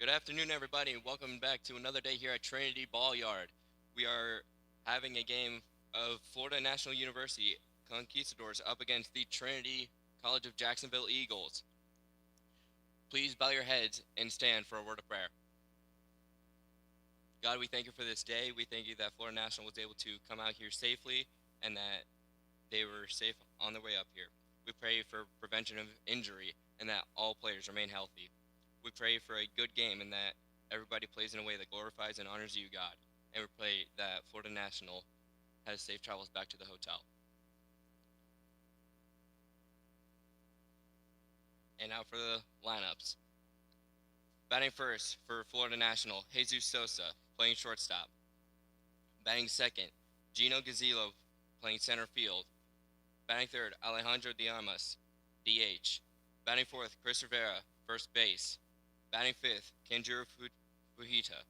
Good afternoon, everybody, and welcome back to another day here at Trinity Ball Yard. We are having a game of Florida National University Conquistadors up against the Trinity College of Jacksonville Eagles. Please bow your heads and stand for a word of prayer. God, we thank you for this day. We thank you that Florida National was able to come out here safely and that they were safe on their way up here. We pray for prevention of injury and that all players remain healthy. We pray for a good game and that everybody plays in a way that glorifies and honors you, God. And we pray that Florida National has safe travels back to the hotel. And now for the lineups. Batting first for Florida National, Jesus Sosa, playing shortstop. Batting second, Gino Gazzillo, playing center field. Batting third, Alejandro Diamas, DH. Batting fourth, Chris Rivera, first base. Batting fifth, Kenjiro Fujita,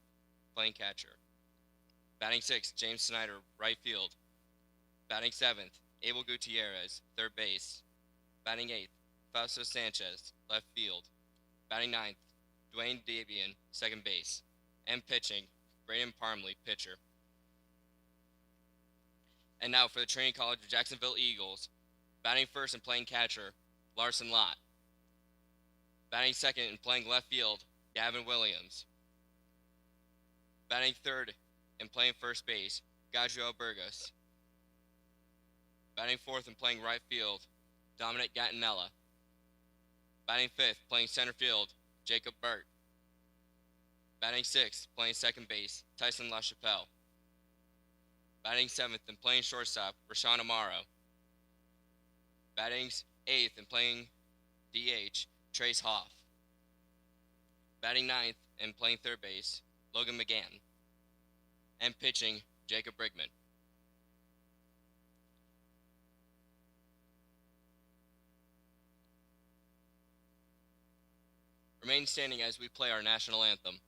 playing catcher. Batting sixth, James Snyder, right field. Batting seventh, Abel Gutierrez, third base. Batting eighth, Fausto Sanchez, left field. Batting ninth, Dwayne Davian, second base. And pitching, Braden Parmley, pitcher. And now for the Trinity College of Jacksonville Eagles. Batting first and playing catcher, Larson Lott. Batting second and playing left field, Gavin Williams. Batting third and playing first base, Gabriel Burgos. Batting fourth and playing right field, Dominic Gattinella. Batting fifth, playing center field, Jacob Burt. Batting sixth, playing second base, Tyson LaChapelle. Batting seventh and playing shortstop, Rashawn Amaro. Batting eighth and playing DH, Trace Hoff. Batting ninth and playing third base, Logan McGann. And pitching, Jacob Brigman. Remain standing as we play our national anthem.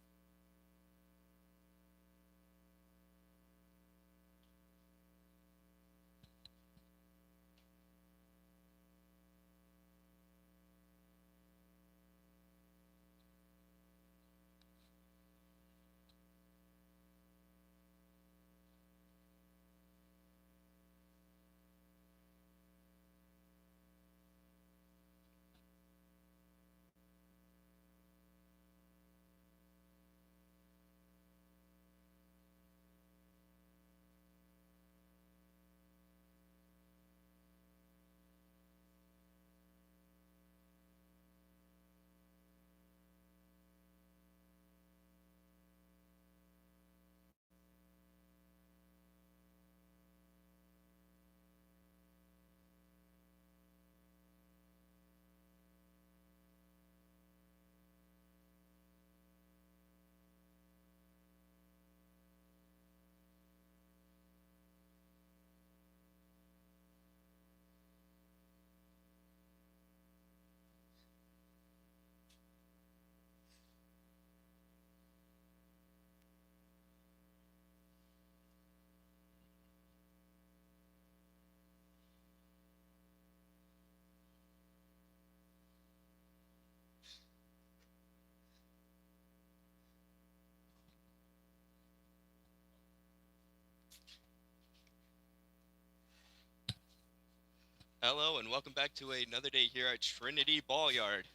Hello and welcome back to another day here at Trinity Ball Yard.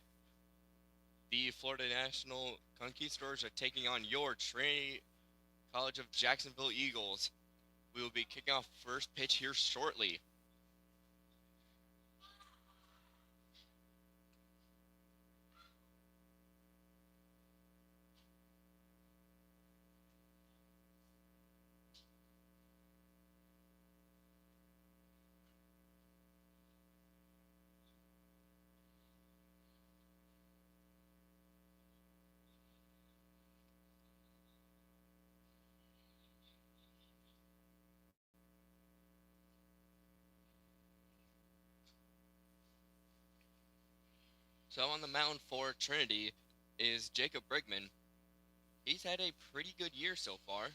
The Florida National Conquistadors are taking on your Trinity College of Jacksonville Eagles. We will be kicking off first pitch here shortly. So on the mound for Trinity is Jacob Brigman. He's had a pretty good year so far.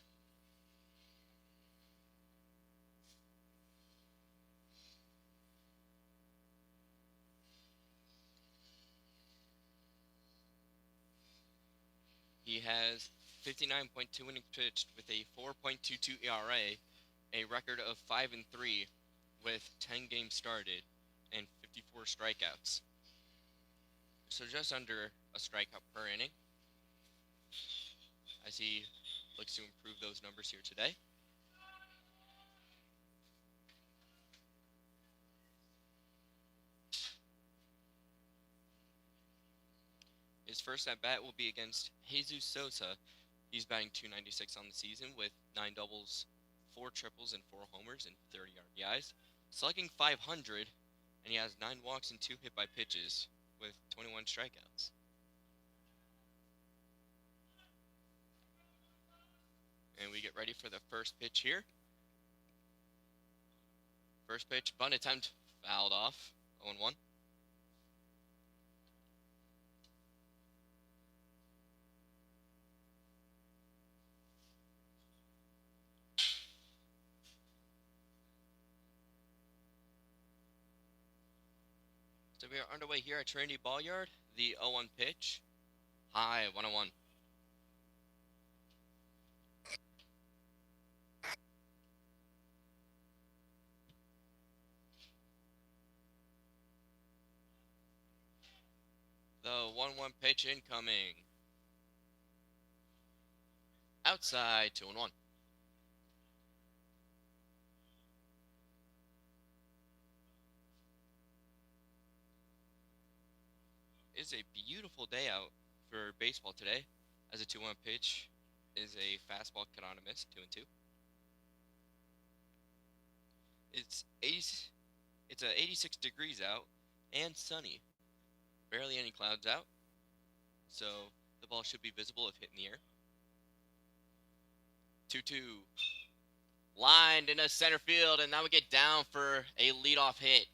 He He has 59.2 innings pitched with a 4.22 ERA, a record of 5-3 with 10 games started and 54 strikeouts. So just under a strikeout per inning, as he looks to improve those numbers here today. His first at bat will be against Jesus Sosa. He's batting .296 on the season with 9 doubles, 4 triples, and 4 homers and 30 RBIs. Slugging .500, and he has 9 walks and 2 hit by pitches with 21 strikeouts. And we get ready for the first pitch here. First pitch, bunt attempt, fouled off, 0-1. So we are underway here at Trinity Ball Yard. The 0-1 pitch, high, 1-1. The 1-1 pitch incoming. Outside, 2-1. It's a beautiful day out for baseball today, as a 2-1 pitch is a fastball cut on a miss, 2-2. It's 86 degrees out and sunny. Barely any clouds out, so the ball should be visible if hit in the air. 2-2. Lined into center field, and now we get down for a leadoff hit.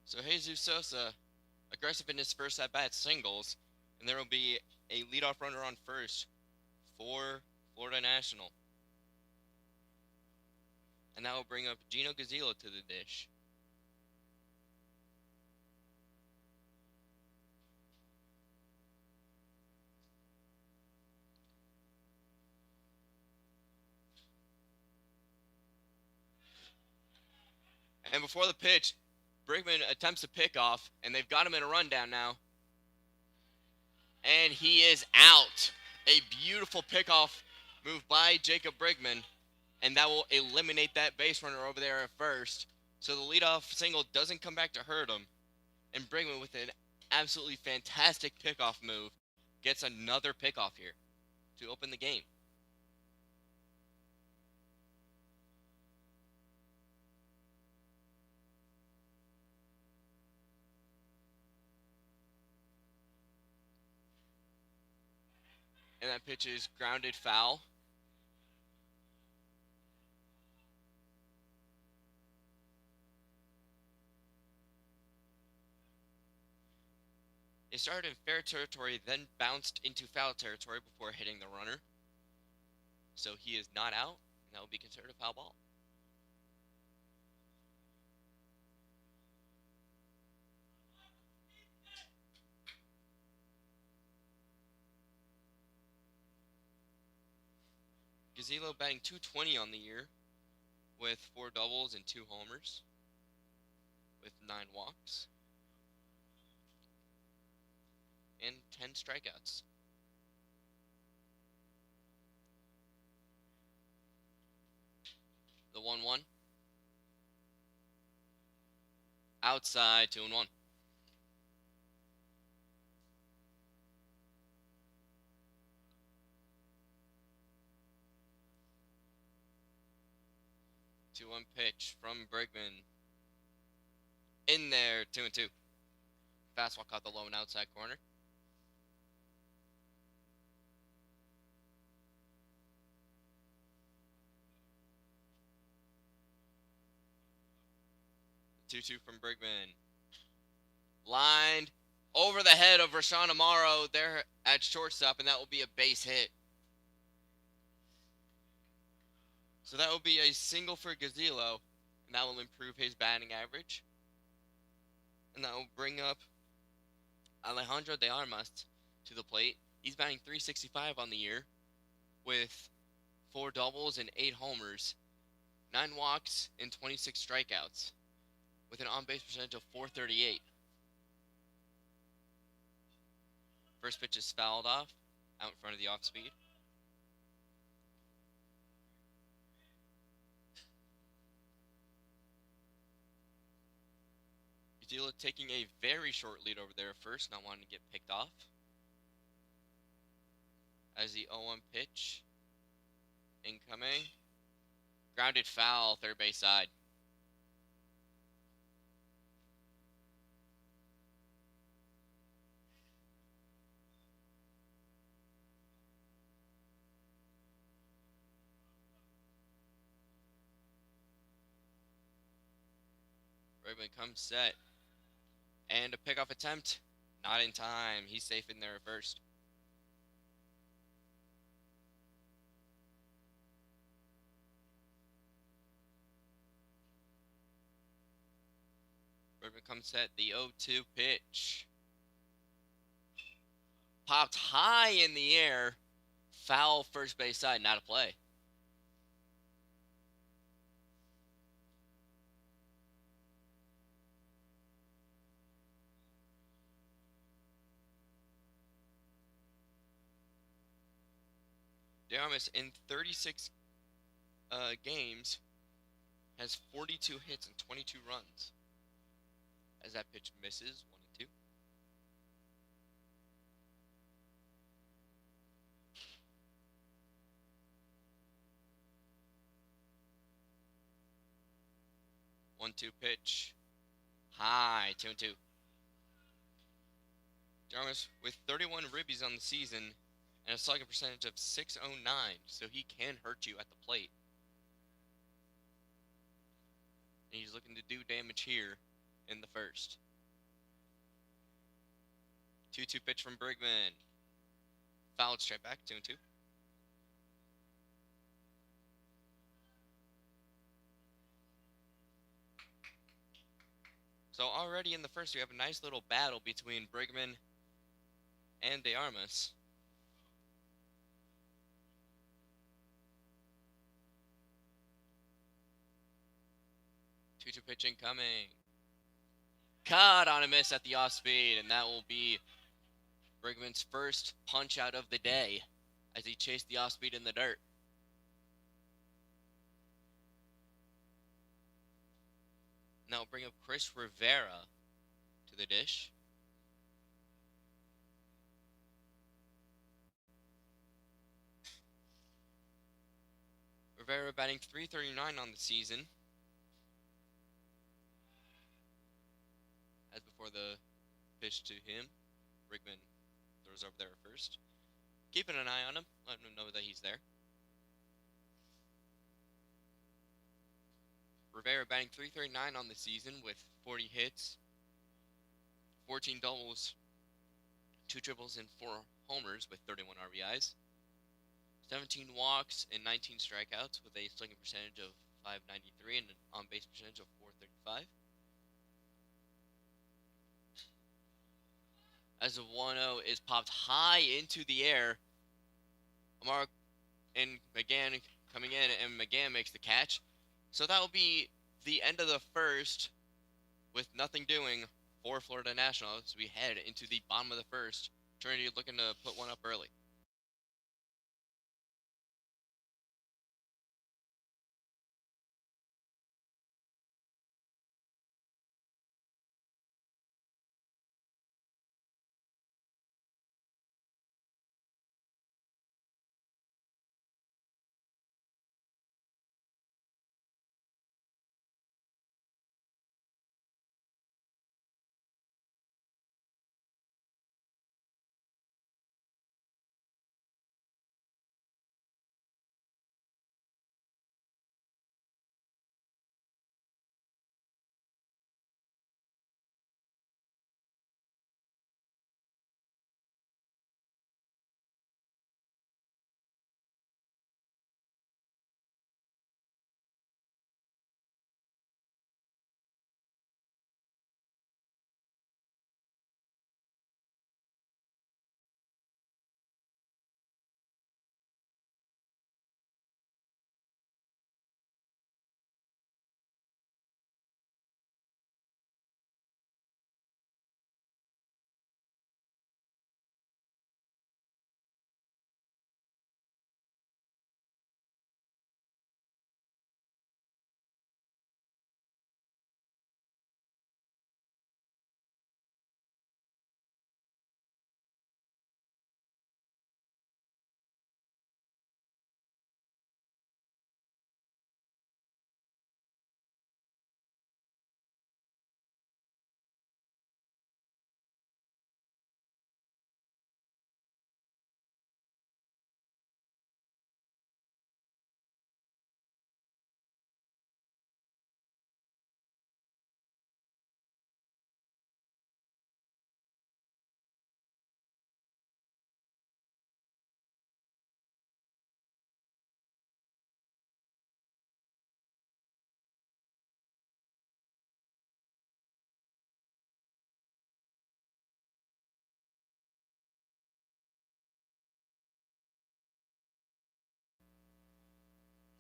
So Jesus Sosa, aggressive in his first at-bat, singles, and there will be a leadoff runner on first for Florida National. And that will bring up Gino Gazzillo to the dish. And before the pitch, Brigman attempts a pickoff, and they've got him in a rundown now. And he is out. A beautiful pickoff move by Jacob Brigman, and that will eliminate that base runner over there at first. So the leadoff single doesn't come back to hurt him. And Brigman, with an absolutely fantastic pickoff move, gets another pickoff here to open the game. And that pitch is grounded foul. It started in fair territory, then bounced into foul territory before hitting the runner. So he is not out, and that will be considered a foul ball. Gazzillo batting .220 on the year with 4 doubles and 2 homers with 9 walks and 10 strikeouts. The 1-1. Outside, 2-1. Two-one pitch from Brigman. In there, 2-2. Fastball caught the low and outside corner. Two-two from Brigman. Lined over the head of Rashawn Amaro there at shortstop, and that will be a base hit. So that will be a single for Gazzillo, and that will improve his batting average. And that will bring up Alejandro de Armas to the plate. He's batting .365 on the year with 4 doubles and 8 homers, 9 walks, and 26 strikeouts, with an on-base percentage of .438. First pitch is fouled off, out in front of the off-speed. Udila taking a very short lead over there at first, not wanting to get picked off. As the 0-1 pitch, incoming, grounded foul, third base side. Bregman comes set. And a pickoff attempt, not in time. He's safe in there at first. Bregman comes set, the 0-2 pitch. Popped high in the air. Foul first base side, not a play. De Armas in 36 games has 42 hits and 22 runs. As that pitch misses, 1-2. One-two pitch, high, 2-2. De Armas with 31 ribbies on the season and a slugging percentage of .609, so he can hurt you at the plate. And he's looking to do damage here in the first. 2-2 pitch from Bregman. Fouled straight back, 2-2. So already in the first, we have a nice little battle between Bregman and De Armas. 2-2 pitch incoming. Caught on a miss at the off speed, and that will be Bregman's first punch out of the day as he chased the off speed in the dirt. Now we'll bring up Chris Rivera to the dish. Rivera batting .339 on the season. As before the pitch to him, Bregman throws over there first. Keeping an eye on him, letting him know that he's there. Rivera batting .339 on the season with 40 hits, 14 doubles, 2 triples, and 4 homers with 31 RBIs, 17 walks, and 19 strikeouts with a slugging percentage of .593 and an on-base percentage of .435. As the 1-0 is popped high into the air, Amar and McGann coming in, and McGann makes the catch. So that will be the end of the first with nothing doing for Florida National as we head into the bottom of the first. Trinity looking to put one up early.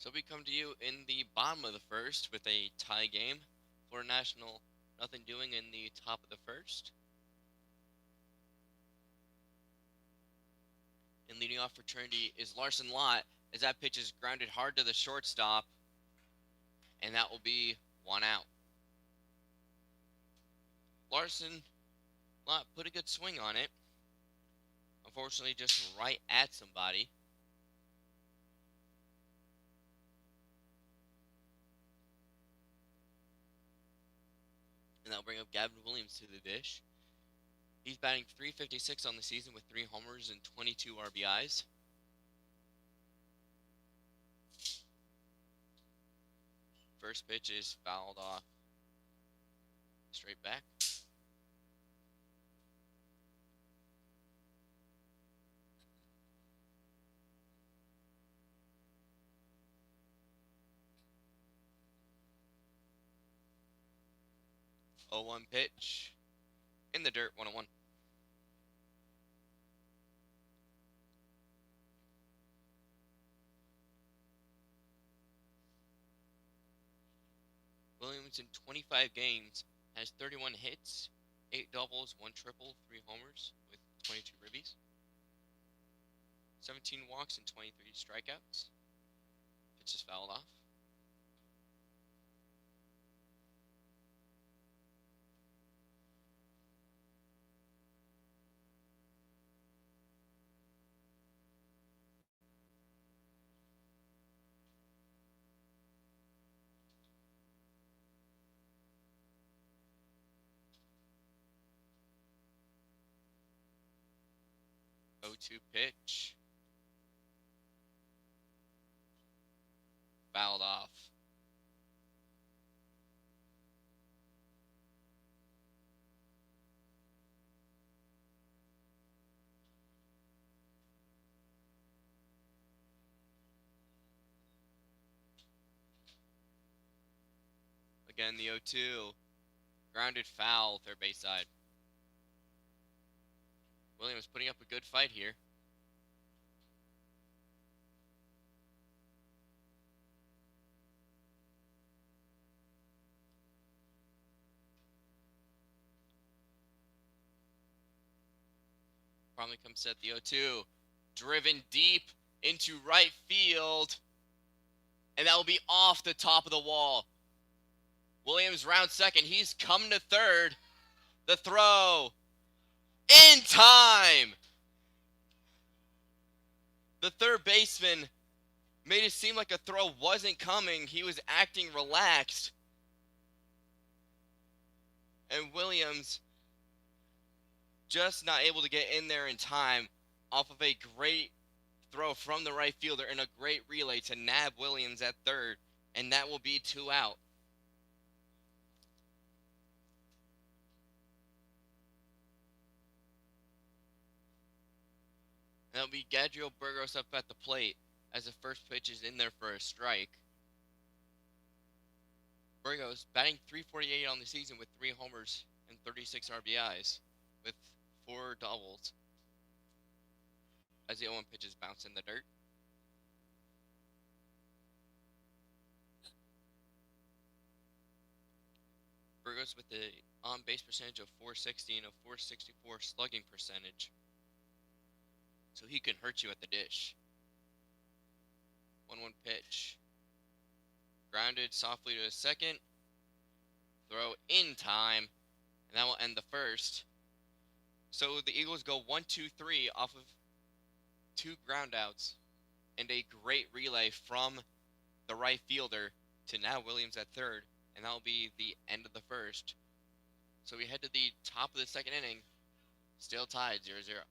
So we come to you in the bottom of the first with a tie game. Florida National, nothing doing in the top of the first. And leading off fraternity is Larson Lott, as that pitch is grounded hard to the shortstop, and that will be one out. Larson Lott put a good swing on it. Unfortunately, just right at somebody. And that'll bring up Gavin Williams to the dish. He's batting .356 on the season with 3 homers and 22 RBIs. First pitch is fouled off. Straight back. Oh, 1 pitch. In the dirt, 1-1. Williams in 25 games has 31 hits, 8 doubles, 1 triple, 3 homers with 22 ribbies, 17 walks and 23 strikeouts. Pitch is fouled off. Oh, 2 pitch. Fouled off. Again, the 0-2. Grounded foul, third base side. Williams putting up a good fight here. Probably comes set the 0-2. Driven deep into right field. And that will be off the top of the wall. Williams round second. He's coming to third. The throw. In time. The third baseman made it seem like a throw wasn't coming. He was acting relaxed. And Williams just not able to get in there in time off of a great throw from the right fielder and a great relay to nab Williams at third. And that will be 2 out. And that'll be Gadriel Burgos up at the plate as the first pitch is in there for a strike. Burgos batting .348 on the season with 3 homers and 36 RBIs with 4 doubles. As the 0-1 pitch is bounced in the dirt. Burgos with the on-base percentage of .460 and a .464 slugging percentage. So he can hurt you at the dish. 1-1 pitch. Grounded softly to a second. Throw in time. And that will end the first. So the Eagles go 1-2-3 off of 2 groundouts and a great relay from the right fielder to now Williams at third. And that will be the end of the first. So we head to the top of the second inning. Still tied 0-0.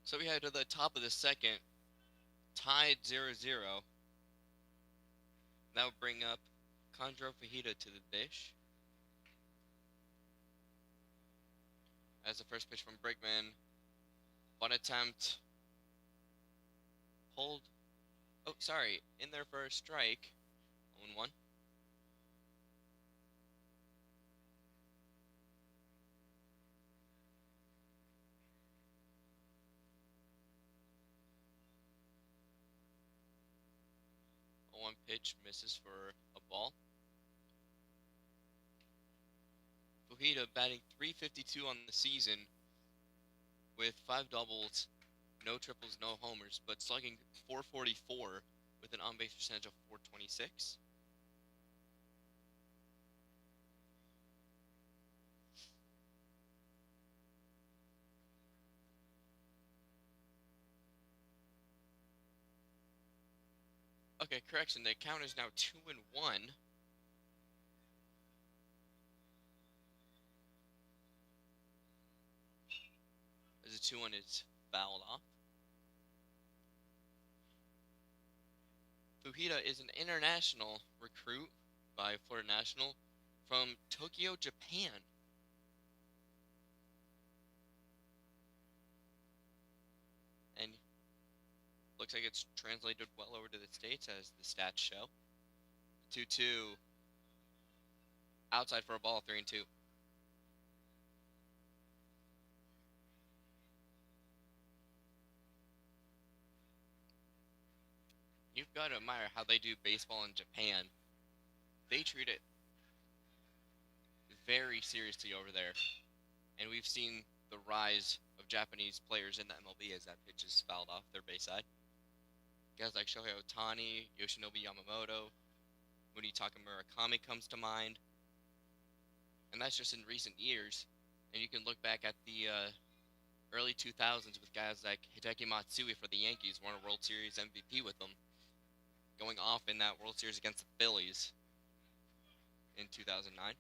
So we head to the top of the second, tied 0-0. That would bring up Condro Fajita to the dish. As the first pitch from Brigman. Bunt attempt. Hold. Oh, sorry. In there for a strike. 0-1. One pitch misses for a ball. Fajita batting .352 on the season with 5 doubles, no triples, no homers, but slugging .444 with an on-base percentage of .426. Okay, correction, the count is now 2-1. As the 2-1 is fouled off. Fujita is an international recruit by Florida National from Tokyo, Japan. And looks like it's translated well over to the States as the stats show. 2-2. Outside for a ball, 3-2. You've got to admire how they do baseball in Japan. They treat it very seriously over there. And we've seen the rise of Japanese players in the MLB as that pitch is fouled off their base side. Guys like Shohei Ohtani, Yoshinobu Yamamoto, Munetaka Murakami comes to mind. And that's just in recent years. And you can look back at the early 2000s with guys like Hideki Matsui for the Yankees, won a World Series MVP with them, going off in that World Series against the Phillies in 2009.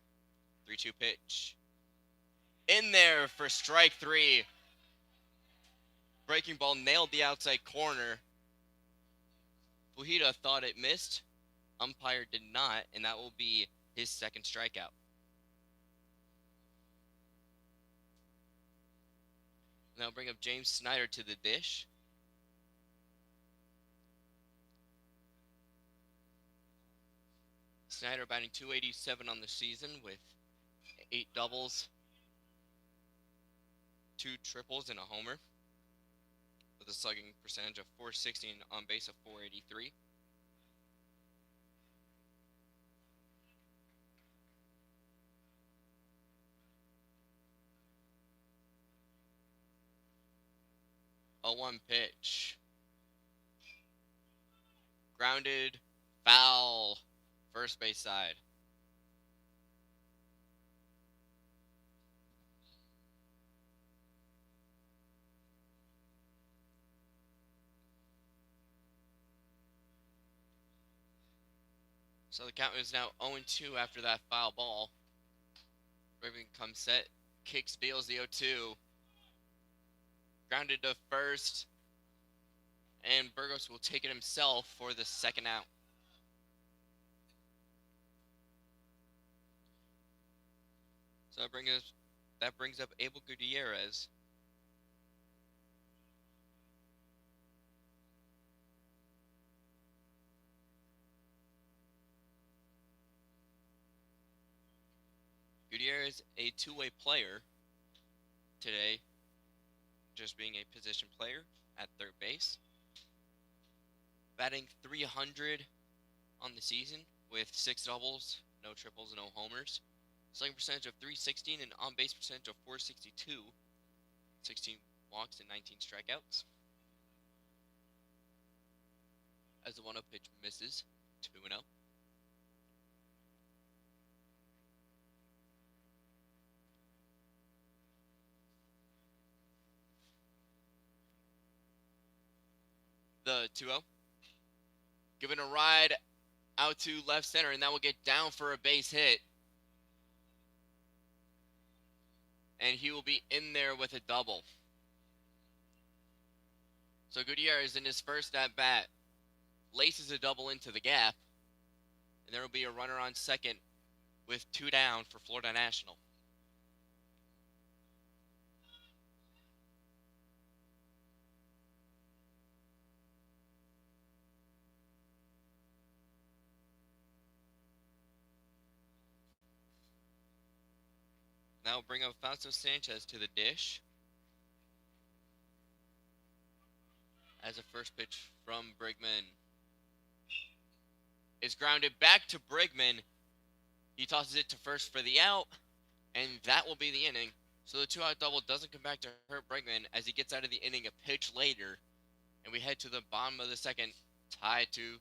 3-2 pitch. In there for strike 3. Breaking ball nailed the outside corner. Fujita thought it missed. Umpire did not, and that will be his second strikeout. Now bring up James Snyder to the dish. Snyder batting .287 on the season with 8 doubles, 2 triples, and a homer, with a slugging percentage of .460 and on base of .483. A 1 pitch. Grounded, foul, first base side. So the count is now 0-2 after that foul ball. Raven comes set, kicks, deals the 0-2. Grounded to first. And Burgos will take it himself for the second out. So that brings up Abel Gutierrez. Gutierrez, a two-way player today, just being a position player at third base. Batting .300 on the season with 6 doubles, no triples, no homers. Slugging percentage of .316 and on-base percentage of .462. 16 walks and 19 strikeouts. As the 1-0 pitch misses, 2-0. The 2-0. Giving a ride out to left center, and that will get down for a base hit. And he will be in there with a double. So Gutierrez in his first at bat laces a double into the gap, and there will be a runner on second with 2 down for Florida National. Now we'll bring up Fausto Sanchez to the dish as a first pitch from Brigman is grounded back to Brigman. He tosses it to first for the out, and that will be the inning. So the 2-out double doesn't come back to hurt Brigman as he gets out of the inning a pitch later, and we head to the bottom of the second, tied 0-0.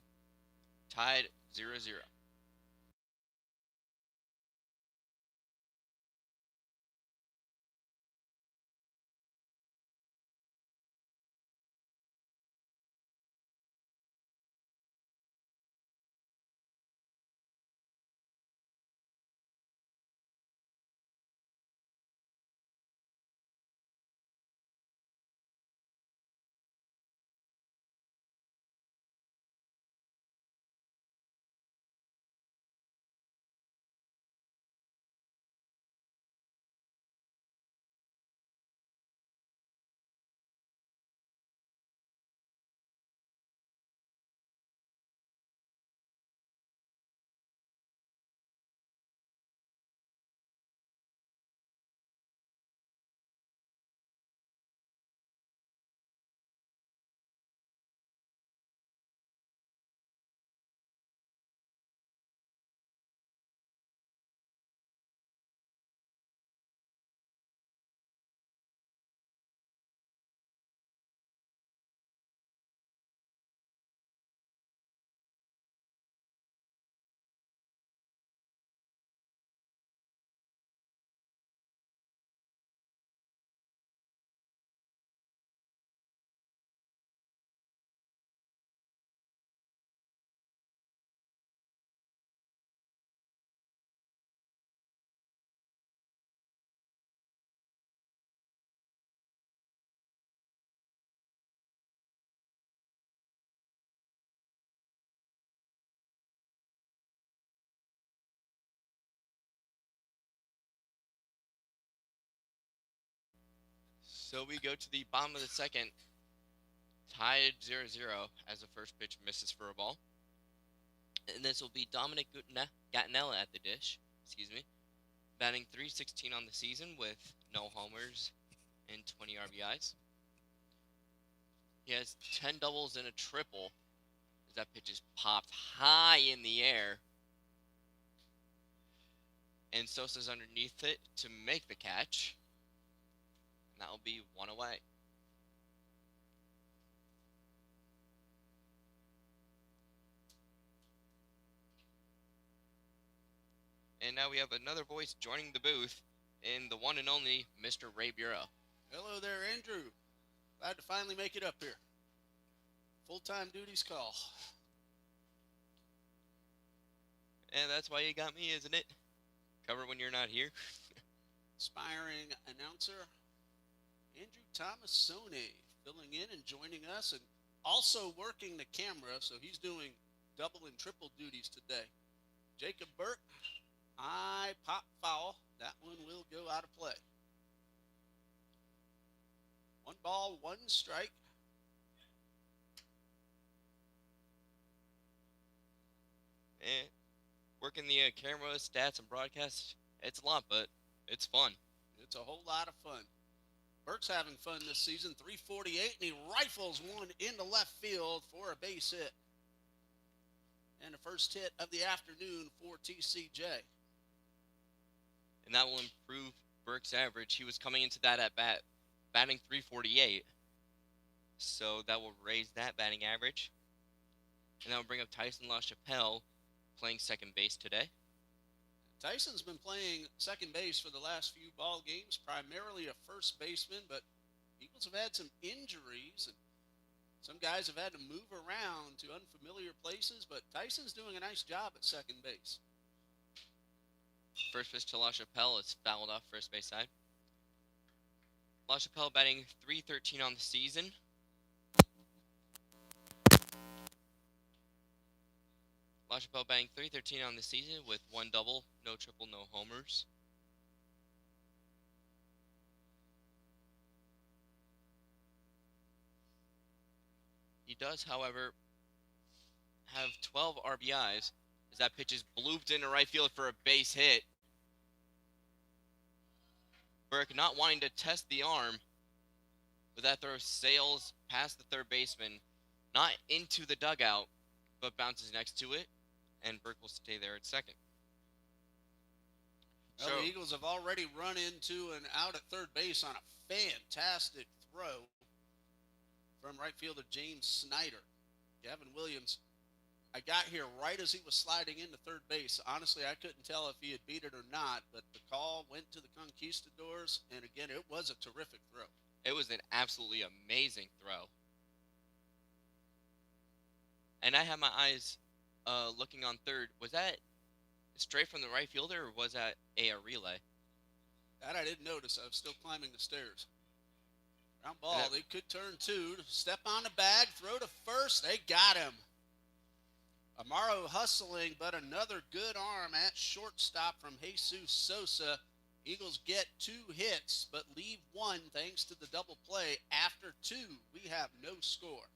So we go to the bottom of the second, tied 0-0 as the first pitch misses for a ball. And this will be Dominic Gattinella at the dish, batting 316 on the season with no homers and 20 RBIs. He has 10 doubles and a triple as that pitch is popped high in the air. And Sosa's underneath it to make the catch. And that will be one away. And now we have another voice joining the booth in the one and only Mr. Ray Bureau. Hello there, Andrew. Glad to finally make it up here. Full-time duties call. And that's why you got me, isn't it? Cover when you're not here. Aspiring announcer Andrew Thomasone filling in and joining us and also working the camera, so he's doing double and triple duties today. Jacob Burke, I pop foul. That one will go out of play. 1 ball, 1 strike. And working the camera, stats, and broadcast, it's a lot, but it's fun. It's a whole lot of fun. Burke's having fun this season. 348, and he rifles one into left field for a base hit. And the first hit of the afternoon for TCJ. And that will improve Burke's average. He was coming into that at bat batting 348. So that will raise that batting average. And that will bring up Tyson LaChapelle playing second base today. Tyson's been playing second base for the last few ball games, primarily a first baseman, but Eagles have had some injuries, and some guys have had to move around to unfamiliar places, but Tyson's doing a nice job at second base. First pitch to LaChapelle is fouled off first base side. LaChapelle batting 313 on the season LaChapelle batting .313 on the season with 1 double, no triple, no homers. He does, however, have 12 RBIs as that pitch is blooped into right field for a base hit. Burke not wanting to test the arm, but that throw sails past the third baseman, not into the dugout, but bounces next to it, and Burke will stay there at second. Well, the Eagles have already run into and out at third base on a fantastic throw from right fielder James Snyder. Gavin Williams, I got here right as he was sliding into third base. Honestly, I couldn't tell if he had beat it or not, but the call went to the Conquistadors, and again, it was a terrific throw. It was an absolutely amazing throw. And I had my eyes looking on third. Was that straight from the right fielder, or was that a relay? That I didn't notice. I was still climbing the stairs. Ground ball. They could turn two. Step on the bag. Throw to first. They got him. Amaro hustling, but another good arm at shortstop from Jesus Sosa. Eagles get 2 hits, but leave 1 thanks to the double play. After 2, we have no score.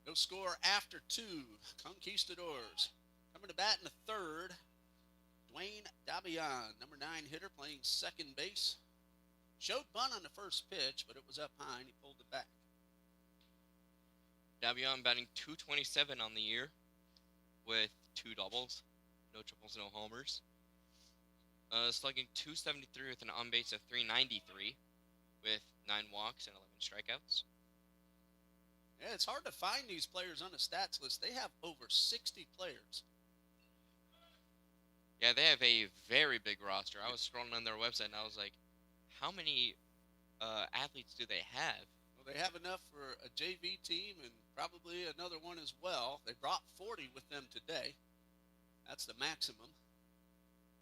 No score after 2. Conquistadors. Coming to bat in the third, Dwayne Dabian, number 9 hitter, playing second base. Showed bunt on the first pitch, but it was up high and he pulled it back. Davion batting .227 on the year with 2 doubles, no triples, no homers. Slugging .273 with an on-base of .393 with 9 walks and 11 strikeouts. Yeah, it's hard to find these players on the stats list. They have over 60 players. Yeah, they have a very big roster. I was scrolling on their website and I was like, how many athletes do they have? Well, they have enough for a JV team and probably another one as well. They brought 40 with them today. That's the maximum.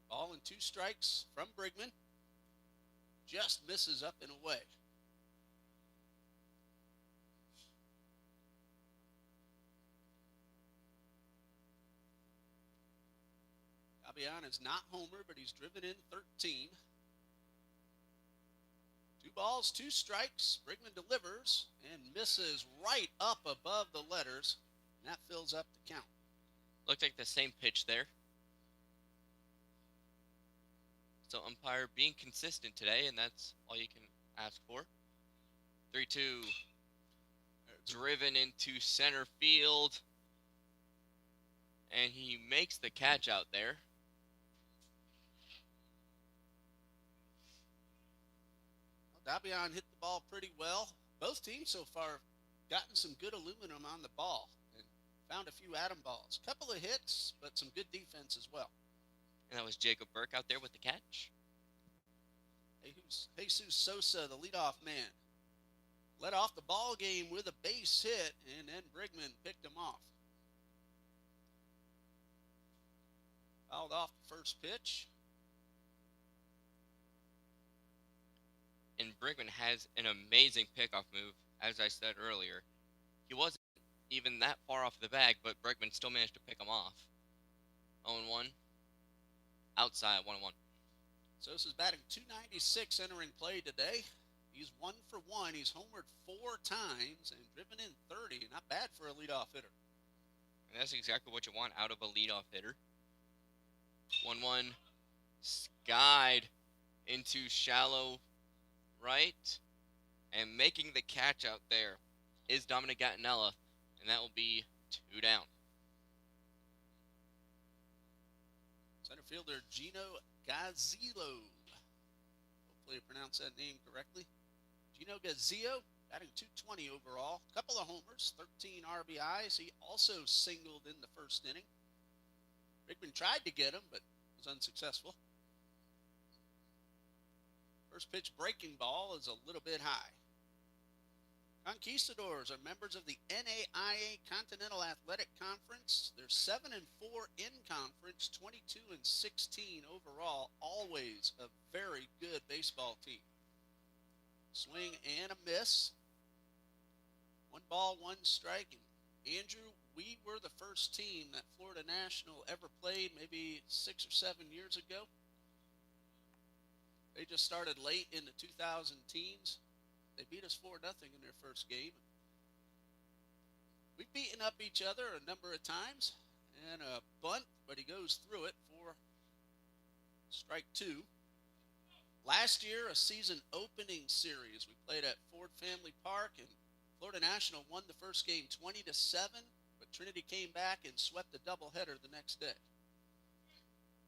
Ball and 2 strikes from Brigman. Just misses up and away. Dabian is not homer, but he's driven in 13. 2 balls, 2 strikes. Brigman delivers and misses right up above the letters. And that fills up the count. Looked like the same pitch there. So umpire being consistent today, and that's all you can ask for. 3-2. Driven into center field. And he makes the catch out there. Well, Dabian hit the ball pretty well. Both teams so far have gotten some good aluminum on the ball and found a few atom balls. A couple of hits, but some good defense as well. And that was Jacob Burke out there with the catch. Jesus Sosa, the leadoff man, led off the ball game with a base hit, and then Brigman picked him off. Fouled off the first pitch. And Brigman has an amazing pickoff move, as I said earlier. He wasn't even that far off the bag, but Brigman still managed to pick him off. 0-1. Outside, 1-1. Sosa's batting .296 entering play today. He's 1 for 1. He's homered 4 times and driven in 30. Not bad for a leadoff hitter. And that's exactly what you want out of a leadoff hitter. 1-1. Skied into shallow right. And making the catch out there is Dominic Gattinella. And that will be 2 down. Center fielder Gino Gazzillo. Hopefully I pronounced that name correctly. Gino Gazzillo, batting .220 overall. Couple of homers, 13 RBIs. He also singled in the first inning. Brigman tried to get him, but was unsuccessful. First pitch breaking ball is a little bit high. Conquistadors are members of the NAIA Continental Athletic Conference. They're 7-4 in conference, 22-16 overall. Always a very good baseball team. Swing and a miss. 1 ball, 1 strike. And Andrew, we were the first team that Florida National ever played maybe 6 or 7 years ago. They just started late in the 2000 teens. They beat us 4-0 in their first game. We've beaten up each other a number of times. And a bunt, but he goes through it for strike 2. Last year, a season opening series. We played at Ford Family Park, and Florida National won the first game 20-7, but Trinity came back and swept the doubleheader the next day.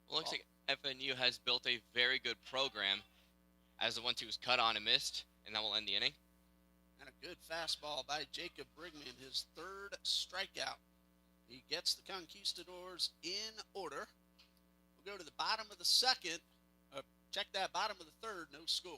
Well, looks like FNU has built a very good program, as the 1-2 was cut on and missed, and that will end the inning. And a good fastball by Jacob Brigman, his 3rd strikeout. He gets the Conquistadors in order. We'll go to the bottom of the 2nd. Check that, bottom of the 3rd, no score.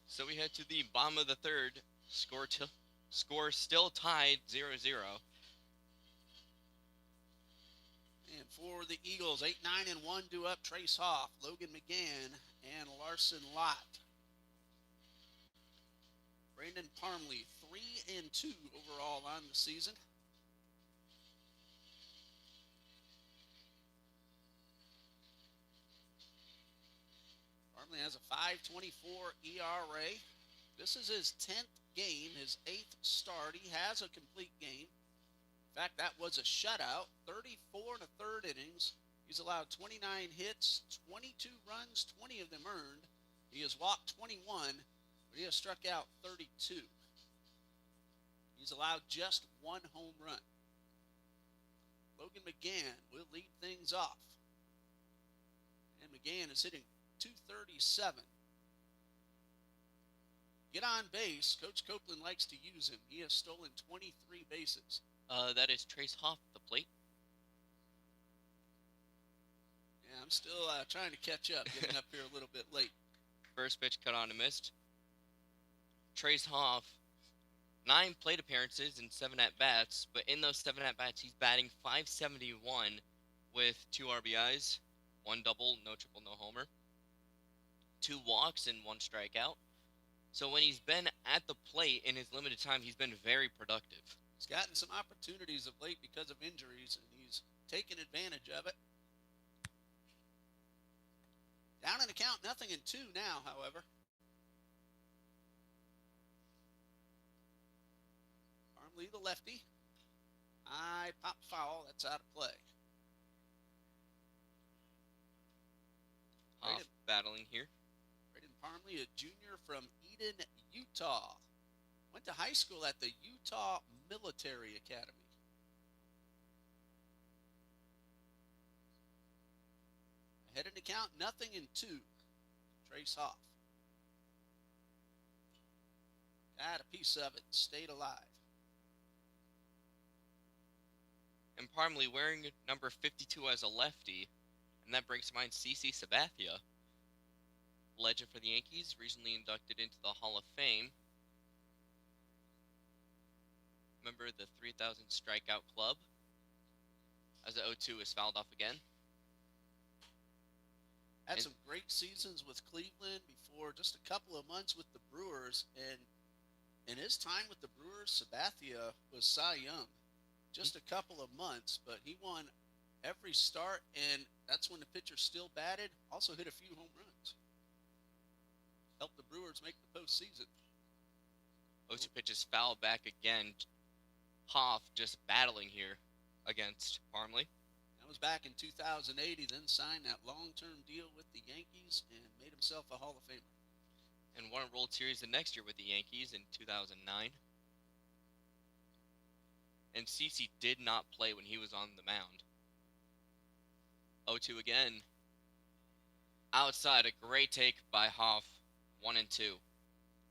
So we head to the bottom of the 3rd. Score still tied 0-0. And for the Eagles, 8-9-1 due up Trace Hoff, Logan McGann, and Larson Lott. Brandon Parmley, 3-2 overall on the season. Parmley has a 5.24 ERA. This is his 10th game, his 8th start. He has a complete game. In fact, that was a shutout. 34 1/3 innings. He's allowed 29 hits, 22 runs, 20 of them earned. He has walked 21, but he has struck out 32. He's allowed just 1 home run. Logan McGann will lead things off. And McGann is hitting .237. get on base. Coach Copeland likes to use him. He has stolen 23 bases. That is Trace Hoff at the plate. Yeah, I'm still trying to catch up, getting up here a little bit late. First pitch cut on and missed. Trace Hoff, 9 plate appearances and 7 at-bats, but in those 7 at-bats, he's batting .571 with 2 RBIs, 1 double, no triple, no homer, 2 walks, and 1 strikeout. So when he's been at the plate in his limited time, he's been very productive. He's gotten some opportunities of late because of injuries, and he's taken advantage of it. Down in the count, 0-2 now, however. Parmley, the lefty. High pop foul. That's out of play. Hoff battling here. Braden Parmley, a junior from Eden, Utah. Went to high school at the Utah Military Academy. Ahead in the count, 0-2. Trace Hoff. Got a piece of it, stayed alive. And Parmley wearing number 52 as a lefty, and that brings to mind CC Sabathia, legend for the Yankees, recently inducted into the Hall of Fame. Member of the 3,000 strikeout club, as the 0-2 is fouled off again. Had some great seasons with Cleveland before, just a couple of months with the Brewers, and in his time with the Brewers, Sabathia was Cy Young. Just a couple of months, but he won every start, and that's when the pitcher still batted, also hit a few home runs. Helped the Brewers make the postseason. 0-2 pitches foul back again. Hoff just battling here against Parmley. That was back in 2008. He then signed that long-term deal with the Yankees and made himself a Hall of Famer. And won a World Series the next year with the Yankees in 2009. And CC did not play when he was on the mound. 0-2 again. Outside, a great take by Hoff. 1-2.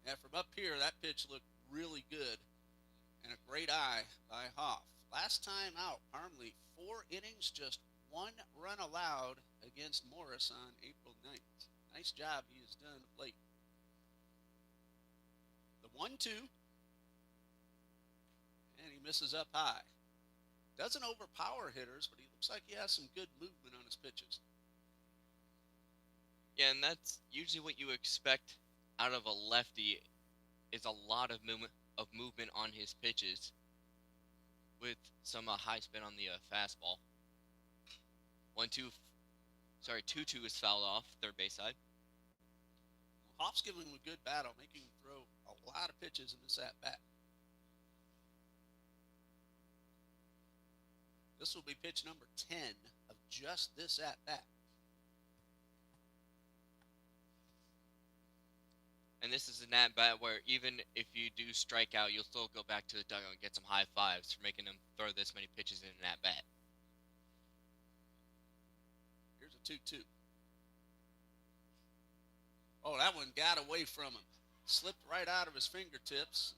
Yeah, from up here, that pitch looked really good. And a great eye by Hoff. Last time out, Parmley, 4 innings, just 1 run allowed against Morris on April 9th. Nice job he has done of late. The 1-2. And he misses up high. Doesn't overpower hitters, but he looks like he has some good movement on his pitches. Yeah, and that's usually what you expect out of a lefty, is a lot of movement on his pitches, with some high spin on the fastball. 2-2 is fouled off, third base side. Hoff's giving him a good battle, making him throw a lot of pitches in this at-bat. This will be pitch number 10 of just this at-bat. And this is an at-bat where even if you do strike out, you'll still go back to the dugout and get some high fives for making him throw this many pitches in an at-bat. Here's a 2-2. Oh, that one got away from him. Slipped right out of his fingertips.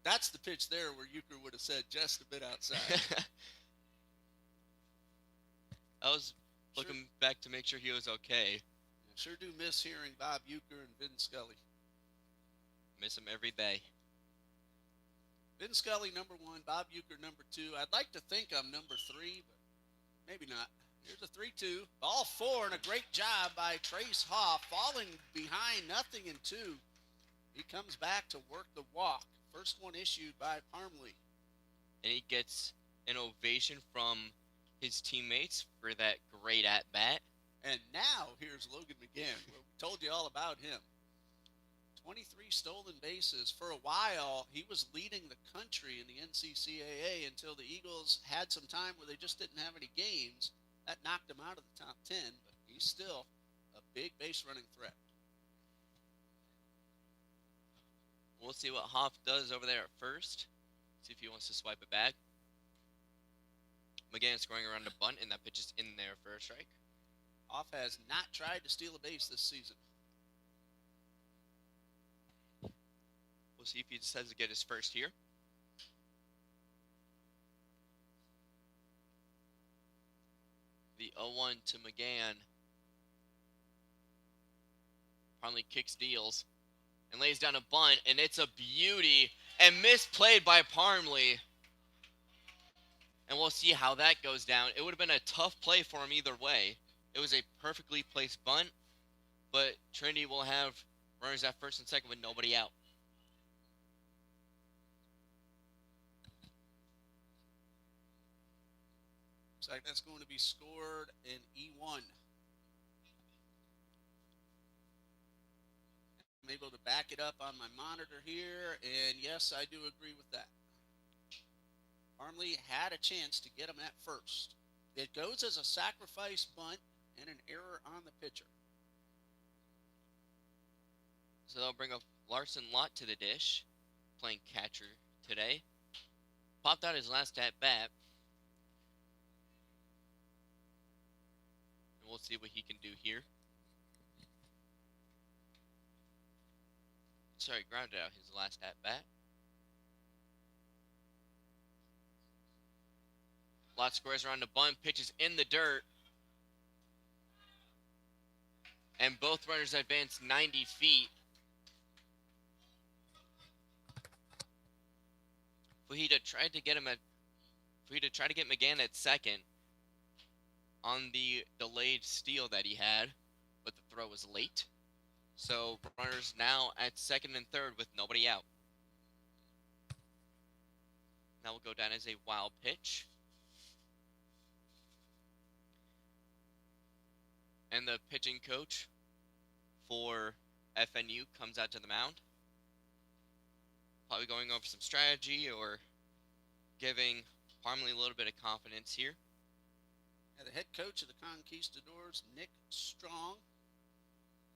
That's the pitch there where Euchre would have said just a bit outside. I was looking back to make sure he was okay. Sure do miss hearing Bob Euchre and Vin Scully. Miss him every day. Vin Scully, number 1. Bob Euchre, number 2. I'd like to think I'm number 3, but maybe not. Here's a 3-2. Ball 4, and a great job by Trace Hoff. Falling behind 0-2. He comes back to work the walk. First one issued by Parmley. And he gets an ovation from his teammates for that great at-bat. And now here's Logan McGinn. We told you all about him. 23 stolen bases. For a while, he was leading the country in the NCCAA until the Eagles had some time where they just didn't have any games. That knocked him out of the top 10, but he's still a big base running threat. We'll see what Hoff does over there at first. See if he wants to swipe it back. McGinn scoring around a bunt, and that pitch is in there for a strike. Hoff has not tried to steal a base this season. see if he decides to get his first here. The 0-1 to McGann. Parmley kicks, deals, and lays down a bunt, and it's a beauty, and misplayed by Parmley. And we'll see how that goes down. It would have been a tough play for him either way. It was a perfectly placed bunt, but Trinity will have runners at first and second with nobody out. Looks like that's going to be scored in E1. I'm able to back it up on my monitor here, and yes, I do agree with that. Parmley had a chance to get him at first. It goes as a sacrifice bunt and an error on the pitcher. So they'll bring up Larson Lott to the dish, playing catcher today. Popped out his last at bat. And we'll see what he can do here. Sorry, grounded out his last at bat. Lott squares around the bunt, pitches in the dirt. And both runners advance 90 feet. Fajita tried to get McGann at second on the delayed steal that he had, but the throw was late. So runners now at second and third with nobody out. Now will go down as a wild pitch. And the pitching coach for FNU comes out to the mound. Probably going over some strategy or giving Parmley a little bit of confidence here. Yeah, the head coach of the Conquistadors, Nick Strong.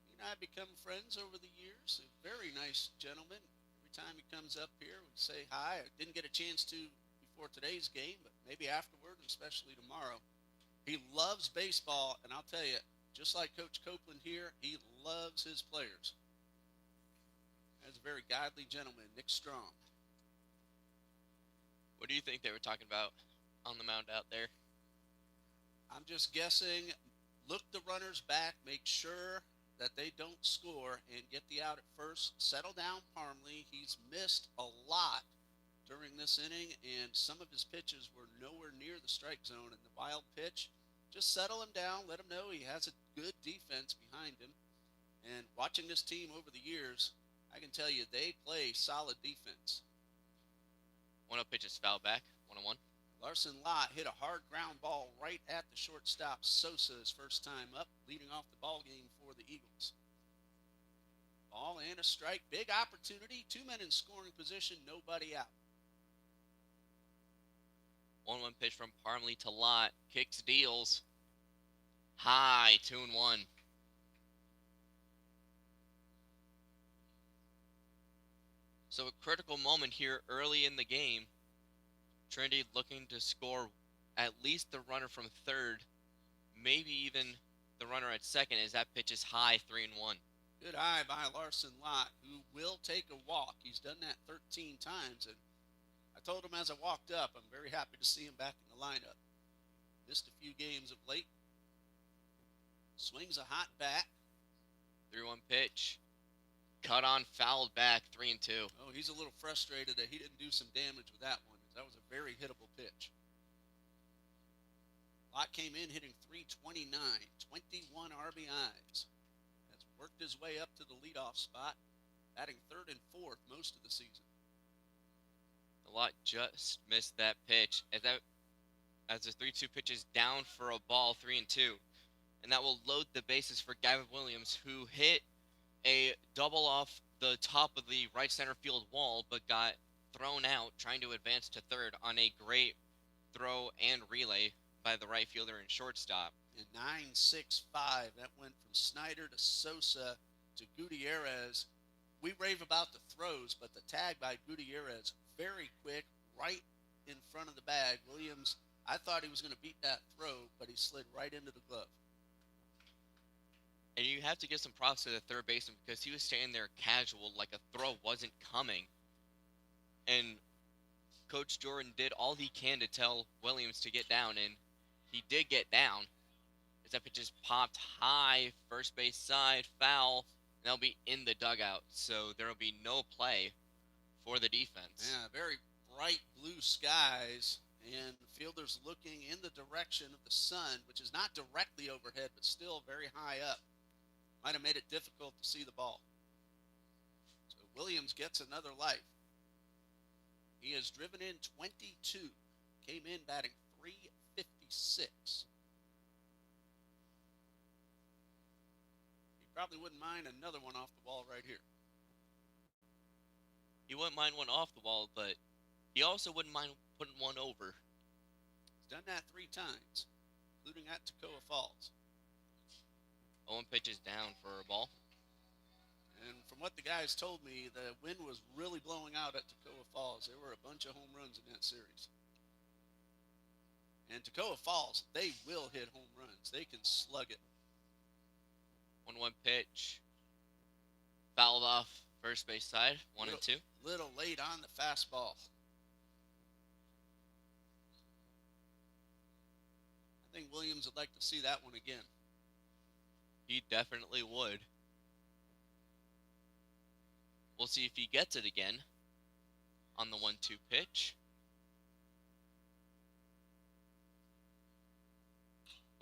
He and I have become friends over the years. A very nice gentleman. Every time he comes up here, we say hi. I didn't get a chance to before today's game, but maybe afterward, especially tomorrow. He loves baseball, and I'll tell you, just like Coach Copeland here, he loves his players. That's a very godly gentleman, Nick Strong. What do you think they were talking about on the mound out there? I'm just guessing, look the runners back, make sure that they don't score, and get the out at first. Settle down Parmley. He's missed a lot during this inning, and some of his pitches were nowhere near the strike zone. And the wild pitch, just settle him down, let him know he has a good defense behind him. And watching this team over the years, I can tell you they play solid defense. 1-0 pitch is fouled back, 1-1. Larson Lott hit a hard ground ball right at the shortstop Sosa his first time up, leading off the ball game for the Eagles. Ball and a strike, big opportunity, 2 men in scoring position, nobody out. 1-1 pitch from Parmley to Lott, kicks, deals, high, 2-1. So a critical moment here early in the game. Trinity looking to score at least the runner from third, maybe even the runner at second, as that pitch is high, 3-1. Good eye by Larson Lott, who will take a walk. He's done that 13 times, and I told him as I walked up, I'm very happy to see him back in the lineup. Missed a few games of late. Swings a hot bat. 3-1 pitch. Cut on, fouled back, 3-2. Oh, he's a little frustrated that he didn't do some damage with that one. That was a very hittable pitch. Lott came in hitting .329, 21 RBIs. Has worked his way up to the leadoff spot, batting third and fourth most of the season. Lott just missed that pitch as the 3-2 pitch is down for a ball, 3-2. And that will load the bases for Gavin Williams, who hit a double off the top of the right center field wall, but got thrown out trying to advance to third on a great throw and relay by the right fielder and shortstop. And 9-6-5, that went from Snyder to Sosa to Gutierrez. We rave about the throws, but the tag by Gutierrez, very quick, right in front of the bag. Williams, I thought he was going to beat that throw, but he slid right into the glove. And you have to give some props to the third baseman because he was standing there casual like a throw wasn't coming. And Coach Jordan did all he can to tell Williams to get down, and he did get down. As that pitch is popped high, first base side, foul, and they'll be in the dugout. So there will be no play for the defense. Yeah, very bright blue skies, and fielders looking in the direction of the sun, which is not directly overhead, but still very high up. Might have made it difficult to see the ball. So Williams gets another life. He has driven in 22, came in batting .356. He probably wouldn't mind another one off the wall right here. He wouldn't mind one off the wall, but he also wouldn't mind putting one over. He's done that 3 times, including at Toccoa Falls. 0 pitches down for a ball. And from what the guys told me, the wind was really blowing out at Toccoa Falls. There were a bunch of home runs in that series. And Toccoa Falls, they will hit home runs. They can slug it. 1-1 pitch. Fouled off first base side. 1-2. Little late on the fastball. I think Williams would like to see that one again. He definitely would. We'll see if he gets it again on the 1-2 pitch.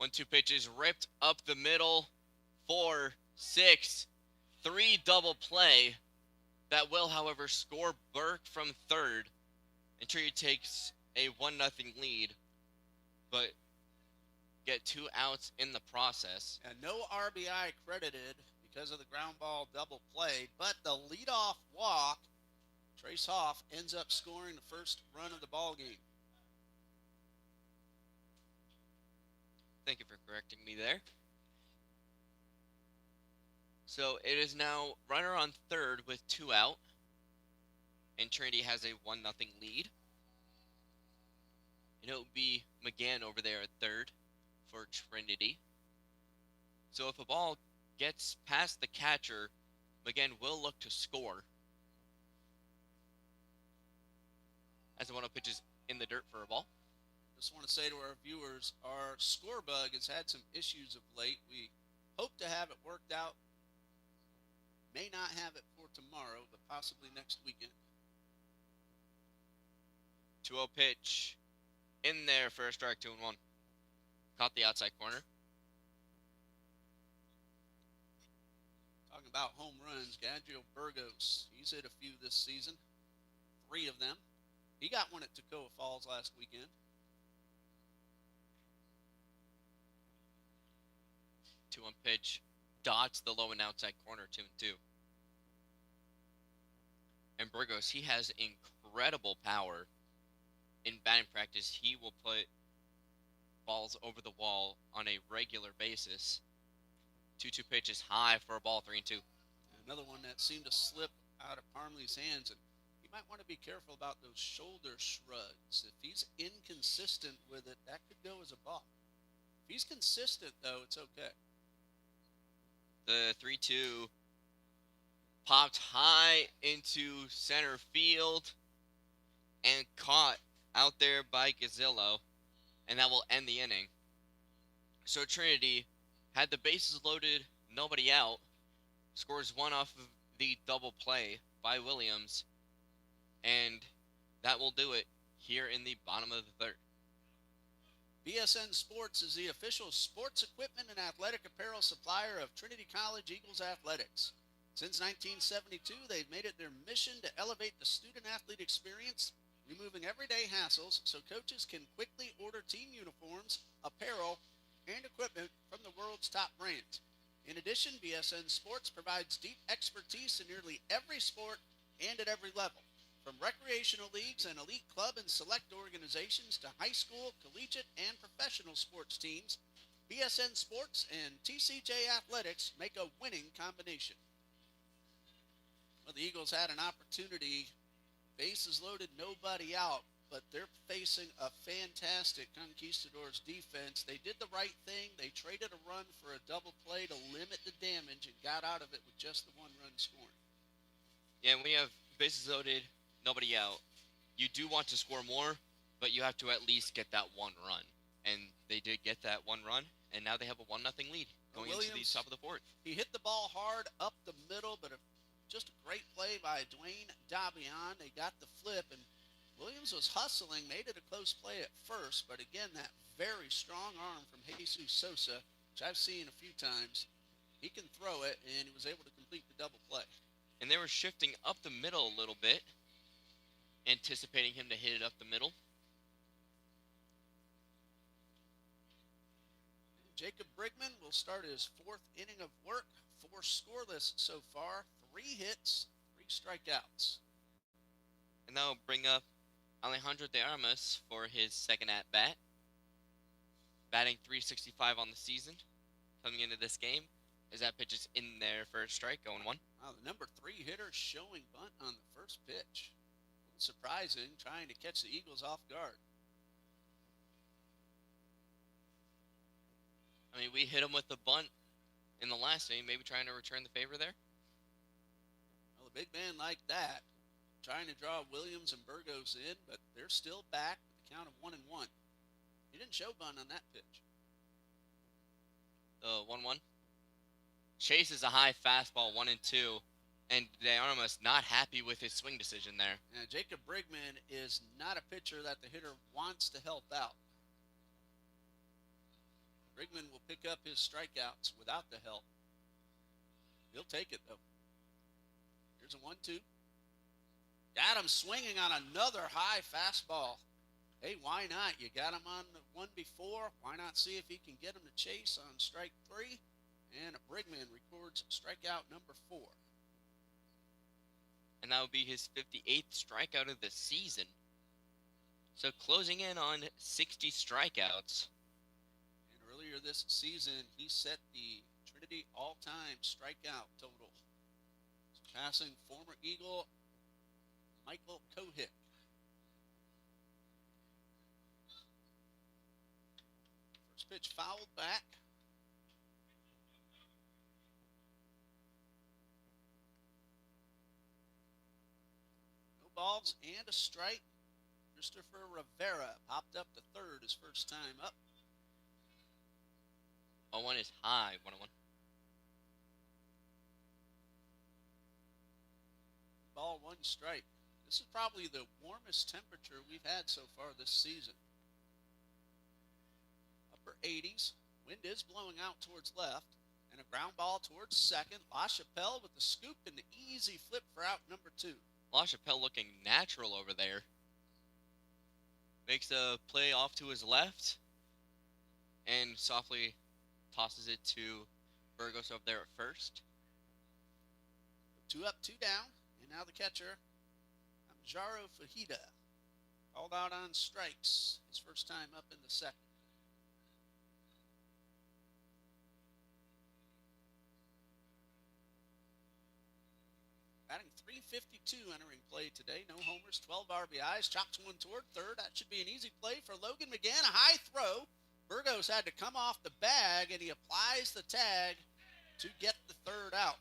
1-2 pitch is ripped up the middle. 4, 6, 3 double play. That will, however, score Burke from third. And Trinity takes a 1-0 lead, but get 2 outs in the process. And no RBI credited because of the ground ball double play, but the leadoff walk, Trace Hoff ends up scoring the first run of the ball game. Thank you for correcting me there. So it is now runner on third with 2 out, and Trinity has a 1-0 lead. And it will be McGann over there at third for Trinity. So if a ball gets past the catcher, McGann will look to score. As the 1-0 pitch is in the dirt for a ball. Just want to say to our viewers, our score bug has had some issues of late. We hope to have it worked out. May not have it for tomorrow, but possibly next weekend. 2-0 pitch in there for a strike, 2-1. Caught the outside corner. Talking about home runs, Gadriel Burgos, he's hit a few this season. 3 of them. He got one at Toccoa Falls last weekend. 2-1 pitch dots the low and outside corner, 2-2. And Burgos, he has incredible power. In batting practice, he will put balls over the wall on a regular basis. 2-2 pitch is high for a ball, 3-2. Another one that seemed to slip out of Parmley's hands, and you might want to be careful about those shoulder shrugs. If he's inconsistent with it, that could go as a balk. If he's consistent, though, it's okay. The 3-2 popped high into center field and caught out there by Gazillo, and that will end the inning. So Trinity had the bases loaded, nobody out, scores 1 off of the double play by Williams, and that will do it here in the bottom of the third. BSN Sports is the official sports equipment and athletic apparel supplier of Trinity College Eagles Athletics. Since 1972, they've made it their mission to elevate the student-athlete experience, removing everyday hassles so coaches can quickly order team uniforms, apparel, and equipment from the world's top brands. In addition, BSN Sports provides deep expertise in nearly every sport and at every level. From recreational leagues and elite club and select organizations to high school, collegiate, and professional sports teams, BSN Sports and TCJ Athletics make a winning combination. Well, the Eagles had an opportunity, bases loaded, nobody out, but they're facing a fantastic Conquistadors defense. They did the right thing. They traded a run for a double play to limit the damage and got out of it with just the 1 run scoring. Yeah, we have bases loaded, nobody out. you do want to score more, but you have to at least get that one run. And they did get that one run, and now they have a 1-0 lead going into the top of the fourth. He hit the ball hard up the middle, but just a great play by Dwayne Davion. They got the flip, and Williams was hustling, made it a close play at first, but again, that very strong arm from Jesus Sosa, which I've seen a few times. He can throw it, and he was able to complete the double play. And they were shifting up the middle a little bit, anticipating him to hit it up the middle. Jacob Brigman will start his fourth inning of work. 4 scoreless so far, 3 hits, 3 strikeouts. And that'll bring up Alejandro de Armas for his second at-bat. Batting .365 on the season. Coming into this game, as that pitch is in there for a strike, going 1. Wow, the number 3 hitter showing bunt on the first pitch. A little surprising, trying to catch the Eagles off guard. I mean, we hit him with the bunt in the last inning, maybe trying to return the favor there. Well, a big man like that, trying to draw Williams and Burgos in, but they're still back with the count of 1-1. He didn't show bunt on that pitch. 1-1. Chases a high fastball, 1-2, and De Armas not happy with his swing decision there. Now, Jacob Brigman is not a pitcher that the hitter wants to help out. Brigman will pick up his strikeouts without the help. He'll take it, though. Here's a 1-2. Got him swinging on another high fastball. Hey, why not? You got him on the one before. Why not see if he can get him to chase on strike 3? And Brigman records strikeout number 4. And that would be his 58th strikeout of the season. So closing in on 60 strikeouts. And earlier this season, he set the Trinity all-time strikeout total, surpassing former Eagle Michael Kohick. First pitch fouled back. No balls and a strike. Christopher Rivera popped up to third his first time up. 0-1 is high, 1-1. Ball, 1 strike. This is probably the warmest temperature we've had so far this season. Upper 80s. Wind is blowing out towards left. And a ground ball towards second. LaChapelle with the scoop and the easy flip for out number 2. LaChapelle looking natural over there. Makes a play off to his left. And softly tosses it to Burgos over there at first. 2 up, 2 down. And now the catcher, Jaro Fajita, called out on strikes his first time up in the second. Batting .352 entering play today. No homers, 12 RBIs. Chops 1 toward third. That should be an easy play for Logan McGann. A high throw. Burgos had to come off the bag, and he applies the tag to get the third out.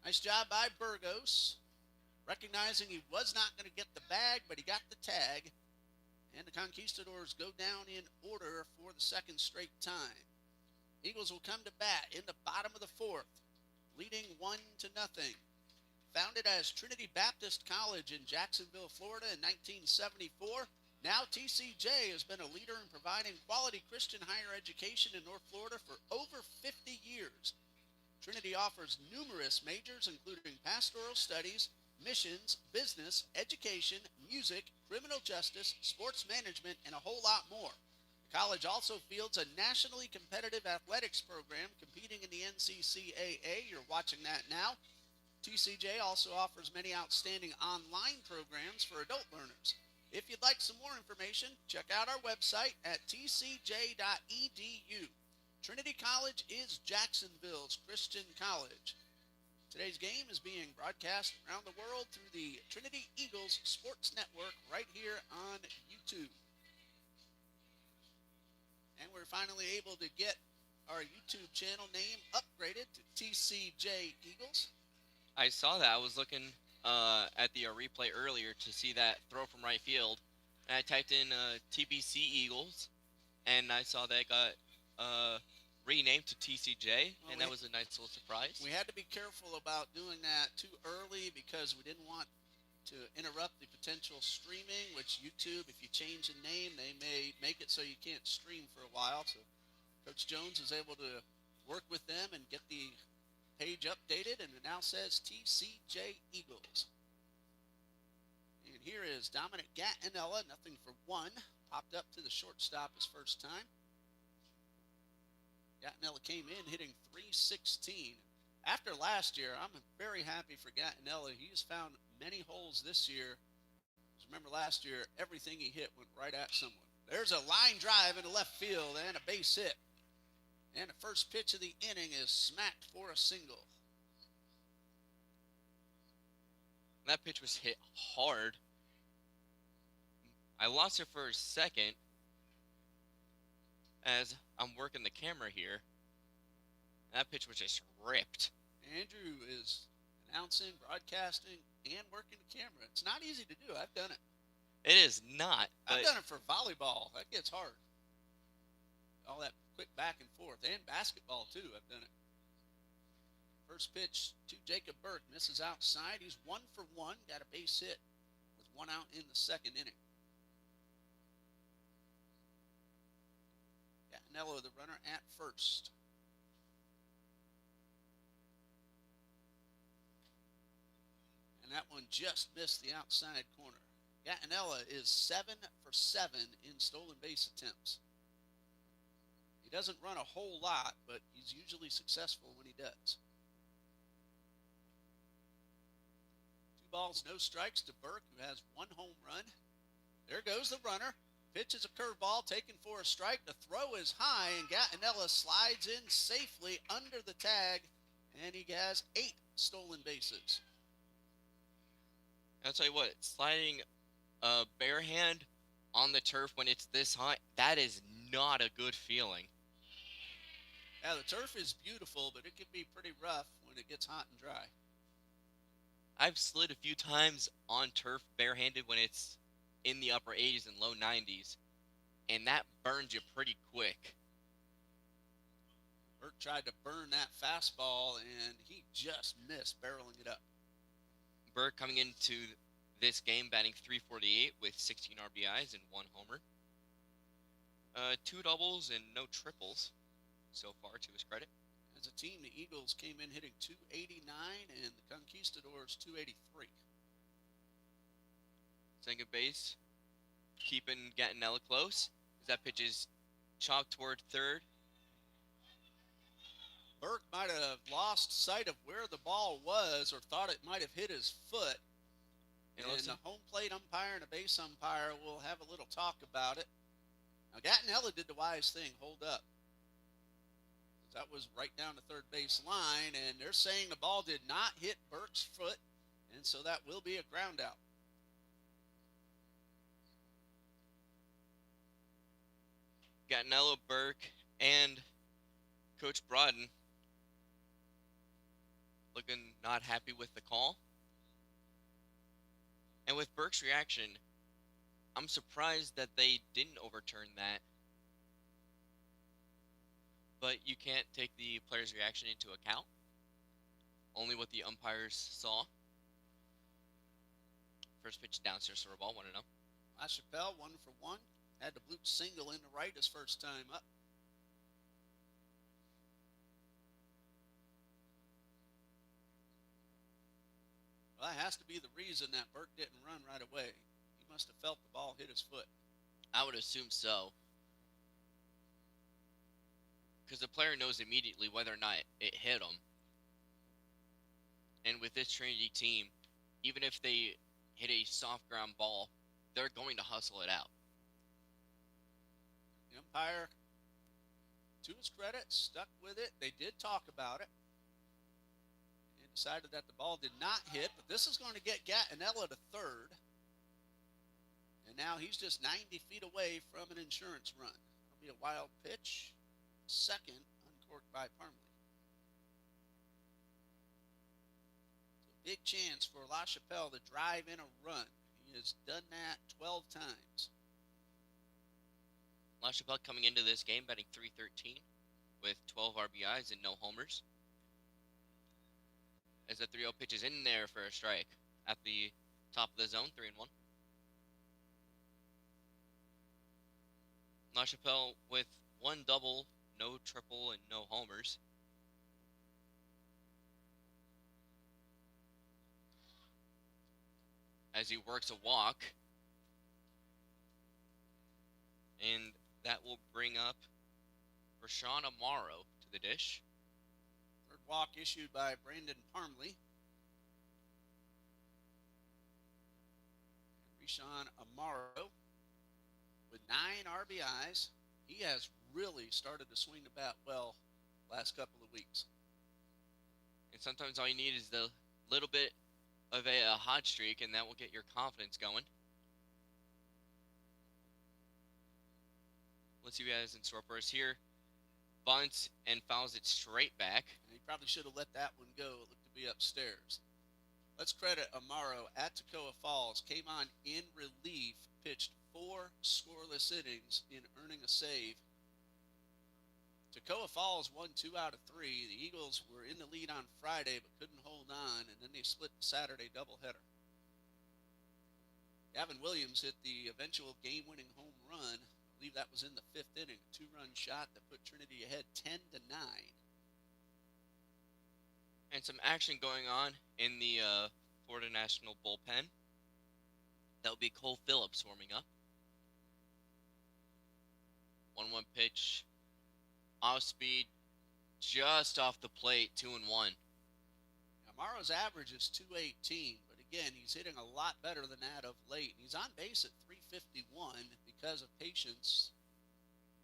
Nice job by Burgos, recognizing he was not going to get the bag, but he got the tag. And the Conquistadors go down in order for the second straight time. Eagles will come to bat in the bottom of the fourth, leading 1-0. Founded as Trinity Baptist College in Jacksonville, Florida in 1974, now TCJ has been a leader in providing quality Christian higher education in North Florida for over 50 years. Trinity offers numerous majors including pastoral studies, missions, business, education, music, criminal justice, sports management, and a whole lot more. The college also fields a nationally competitive athletics program competing in the NCCAA. You're watching that now. TCJ also offers many outstanding online programs for adult learners. If you'd like some more information, check out our website at tcj.edu. Trinity College is Jacksonville's Christian college. Today's game is being broadcast around the world through the Trinity Eagles Sports Network right here on YouTube. And we're finally able to get our YouTube channel name upgraded to TCJ Eagles. I saw that. I was looking at the replay earlier to see that throw from right field, and I typed in TBC Eagles, and I saw that it got renamed to TCJ, Well, and that was a nice little surprise. We had to be careful about doing that too early because we didn't want to interrupt the potential streaming, which YouTube, if you change the name, they may make it so you can't stream for a while. So Coach Jones was able to work with them and get the page updated, and it now says TCJ Eagles. And here is Dominic Gattinella, nothing for one. Popped up to the shortstop his first time. Gattinella came in hitting .316. After last year, I'm very happy for Gattinella. He's found many holes this year. Remember last year, everything he hit went right at someone. There's a line drive into left field and a base hit. And the first pitch of the inning is smacked for a single. That pitch was hit hard. I lost it for a second as I'm working the camera here. That pitch was just ripped. Andrew is announcing, broadcasting, and working the camera. It's not easy to do. I've done it. It is not. I've done it for volleyball. That gets hard. All that quick back and forth. And basketball, too. I've done it. First pitch to Jacob Burke. Misses outside. He's 1 for 1. Got a base hit with 1 out in the second inning. Gattinella, the runner at first. And that one just missed the outside corner. Gattinella is 7 for 7 in stolen base attempts. He doesn't run a whole lot, but he's usually successful when he does. 2 balls, no strikes to Burke, who has 1 home run. There goes the runner. Pitch is a curveball taken for a strike. The throw is high, and Gattinella slides in safely under the tag, and he has 8 stolen bases. I'll tell you what, sliding a bare hand on the turf when it's this high, that is not a good feeling. Yeah, the turf is beautiful, but it can be pretty rough when it gets hot and dry. I've slid a few times on turf barehanded when it's in the upper 80s and low 90s, and that burns you pretty quick. Burke tried to burn that fastball, and he just missed barreling it up. Burke coming into this game batting .348 with 16 RBIs and 1 homer. 2 doubles and no triples so far to his credit. As a team, the Eagles came in hitting .289 and the Conquistadors .283. Second base, keeping Gattinella close as that pitch is chopped toward third. Burke might have lost sight of where the ball was or thought it might have hit his foot. And the home plate umpire and a base umpire will have a little talk about it. Now, Gattinella did the wise thing, hold up. That was right down the third base line, and they're saying the ball did not hit Burke's foot, and so that will be a ground out. Gattinella, Burke, and Coach Broaden looking not happy with the call. And with Burke's reaction, I'm surprised that they didn't overturn that. But you can't take the player's reaction into account. Only what the umpires saw. First pitch downstairs for a ball, 1-0. LaChapelle, 1 for 1. Had the blue single into right his first time up. Well, that has to be the reason that Burke didn't run right away. He must have felt the ball hit his foot. I would assume so. Because the player knows immediately whether or not it hit him. And with this Trinity team, even if they hit a soft ground ball, they're going to hustle it out. The umpire, to his credit, stuck with it. They did talk about it. And decided that the ball did not hit, but this is going to get Gattinella to third. And now he's just 90 feet away from an insurance run. It'll be a wild pitch. Second, uncorked by Parmley. So big chance for La Chapelle to drive in a run. He has done that 12 times. La Chapelle coming into this game batting .313 with 12 RBIs and no homers. As the 3-0 pitch is in there for a strike at the top of the zone, 3-1. La Chapelle with 1 double, no triple, and no homers. As he works a walk. And that will bring up Rashawn Amaro to the dish. Third walk issued by Brandon Parmley. Rashawn Amaro with 9 RBIs. He has really started to swing the bat well last couple of weeks. And sometimes all you need is the little bit of a hot streak, and that will get your confidence going. Let's see what he has in store for us here. Bunts and fouls it straight back. And he probably should have let that one go. It looked to be upstairs. Let's credit Amaro at Toccoa Falls. Came on in relief, pitched 4 scoreless innings in earning a save. Toccoa Falls won 2 out of 3. The Eagles were in the lead on Friday but couldn't hold on, and then they split the Saturday doubleheader. Gavin Williams hit the eventual game-winning home run. I believe that was in the 5th inning, a 2-run shot that put Trinity ahead 10-9. And some action going on in the Florida National bullpen. That will be Cole Phillips warming up. 1-1 pitch. Off speed, just off the plate, 2-1. Amaro's average is .218, but again, he's hitting a lot better than that of late. He's on base at .351 because of patience.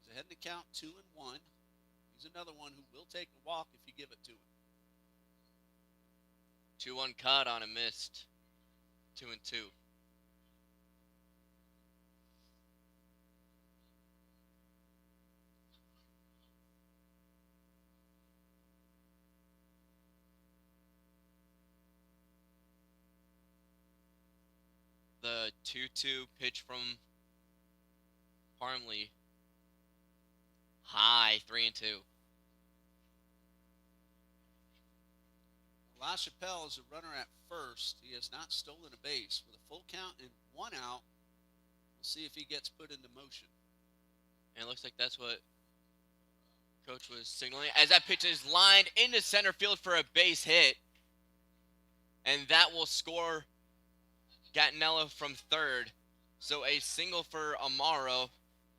He's ahead in the count 2-1. He's another one who will take a walk if you give it to him. 2-1 cut on a missed. 2-2. The 2-2 pitch from Parmley. High, 3-2. La Chapelle is a runner at first. He has not stolen a base. With a full count and 1 out, we'll see if he gets put into motion. And it looks like that's what Coach was signaling. As that pitch is lined into center field for a base hit. And that will score Gattinella from third. So a single for Amaro.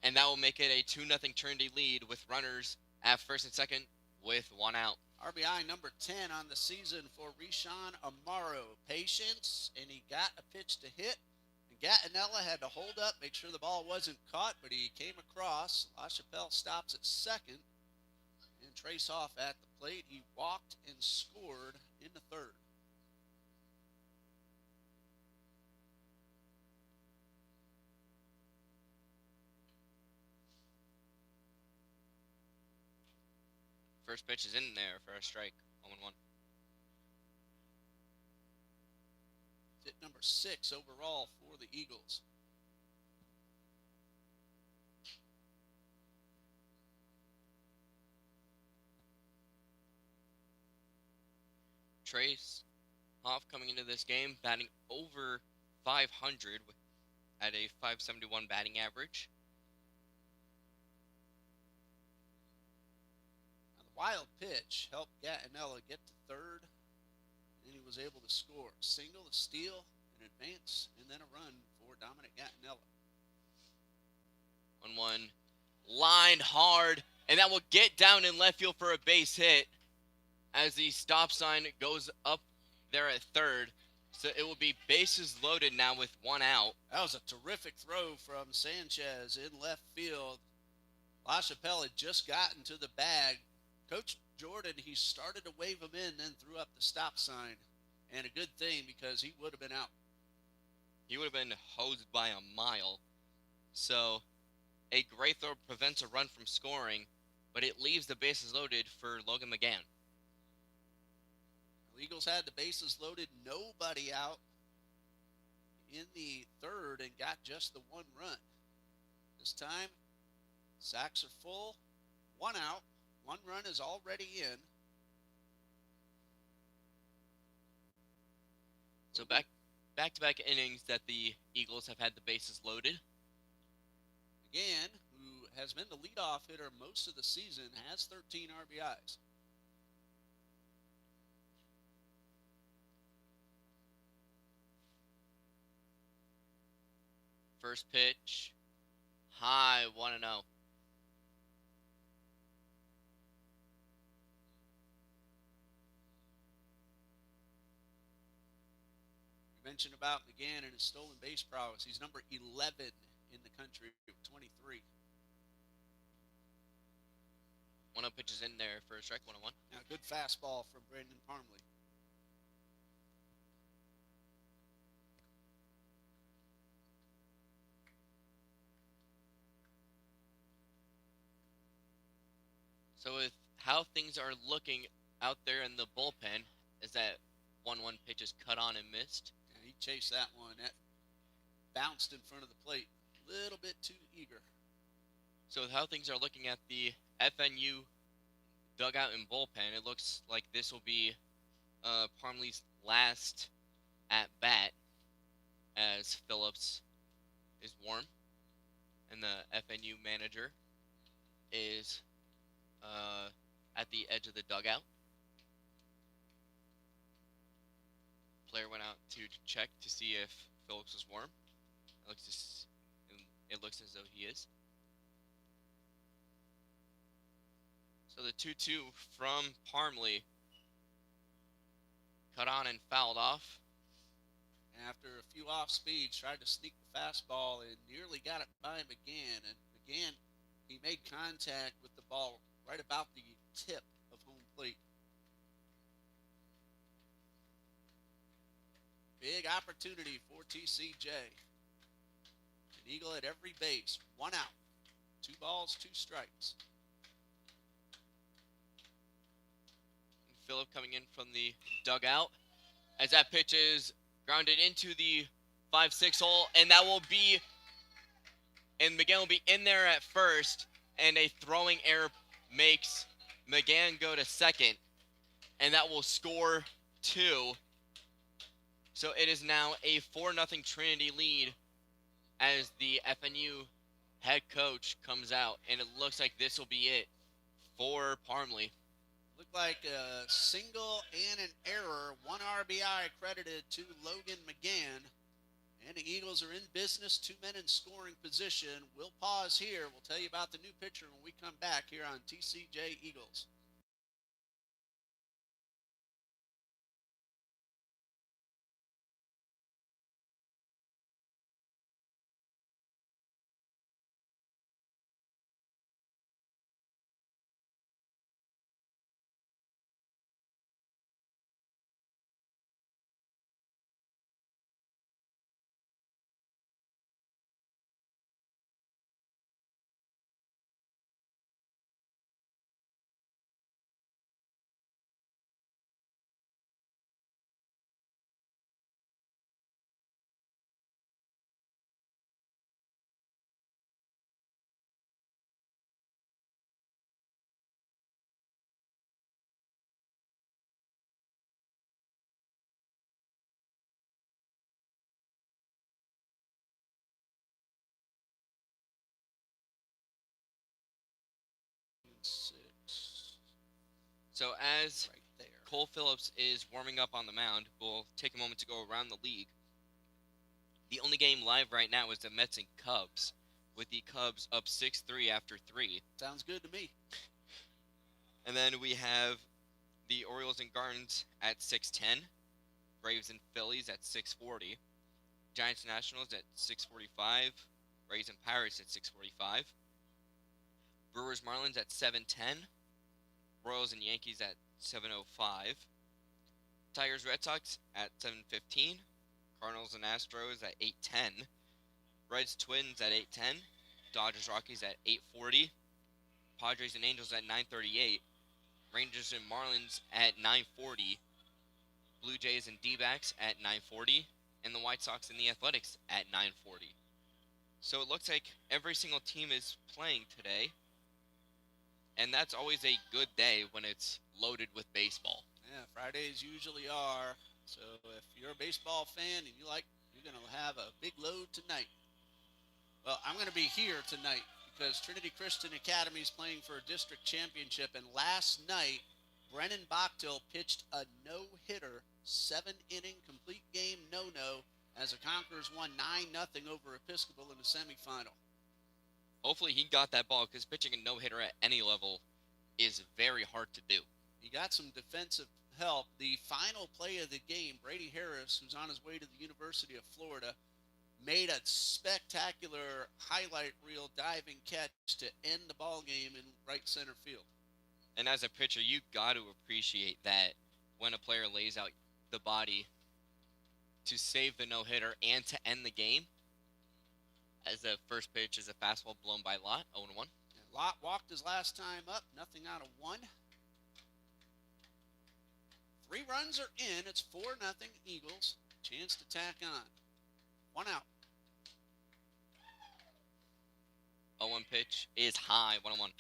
And that will make it a 2-0 Trinity lead with runners at first and second with 1 out. RBI number 10 on the season for Rashawn Amaro. Patience, and he got a pitch to hit. And Gattinella had to hold up, make sure the ball wasn't caught, but he came across. La Chapelle stops at second. And Trace off at the plate. He walked and scored in the third. First pitch is in there for a strike. 0-1. Hit number 6 overall for the Eagles. Trace Hoff coming into this game batting over 500 at a 571 batting average. Wild pitch helped Gattinella get to third, and he was able to score. Single, a steal, an advance, and then a run for Dominic Gattinella. 1-1, lined hard, and that will get down in left field for a base hit as the stop sign goes up there at third. So it will be bases loaded now with 1 out. That was a terrific throw from Sanchez in left field. La Chapelle had just gotten to the bag. Coach Jordan, he started to wave him in, then threw up the stop sign. And a good thing, because he would have been out. He would have been hosed by a mile. So a great throw prevents a run from scoring, but it leaves the bases loaded for Logan McGann. Well, Eagles had the bases loaded, nobody out in the third, and got just the one run. This time, sacks are full, one out, one run is already in. So back-to-back innings that the Eagles have had the bases loaded. McGann, who has been the leadoff hitter most of the season, has 13 RBIs. First pitch, high, 1-0. We mentioned about McGann and his stolen base prowess. He's number 11 in the country with 23. 1-0 pitches in there for a strike, 1-1. Now, good fastball from Brandon Parmley. So with how things are looking out there in the bullpen, is that 1-1 pitch is cut on and missed. Yeah, he chased that one. That bounced in front of the plate. A little bit too eager. So with how things are looking at the FNU dugout and bullpen, it looks like this will be Parmley's last at bat as Phillips is warm, and the FNU manager is at the edge of the dugout. Player went out to check to see if Phillips was warm. It looks as though he is. So the 2-2 from Parmley, cut on and fouled off. After a few off speeds, tried to sneak the fastball and nearly got it by McGann. And McGann, he made contact with the ball right about the tip of home plate. Big opportunity for TCJ. An Eagle at every base, one out. 2 balls, 2 strikes. Phillip coming in from the dugout as that pitch is grounded into the 5-6 hole, and that will be, and McGann will be in there at first, and a throwing error makes McGann go to second, and that will score 2. So it is now a 4-0 Trinity lead as the FNU head coach comes out, and it looks like this will be it for Parmley. Looked like a single and an error. 1 RBI credited to Logan McGann. And the Eagles are in business, 2 men in scoring position. We'll pause here. We'll tell you about the new pitcher when we come back here on TCJ Eagles. Six. So as Right there. Cole Phillips is warming up on the mound, we'll take a moment to go around the league. The only game live right now is the Mets and Cubs, with the Cubs up 6-3 after 3. Sounds good to me. And then we have the Orioles and Gardens at 6:10, Braves and Phillies at 6:40, Giants and Nationals at 6:45, Rays and Pirates at 6:45, Brewers Marlins at 7:10, Royals and Yankees at 7:05, Tigers Red Sox at 7:15, Cardinals and Astros at 8:10, Reds Twins at 8:10, Dodgers Rockies at 8:40, Padres and Angels at 9:38, Rangers and Marlins at 9:40, Blue Jays and D-backs at 9:40, and the White Sox and the Athletics at 9:40. So it looks like every single team is playing today, and that's always a good day when it's loaded with baseball. Yeah, Fridays usually are. So if you're a baseball fan and you're going to have a big load tonight. Well, I'm going to be here tonight because Trinity Christian Academy is playing for a district championship. And last night, Brennan Bachtel pitched a no-hitter, 7-inning complete game no-no as the Conquerors won 9-0 over Episcopal in the semifinal. Hopefully he got that ball, because pitching a no-hitter at any level is very hard to do. He got some defensive help. The final play of the game, Brady Harris, who's on his way to the University of Florida, made a spectacular highlight reel diving catch to end the ball game in right center field. And as a pitcher, you got to appreciate that when a player lays out the body to save the no-hitter and to end the game. As the first pitch is a fastball blown by Lott, 0-1. Lott walked his last time up, nothing out of 1. 3 runs are in. It's 4-0 Eagles. Chance to tack on. 1 out. 0-1 pitch is high, 1-1.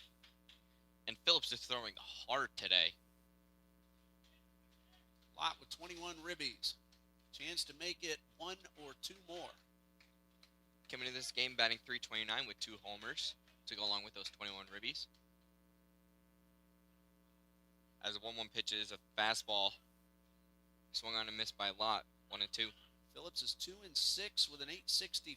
And Phillips is throwing hard today. Lott with 21 ribbies. Chance to make it 1 or 2 more. Coming into this game, batting .329 with 2 homers to go along with those 21 ribbies. As a 1-1 pitch is a fastball. Swung on and missed by Lott, 1-2. Phillips is 2-6 with an 8.64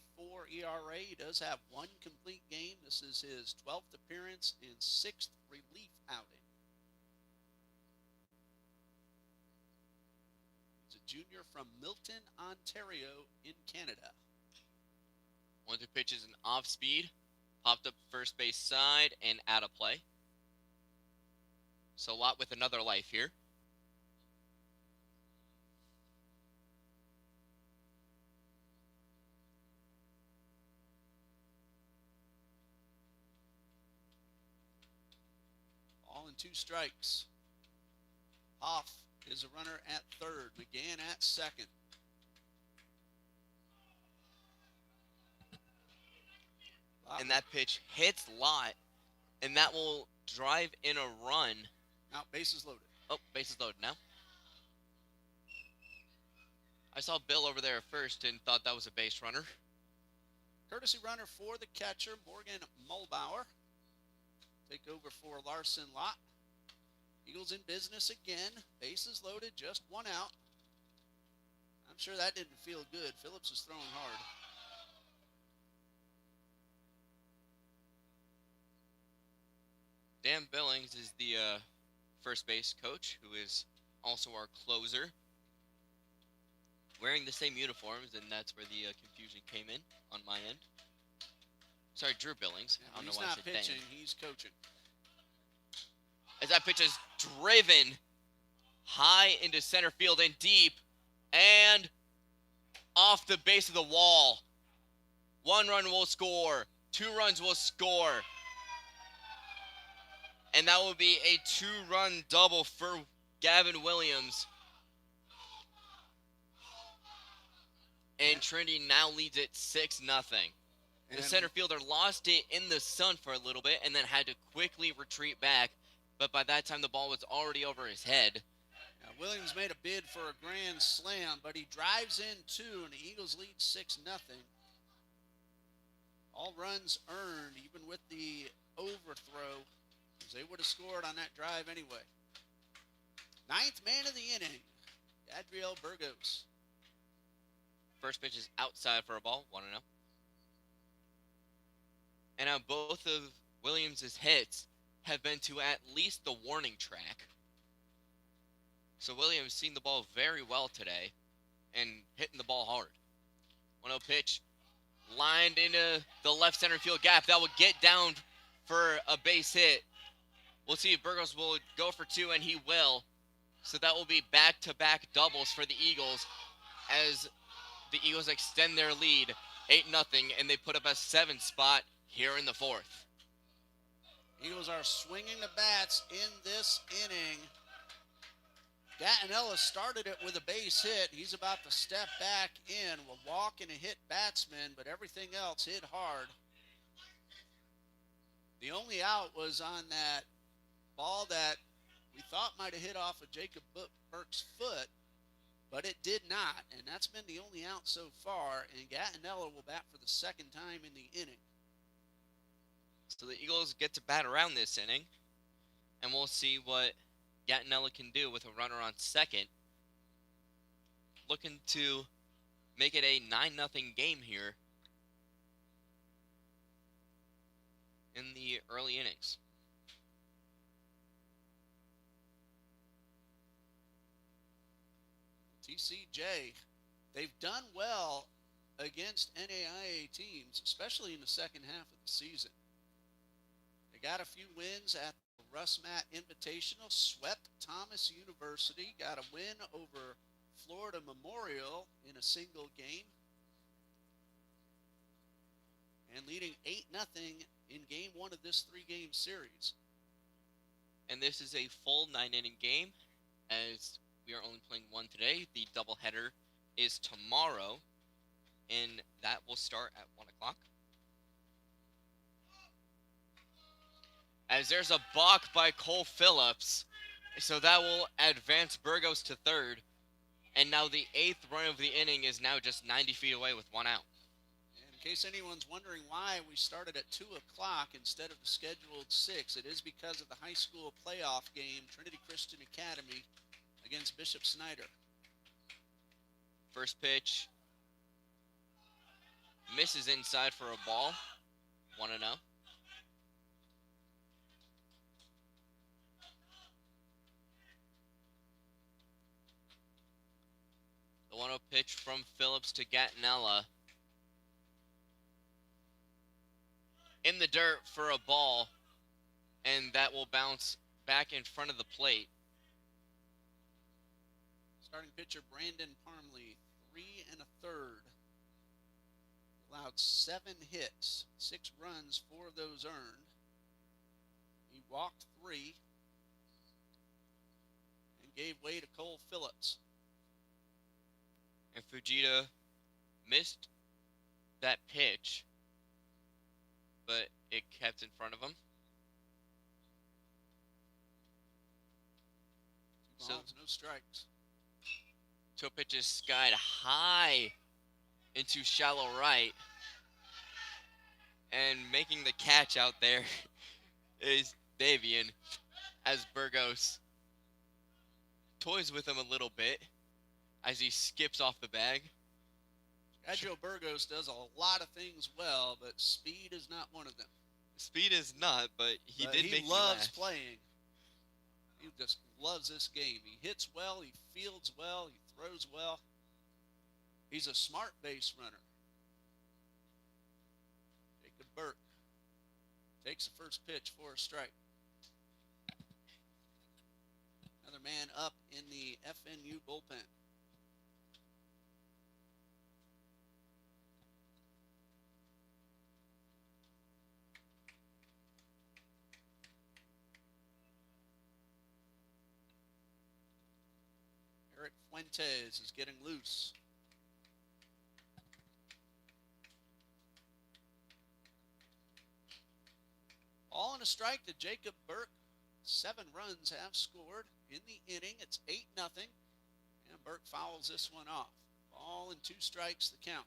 ERA. He does have 1 complete game. This is his 12th appearance and 6th relief outing. He's a junior from Milton, Ontario in Canada. 1-2 pitch is an off speed. Popped up first base side and out of play. So Lott with another life here. Ball and 2 strikes. Hoff is a runner at third. McGann at second. And that pitch hits Lott, and that will drive in a run. Now bases loaded. Oh, bases loaded now. I saw Bill over there at first and thought that was a base runner. Courtesy runner for the catcher, Morgan Mulbauer. Take over for Larson Lott. Eagles in business again. Bases loaded, just 1 out. I'm sure that didn't feel good. Phillips is throwing hard. Dan Billings is the first base coach, who is also our closer. Wearing the same uniforms, and that's where the confusion came in on my end. Sorry, Drew Billings. Yeah, I don't know he's why I not said pitching, Dan. he's coaching. As that pitch is driven high into center field and deep, and off the base of the wall. 1 run will score. 2 runs will score. And that will be a 2-run double for Gavin Williams. And Trinity now leads it 6-0. The center fielder lost it in the sun for a little bit and then had to quickly retreat back. But by that time, the ball was already over his head. Now, Williams made a bid for a grand slam, but he drives in 2, and the Eagles lead 6-0. All runs earned, even with the overthrow, because they would have scored on that drive anyway. 9th man of the inning, Adriel Burgos. First pitch is outside for a ball, 1-0. And now both of Williams' hits have been to at least the warning track. So Williams seen the ball very well today and hitting the ball hard. 1-0 pitch lined into the left center field gap. That will get down for a base hit. We'll see if Burgos will go for 2, and he will. So that will be back-to-back doubles for the Eagles as the Eagles extend their lead 8-0, and they put up a 7 spot here in the 4th. Eagles are swinging the bats in this inning. Gattinella started it with a base hit. He's about to step back in. Will walk and a hit batsman, but everything else hit hard. The only out was on that ball that we thought might have hit off of Jacob Burke's foot, but it did not, and that's been the only out so far, and Gattinella will bat for the second time in the inning. So the Eagles get to bat around this inning, and we'll see what Gattinella can do with a runner on second. Looking to make it a 9-0 game here in the early innings. TCJ, they've done well against NAIA teams, especially in the second half of the season. They got a few wins at the Russ Matt Invitational, swept Thomas University, got a win over Florida Memorial in a single game, and leading 8-0 in game one of this 3-game series. And this is a full 9-inning game, as we are only playing one today. The doubleheader is tomorrow, and that will start at 1 o'clock. As there's a balk by Cole Phillips, so that will advance Burgos to third. And now the 8th run of the inning is now just 90 feet away with 1 out. In case anyone's wondering why we started at 2 o'clock instead of the scheduled 6, it is because of the high school playoff game, Trinity Christian Academy against Bishop Snyder. First pitch misses inside for a ball. 1-0. The 1-0 pitch from Phillips to Gattinella. In the dirt for a ball, and that will bounce back in front of the plate. Starting pitcher Brandon Parmley, 3 1/3. Allowed 7 hits, 6 runs, 4 of those earned. He walked 3 and gave way to Cole Phillips. And Fujita missed that pitch, but it kept in front of him. 2 balls, no strikes. 2 pitches skied high into shallow right. And making the catch out there is Davian, as Burgos toys with him a little bit as he skips off the bag. Joe Burgos does a lot of things well, but speed is not one of them. Speed is not, but he did make me loves laugh. playing. He just loves this game. He hits well, he fields well, he throws well. He's a smart base runner. Jacob Burke takes the first pitch for a strike. Another man up in the FNU bullpen. Eric Fuentes is getting loose. All in a strike to Jacob Burke. 7 runs have scored in the inning. It's 8-0. And Burke fouls this one off. Ball and 2 strikes the count.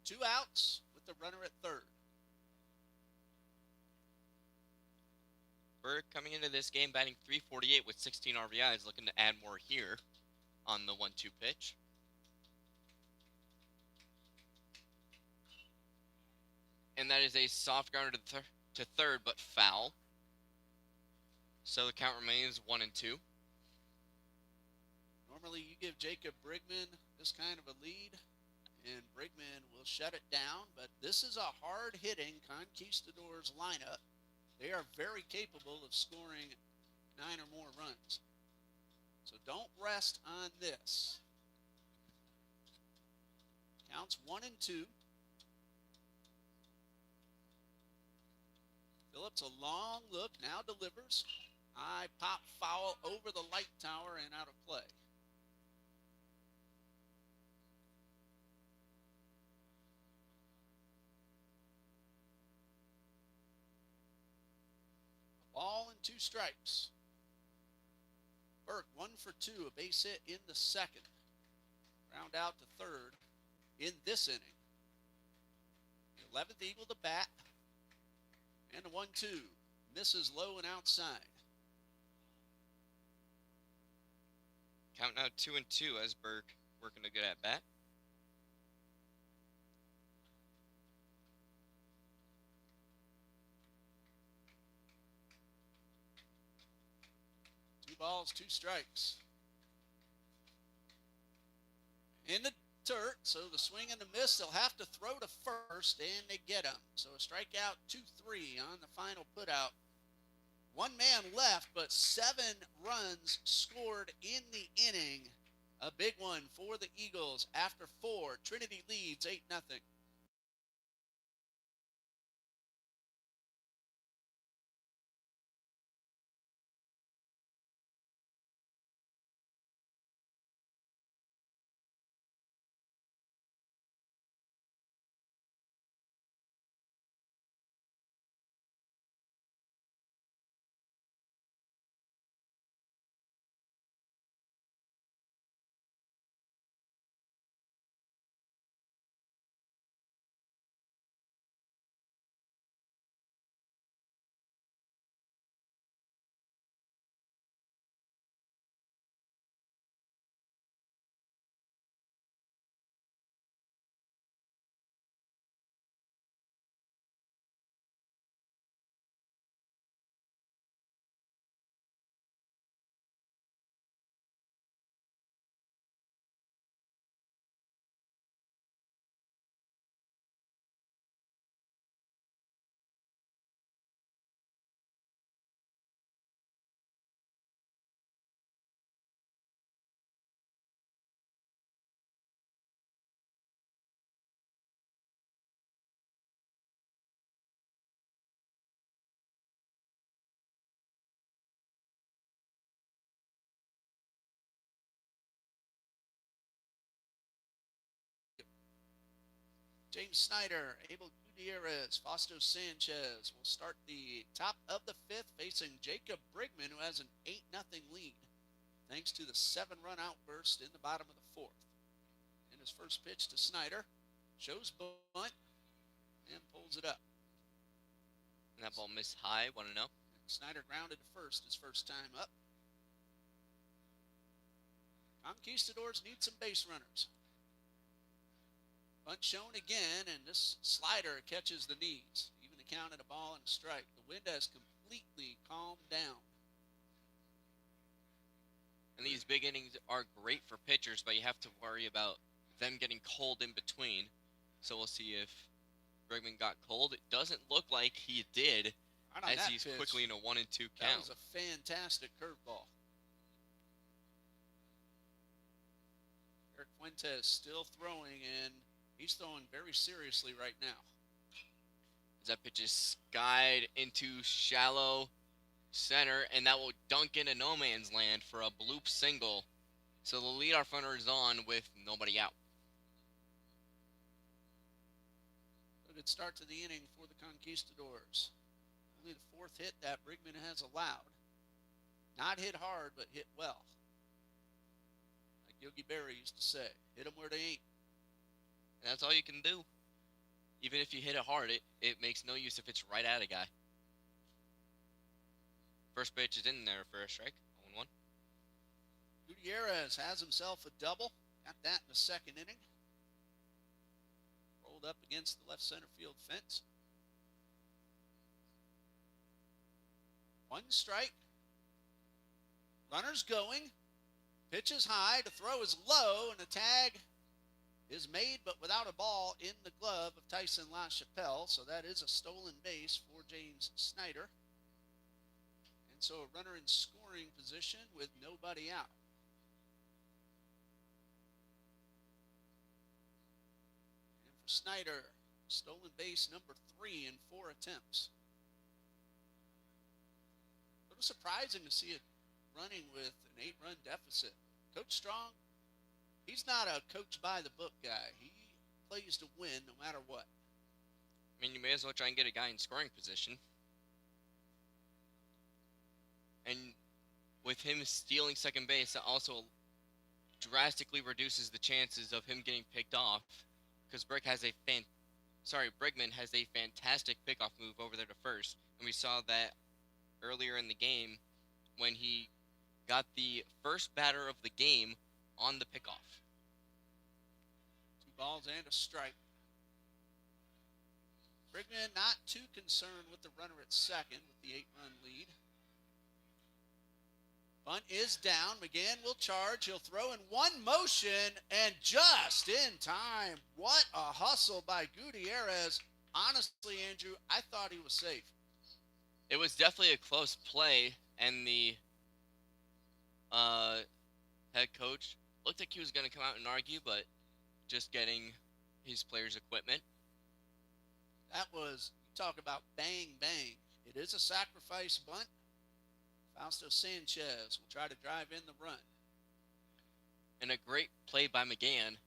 Two outs with the runner at third. Burke coming into this game batting .348 with 16 RBIs, looking to add more here on the 1-2 pitch. And that is a soft grounder to third, but foul. So the count remains 1-2. Normally you give Jacob Brigman this kind of a lead, and Brigman will shut it down, but this is a hard-hitting Conquistadors lineup. They are very capable of scoring 9 or more runs. So don't rest on this. Counts 1-2. Phillips, a long look, now delivers. High pop foul over the light tower and out of play. A ball and 2 strikes. Burke 1 for 2, a base hit in the second. Round out to third in this inning. 11th Eagle to bat. And a 1-2. Misses low and outside. Count now 2-2 as Burke working a good at bat. Two balls, 2 strikes. In the dirt, so the swing and the miss, they'll have to throw to first, and they get him. So a strikeout, 2-3 on the final putout. 1 man left, but 7 runs scored in the inning. A big one for the Eagles. After 4, Trinity leads 8-0. James Snyder, Abel Gutierrez, Fausto Sanchez will start the top of the 5th facing Jacob Brigman, who has an 8-0 lead thanks to the 7-run outburst in the bottom of the 4th. In his first pitch to Snyder, shows bunt and pulls it up. And that ball missed high, 1-0. Snyder grounded to first his first time up. Conquistadors need some base runners. Bunt shown again, and this slider catches the knees. Even the count at a ball and a strike. The wind has completely calmed down. And these big innings are great for pitchers, but you have to worry about them getting cold in between. So we'll see if Bregman got cold. It doesn't look like he did, Right as he's pitch, quickly in a 1-2 count. That was a fantastic curveball. Eric Fuentes still throwing, and he's throwing very seriously right now. As that pitch is skied into shallow center, and that will dunk into no man's land for a bloop single. So the leadoff runner is on with nobody out. A good start to the inning for the Conquistadors. Only the 4th hit that Brigman has allowed. Not hit hard, but hit well. Like Yogi Berra used to say, hit them where they ain't. And that's all you can do. Even if you hit it hard, it makes no use if it's right at a guy. First pitch is in there for a strike, 0-1. Gutierrez has himself a double. Got that in the second inning. Rolled up against the left center field fence. 1 strike. Runners going. Pitch is high. The throw is low, and the tag is made, but without a ball in the glove of Tyson LaChapelle. So that is a stolen base for James Snyder. And so a runner in scoring position with nobody out. And for Snyder, stolen base number 3 in 4 attempts. was surprising to see it running with an 8-run deficit. Coach Strong, he's not a coach by the book guy. He plays to win no matter what. I mean, you may as well try and get a guy in scoring position. And with him stealing second base, that also drastically reduces the chances of him getting picked off, because Brigman has a fantastic pickoff move over there to first, and we saw that earlier in the game when he got the first batter of the game on the pickoff. 2 balls and a strike. Brigman not too concerned with the runner at second with the 8-run lead. Bunt is down. McGann will charge. He'll throw in one motion and just in time. What a hustle by Gutierrez. Honestly, Andrew, I thought he was safe. It was definitely a close play, and the head coach looked like he was going to come out and argue, but just getting his players' equipment. That was, you talk about bang, bang. It is a sacrifice bunt. Fausto Sanchez will try to drive in the run. And a great play by McGann,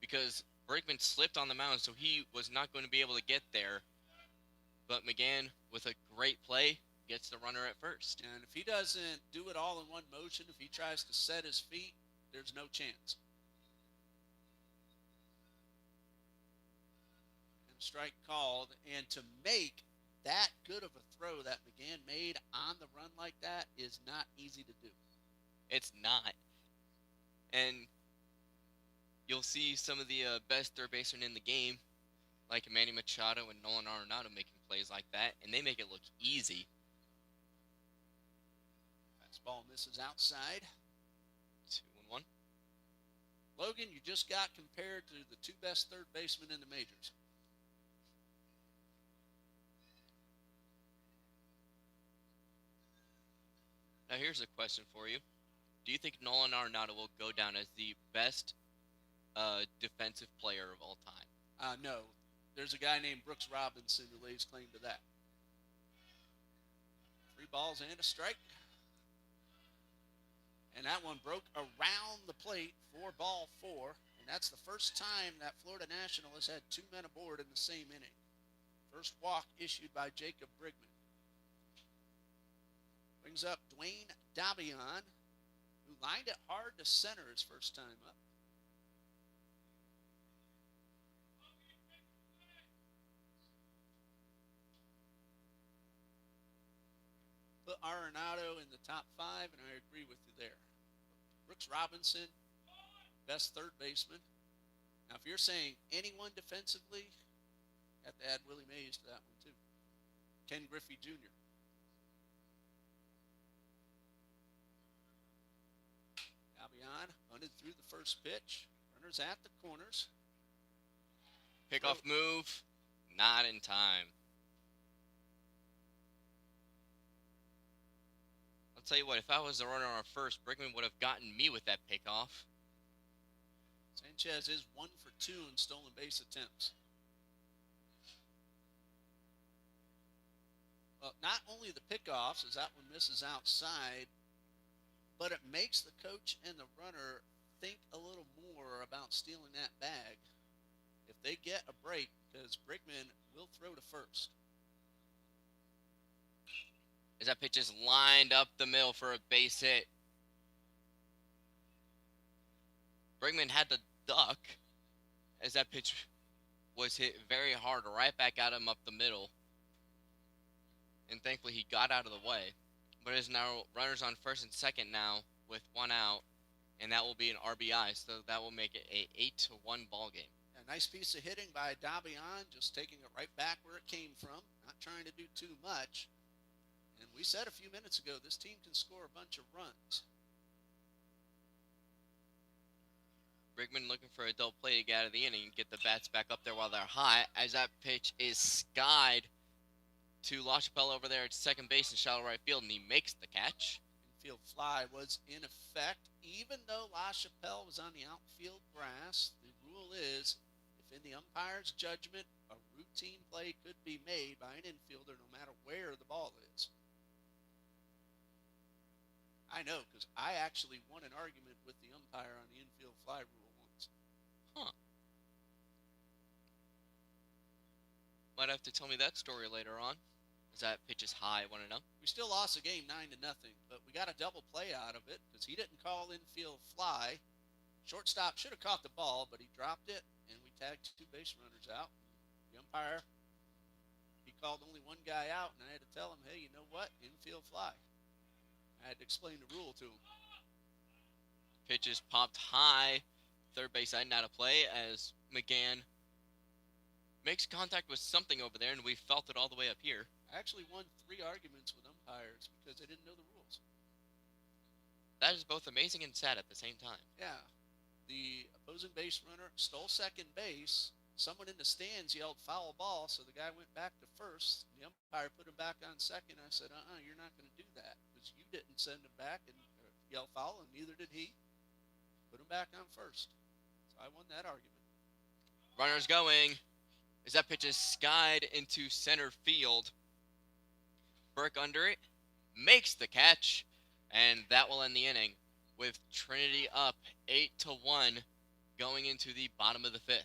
because Brigman slipped on the mound, so he was not going to be able to get there. But McGann, with a great play, gets the runner at first. And if he doesn't do it all in one motion, if he tries to set his feet, there's no chance. And strike called. And to make that good of a throw that McGann made on the run like that is not easy to do. It's not. And you'll see some of the best third basemen in the game, like Manny Machado and Nolan Arenado, making plays like that, and they make it look easy. Fastball misses outside. 2-1. Logan, you just got compared to the 2 best third basemen in the majors. Now here's a question for you. Do you think Nolan Arenado will go down as the best defensive player of all time? No. There's a guy named Brooks Robinson who lays claim to that. 3 balls and a strike. And that one broke around the plate for ball 4. And that's the first time that Florida National has had 2 men aboard in the same inning. First walk issued by Jacob Brigman. Brings up Dwayne Dabian, who lined it hard to center his first time up. Put Arenado in the top 5, and I agree with you there. Brooks Robinson, best third baseman. Now, if you're saying anyone defensively, you have to add Willie Mays to that one, too. Ken Griffey Jr. Dabian bunted through the first pitch. Runners at the corners. Pickoff move, not in time. I'll tell you what, if I was the runner on first, Brigman would have gotten me with that pickoff. Sanchez is 1 for 2 in stolen base attempts. Well, not only the pickoffs, as that one misses outside, but it makes the coach and the runner think a little more about stealing that bag if they get a break, because Brigman will throw to first. As that pitch is lined up the middle for a base hit. Brigman had to duck as that pitch was hit very hard right back at him up the middle. And thankfully he got out of the way. But there's now runners on first and second now with 1 out, and that will be an RBI, so that will make it a 8-1 ball game. A nice piece of hitting by Dabian, just taking it right back where it came from, not trying to do too much. And we said a few minutes ago, this team can score a bunch of runs. Brigman looking for a double play to get out of the inning and get the bats back up there while they're hot, as that pitch is skied to LaChapelle over there at second base in shallow right field, and he makes the catch. Infield fly was in effect. Even though LaChapelle was on the outfield grass, the rule is, if in the umpire's judgment, a routine play could be made by an infielder no matter where the ball is. I know, because I actually won an argument with the umpire on the infield fly rule once. Huh. Might have to tell me that story later on. As that pitch is high, I want to know. We still lost the game 9-0, but we got a double play out of it because he didn't call infield fly. Shortstop should have caught the ball, but he dropped it, and we tagged 2 base runners out. The umpire, he called only one guy out, and I had to tell him, hey, you know what? Infield fly. I had to explain the rule to him. Pitch is popped high. Third base side out of play as McGann makes contact with something over there, and we felt it all the way up here. I actually won 3 arguments with umpires because they didn't know the rules. That is both amazing and sad at the same time. Yeah. The opposing base runner stole second base. Someone in the stands yelled foul ball, so the guy went back to first. The umpire put him back on second. I said, you're not going to do that because you didn't send him back and yell foul, and neither did he. Put him back on first. So I won that argument. Runner's going. As that pitch is skied into center field. Burke under it. Makes the catch. And that will end the inning with Trinity up 8-1 going into the bottom of the 5th.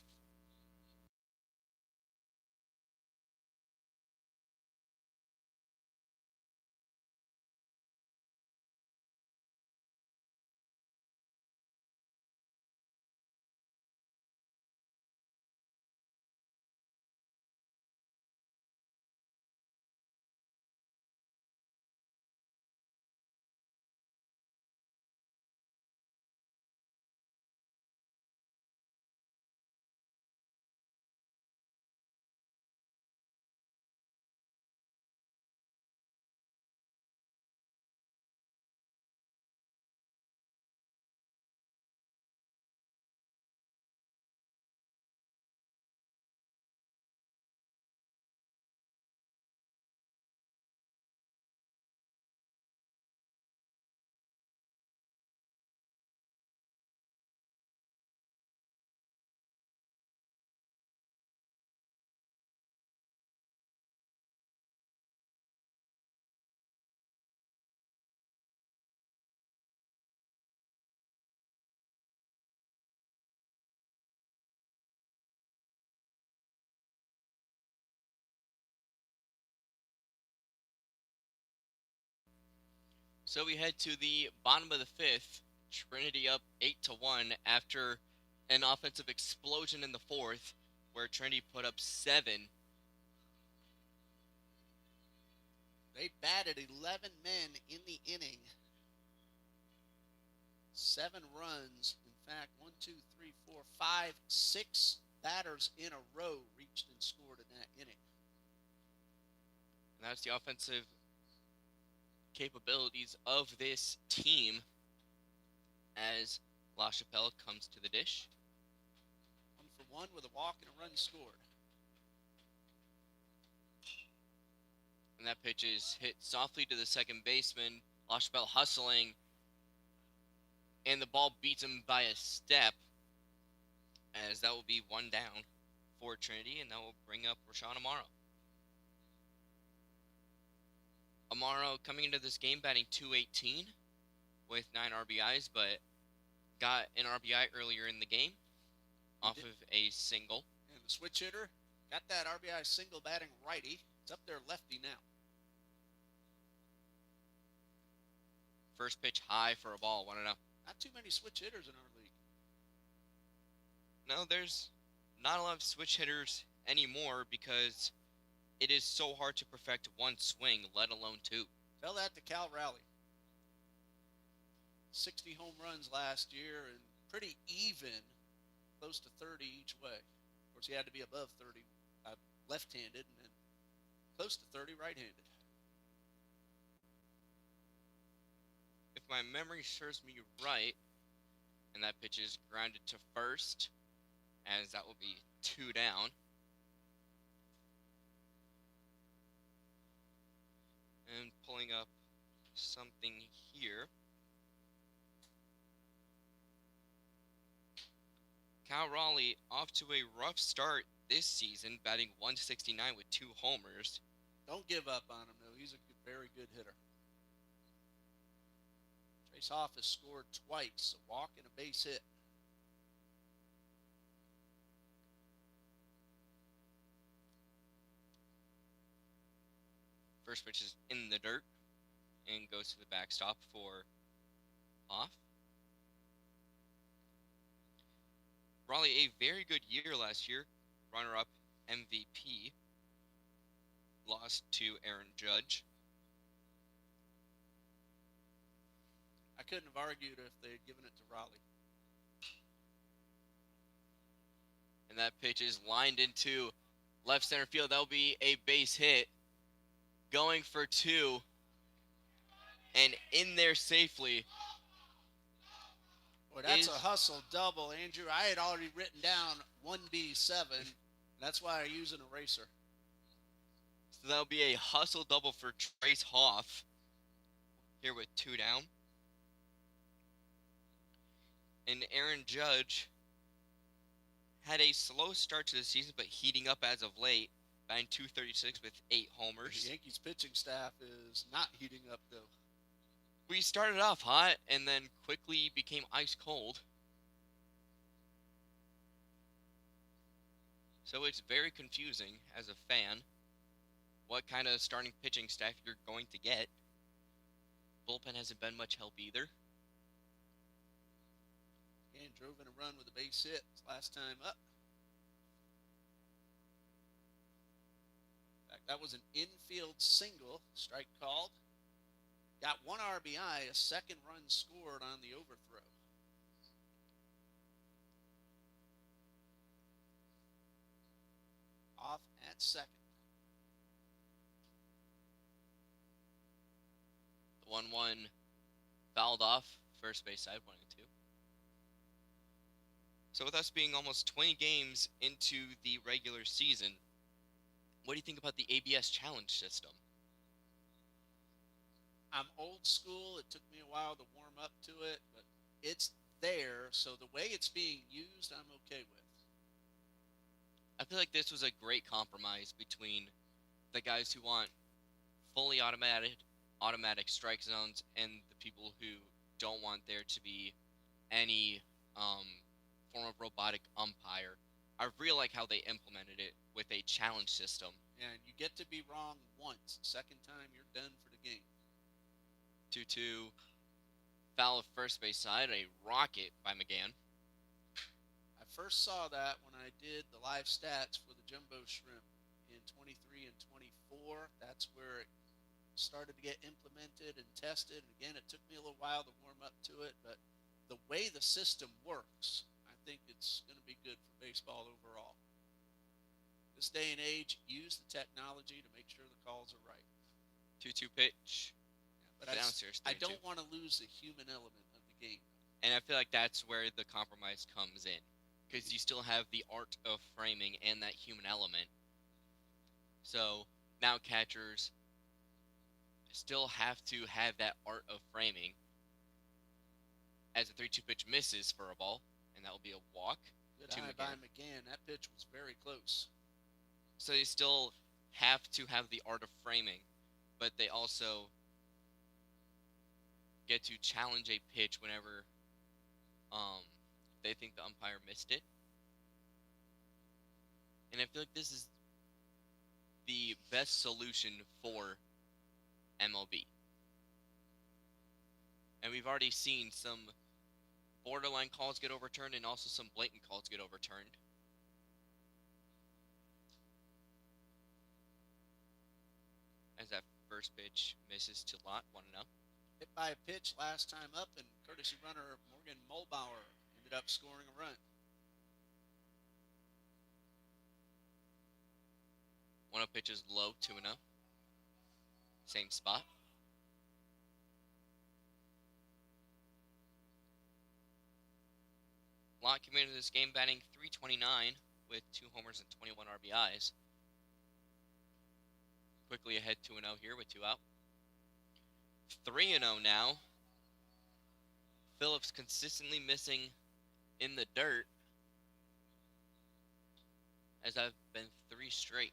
So we head to the bottom of the 5th. Trinity up 8-1 after an offensive explosion in the 4th, where Trinity put up 7. They batted 11 men in the inning. 7 runs. In fact, 1, 2, 3, 4, 5, 6 batters in a row reached and scored in that inning. And that's the offensive capabilities of this team as La Chapelle comes to the dish. 1 for 1 with a walk and a run scored. And that pitch is hit softly to the second baseman. La Chapelle hustling. And the ball beats him by a step. As that will be 1 down for Trinity. And that will bring up Rashawn Amaro. Amaro coming into this game batting .218 with 9 RBIs, but got an RBI earlier in the game off of a single. And the switch hitter got that RBI single batting righty. It's up there lefty now. First pitch high for a ball, 1-0. Not too many switch hitters in our league. No, there's not a lot of switch hitters anymore because it is so hard to perfect one swing, let alone 2. Tell that to Cal Raleigh. 60 home runs last year and pretty even, close to 30 each way. Of course, he had to be above 30 left-handed and then close to 30 right-handed. If my memory serves me right, and that pitch is grounded to first, as that will be 2 down. And pulling up something here. Cal Raleigh off to a rough start this season, batting .169 with 2 homers. Don't give up on him, though. He's a very good hitter. Bryce Hoff has scored twice, a walk and a base hit. First pitch is in the dirt and goes to the backstop for off. Raleigh, a very good year last year, runner-up MVP. Lost to Aaron Judge. I couldn't have argued if they had given it to Raleigh. And that pitch is lined into left center field. That'll be a base hit. Going for two. And in there safely. Boy, that's a hustle double, Andrew. I had already written down 1B7. That's why I use an eraser. So that'll be a hustle double for Trace Hoff. Here with two down. And Aaron Judge had a slow start to the season, but heating up as of late. Batting .236 with 8 homers. The Yankees pitching staff is not heating up, though. We started off hot and then quickly became ice cold. So it's very confusing as a fan what kind of starting pitching staff you're going to get. Bullpen hasn't been much help either. And drove in a run with a base hit his last time up. In fact, that was an infield single, strike called. Got one RBI, a second run scored on the overthrow. Off at second. The 1-1 fouled off, first base side, 1-2. So with us being almost 20 games into the regular season, what do you think about the ABS challenge system? I'm old school. It took me a while to warm up to it, but it's there. So the way it's being used, I'm okay with. I feel like this was a great compromise between the guys who want fully automatic strike zones and the people who don't want there to be any form of robotic umpire. I really like how they implemented it with a challenge system. And you get to be wrong once. Second time, you're done for the game. 2-2, foul of first base side, a rocket by McGann. I first saw that when I did the live stats for the Jumbo Shrimp in 23 and 24. That's where it started to get implemented and tested. And again, it took me a little while to warm up to it, but the way the system works, I think it's going to be good for baseball overall. This day and age, use the technology to make sure the calls are right. 2-2 pitch. But I don't want to lose the human element of the game. And I feel like that's where the compromise comes in. Because you still have the art of framing and that human element. So now catchers still have to have that art of framing. As a 3-2 pitch misses for a ball. And that will be a walk. Good eye by McGann. That pitch was very close. So they still have to have the art of framing. But they also get to challenge a pitch whenever they think the umpire missed it. And I feel like this is the best solution for MLB. And we've already seen some borderline calls get overturned and also some blatant calls get overturned. As that first pitch misses to Lott, 1-0. Hit by a pitch last time up, and courtesy runner Morgan Mulbauer ended up scoring a run. 1-0 pitch is low, 2-0. Same spot. Lott came into this game batting .329 with 2 homers and 21 RBIs. Quickly ahead 2-0 here with 2 out. 3-0 now. Phillips consistently missing in the dirt, as I've been 3 straight.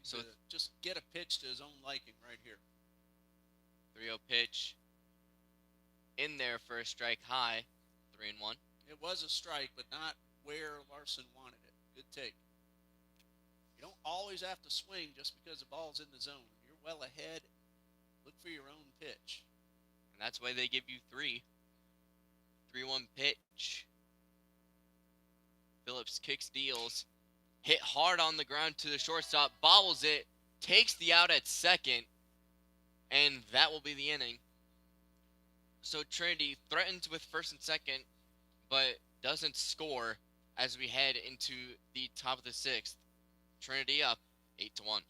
So to just get a pitch to his own liking right here. 3-0 pitch in there for a strike high, 3-1. It was a strike, but not where Larson wanted it. Good take. You don't always have to swing just because the ball's in the zone. You're well ahead. Look for your own pitch. And that's why they give you 3. 3-1 pitch. Phillips kicks, deals, hit hard on the ground to the shortstop, bobbles it, takes the out at second, and that will be the inning. So Trinity threatens with first and second, but doesn't score as we head into the top of the 6th. Trinity up 8-1.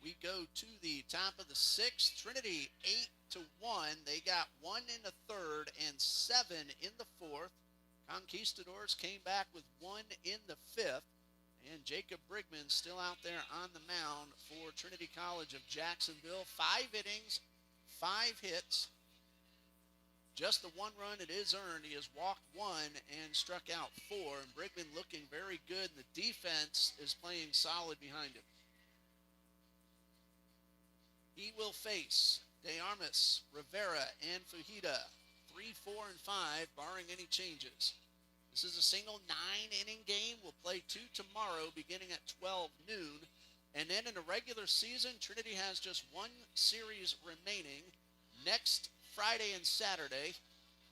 We go to the top of the 6th. Trinity 8-1. They got 1 in the 3rd and 7 in the 4th. Conquistadors came back with 1 in the 5th. And Jacob Brigman still out there on the mound for Trinity College of Jacksonville. 5 innings, 5 hits. Just the 1 run it is earned. He has walked 1 and struck out 4. And Brigman looking very good. And the defense is playing solid behind him. He will face De Armas, Rivera, and Fujita. 3, 4, and 5, barring any changes. This is a single 9-inning game. We'll play 2 tomorrow beginning at 12 noon. And then in the regular season, Trinity has just 1 series remaining next Friday and Saturday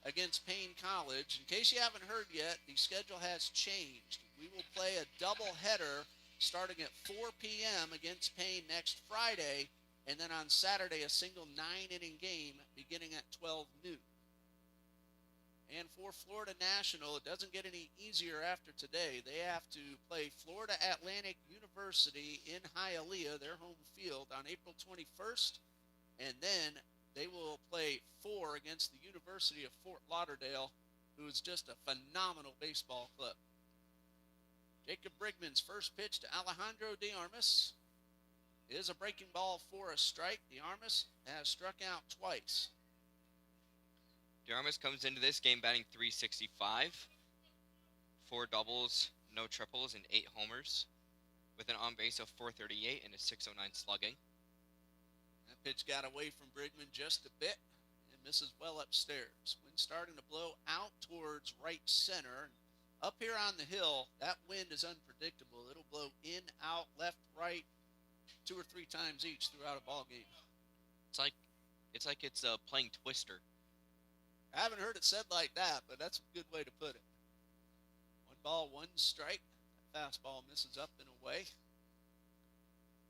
against Payne College. In case you haven't heard yet, the schedule has changed. We will play a doubleheader starting at 4 p.m. against Payne next Friday. And then on Saturday, a single 9-inning game beginning at 12 noon. And for Florida National, it doesn't get any easier after today. They have to play Florida Atlantic University in Hialeah, their home field, on April 21st. And then they will play 4 against the University of Fort Lauderdale, who is just a phenomenal baseball club. Jacob Brigman's first pitch to Alejandro De Armas is a breaking ball for a strike. De Armas has struck out twice. De Armas comes into this game batting .365, 4 doubles, no triples, and 8 homers, with an on-base of .438 and a .609 slugging. That pitch got away from Brigman just a bit and misses well upstairs. Wind starting to blow out towards right center. Up here on the hill, that wind is unpredictable. It'll blow in, out, left, right, 2 or 3 times each throughout a ball game. It's like it's playing Twister. I haven't heard it said like that, but that's a good way to put it. 1 ball, 1 strike. That fastball misses up and away.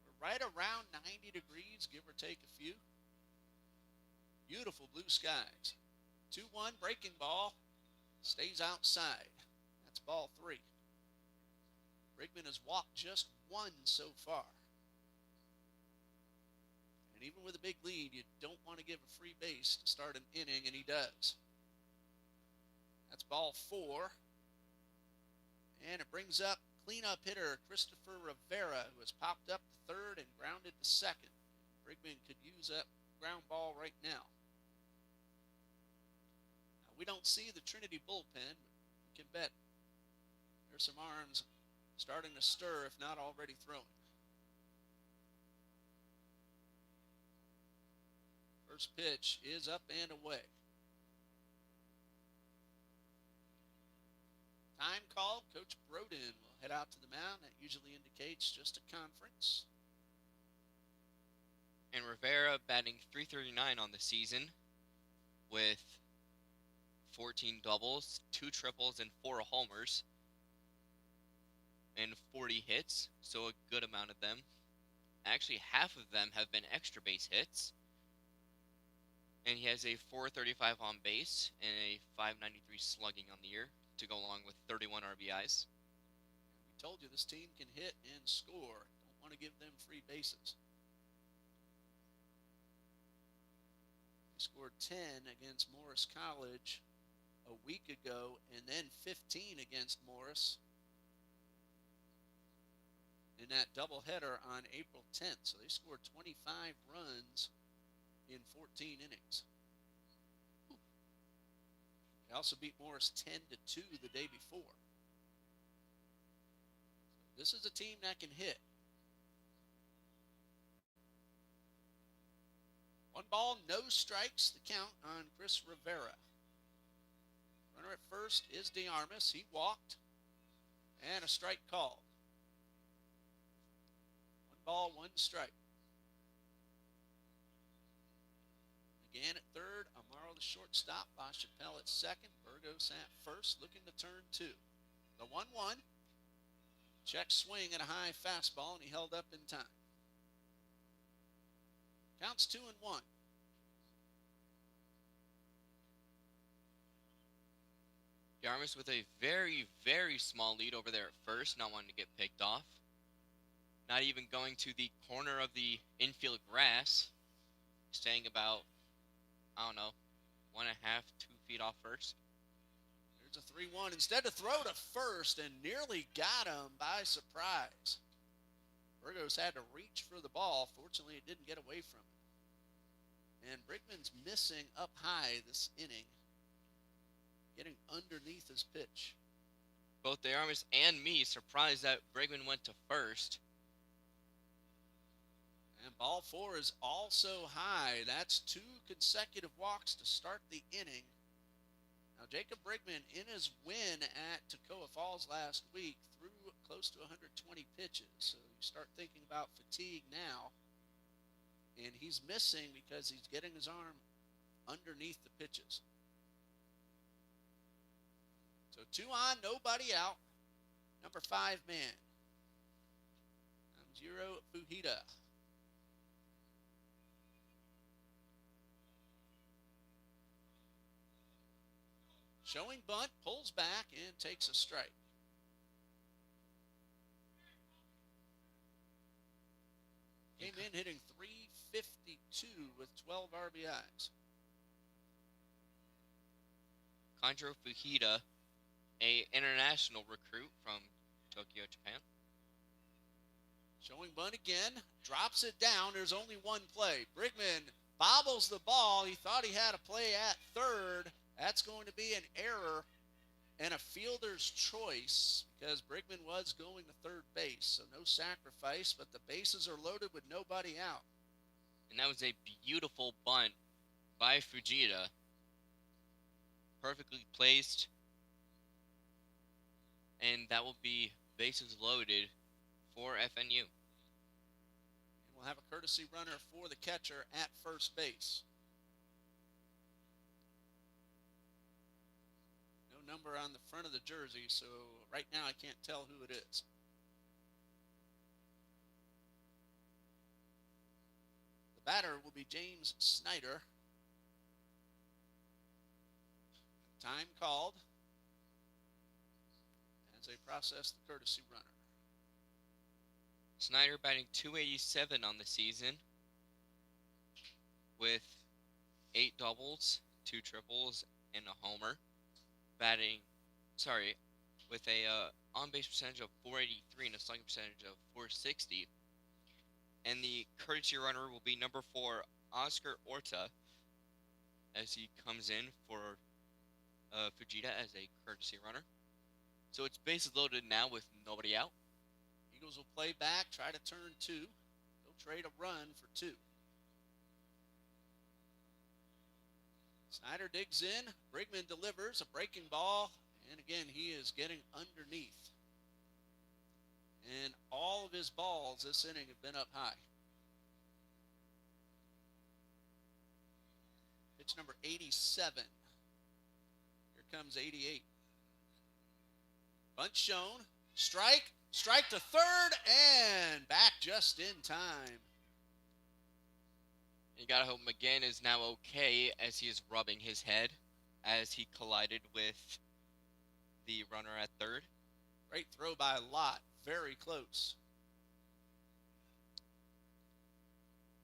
We're right around 90 degrees, give or take a few. Beautiful blue skies. 2-1 breaking ball. Stays outside. That's ball 3. Brigman has walked just 1 so far. And even with a big lead, you don't want to give a free base to start an inning, and he does. That's ball 4. And it brings up cleanup hitter Christopher Rivera, who has popped up to third and grounded to second. Brigman could use that ground ball right now. We don't see the Trinity bullpen, but you can bet there's some arms starting to stir, if not already throwing. First pitch is up and away. Time called. Coach Broden will head out to the mound. That usually indicates just a conference. And Rivera batting .339 on the season with 14 doubles, 2 triples, and 4 homers, and 40 hits, so a good amount of them. Actually, half of them have been extra base hits. And he has a .435 on base and a .593 slugging on the year to go along with 31 RBIs. We told you this team can hit and score. Don't want to give them free bases. They scored 10 against Morris College a week ago and then 15 against Morris in that doubleheader on April 10th. So they scored 25 runs in 14 innings. They also beat Morris 10-2 the day before. So this is a team that can hit. 1 ball, no strikes, the count on Chris Rivera. Runner at first is DeArmas. He walked, and a strike called. 1 ball, 1 strike. Again at third, Amaro the shortstop, LaChapelle at second, Burgos at first, looking to turn 2. The 1-1, check swing at a high fastball, and he held up in time. Counts 2-1. Yarmus with a very, very small lead over there at first, not wanting to get picked off. Not even going to the corner of the infield grass, staying about, I don't know, 1.5, 2 feet off first. There's a 3-1. Instead to throw to first and nearly got him by surprise. Burgos had to reach for the ball. Fortunately, it didn't get away from him. And Brickman's missing up high this inning, getting underneath his pitch. Both DeArmas and me surprised that Brigman went to first. And ball 4 is also high. That's 2 consecutive walks to start the inning. Now, Jacob Brigman, in his win at Toccoa Falls last week, threw close to 120 pitches. So you start thinking about fatigue now. And he's missing because he's getting his arm underneath the pitches. So 2 on, nobody out. Number 5 man. Namjiro Fujita. Showing bunt, pulls back, and takes a strike. Came in hitting .352 with 12 RBIs. Kanjiro Fujita, a international recruit from Tokyo, Japan. Showing bunt again, drops it down. There's only 1 play. Brigman bobbles the ball. He thought he had a play at third. That's going to be an error and a fielder's choice because Brigman was going to third base. So no sacrifice, but the bases are loaded with nobody out. And that was a beautiful bunt by Fujita. Perfectly placed. And that will be bases loaded for FNU. And we'll have a courtesy runner for the catcher at first base. No number on the front of the jersey, so right now I can't tell who it is. The batter will be James Snyder. Time called as they process the courtesy runner. Snyder batting .287 on the season with 8 doubles, 2 triples, and a homer. With a on-base percentage of .483 and a slugging percentage of .460. And the courtesy runner will be number 4, Oscar Orta, as he comes in for Fujita as a courtesy runner. So it's bases loaded now with nobody out. Eagles will play back, try to turn 2. They'll trade a run for 2. Snyder digs in. Brigman delivers a breaking ball. And again, he is getting underneath. And all of his balls this inning have been up high. Pitch number 87. Here comes 88. Bunt shown. Strike. Strike to third and back just in time. You gotta hope McGann is now okay as he is rubbing his head as he collided with the runner at third. Great throw by Lott. Very close.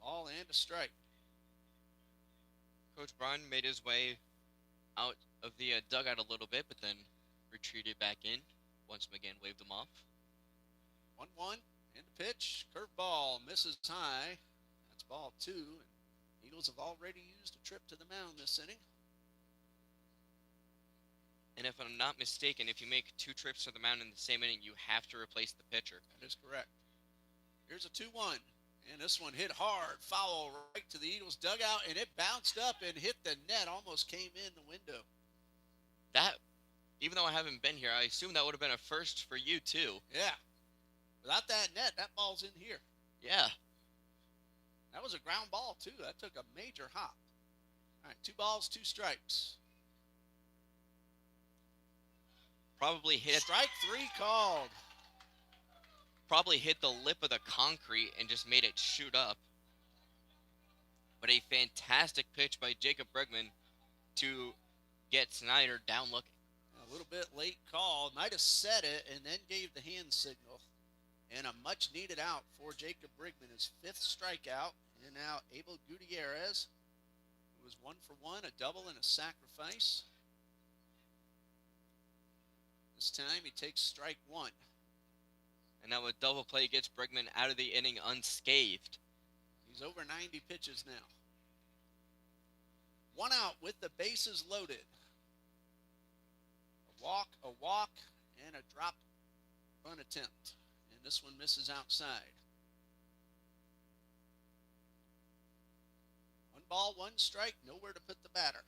Ball and a strike. Coach Braun made his way out of the dugout a little bit, but then retreated back in once McGann waved him off. 1-1 and a pitch. Curveball misses high. That's ball 2. And Eagles have already used a trip to the mound this inning. And if I'm not mistaken, if you make 2 trips to the mound in the same inning, you have to replace the pitcher. That is correct. Here's a 2-1. And this one hit hard. Foul right to the Eagles dugout. And it bounced up and hit the net. Almost came in the window. That, even though I haven't been here, I assume that would have been a first for you too. Yeah. Without that net, that ball's in here. Yeah. That was a ground ball, too. That took a major hop. All right, 2 balls, 2 strikes. Probably hit Strike 3 called. Probably hit the lip of the concrete and just made it shoot up. But a fantastic pitch by Jacob Bregman to get Snyder down looking. A little bit late call. Might have set it and then gave the hand signal. And a much needed out for Jacob Bregman, his 5th strikeout. And now Abel Gutierrez, who was 1 for 1, a double and a sacrifice. This time he takes strike 1. And now a double play gets Bregman out of the inning unscathed. He's over 90 pitches now. 1 out with the bases loaded. A walk, and a drop run attempt. And this one misses outside. 1 ball, 1 strike, nowhere to put the batter.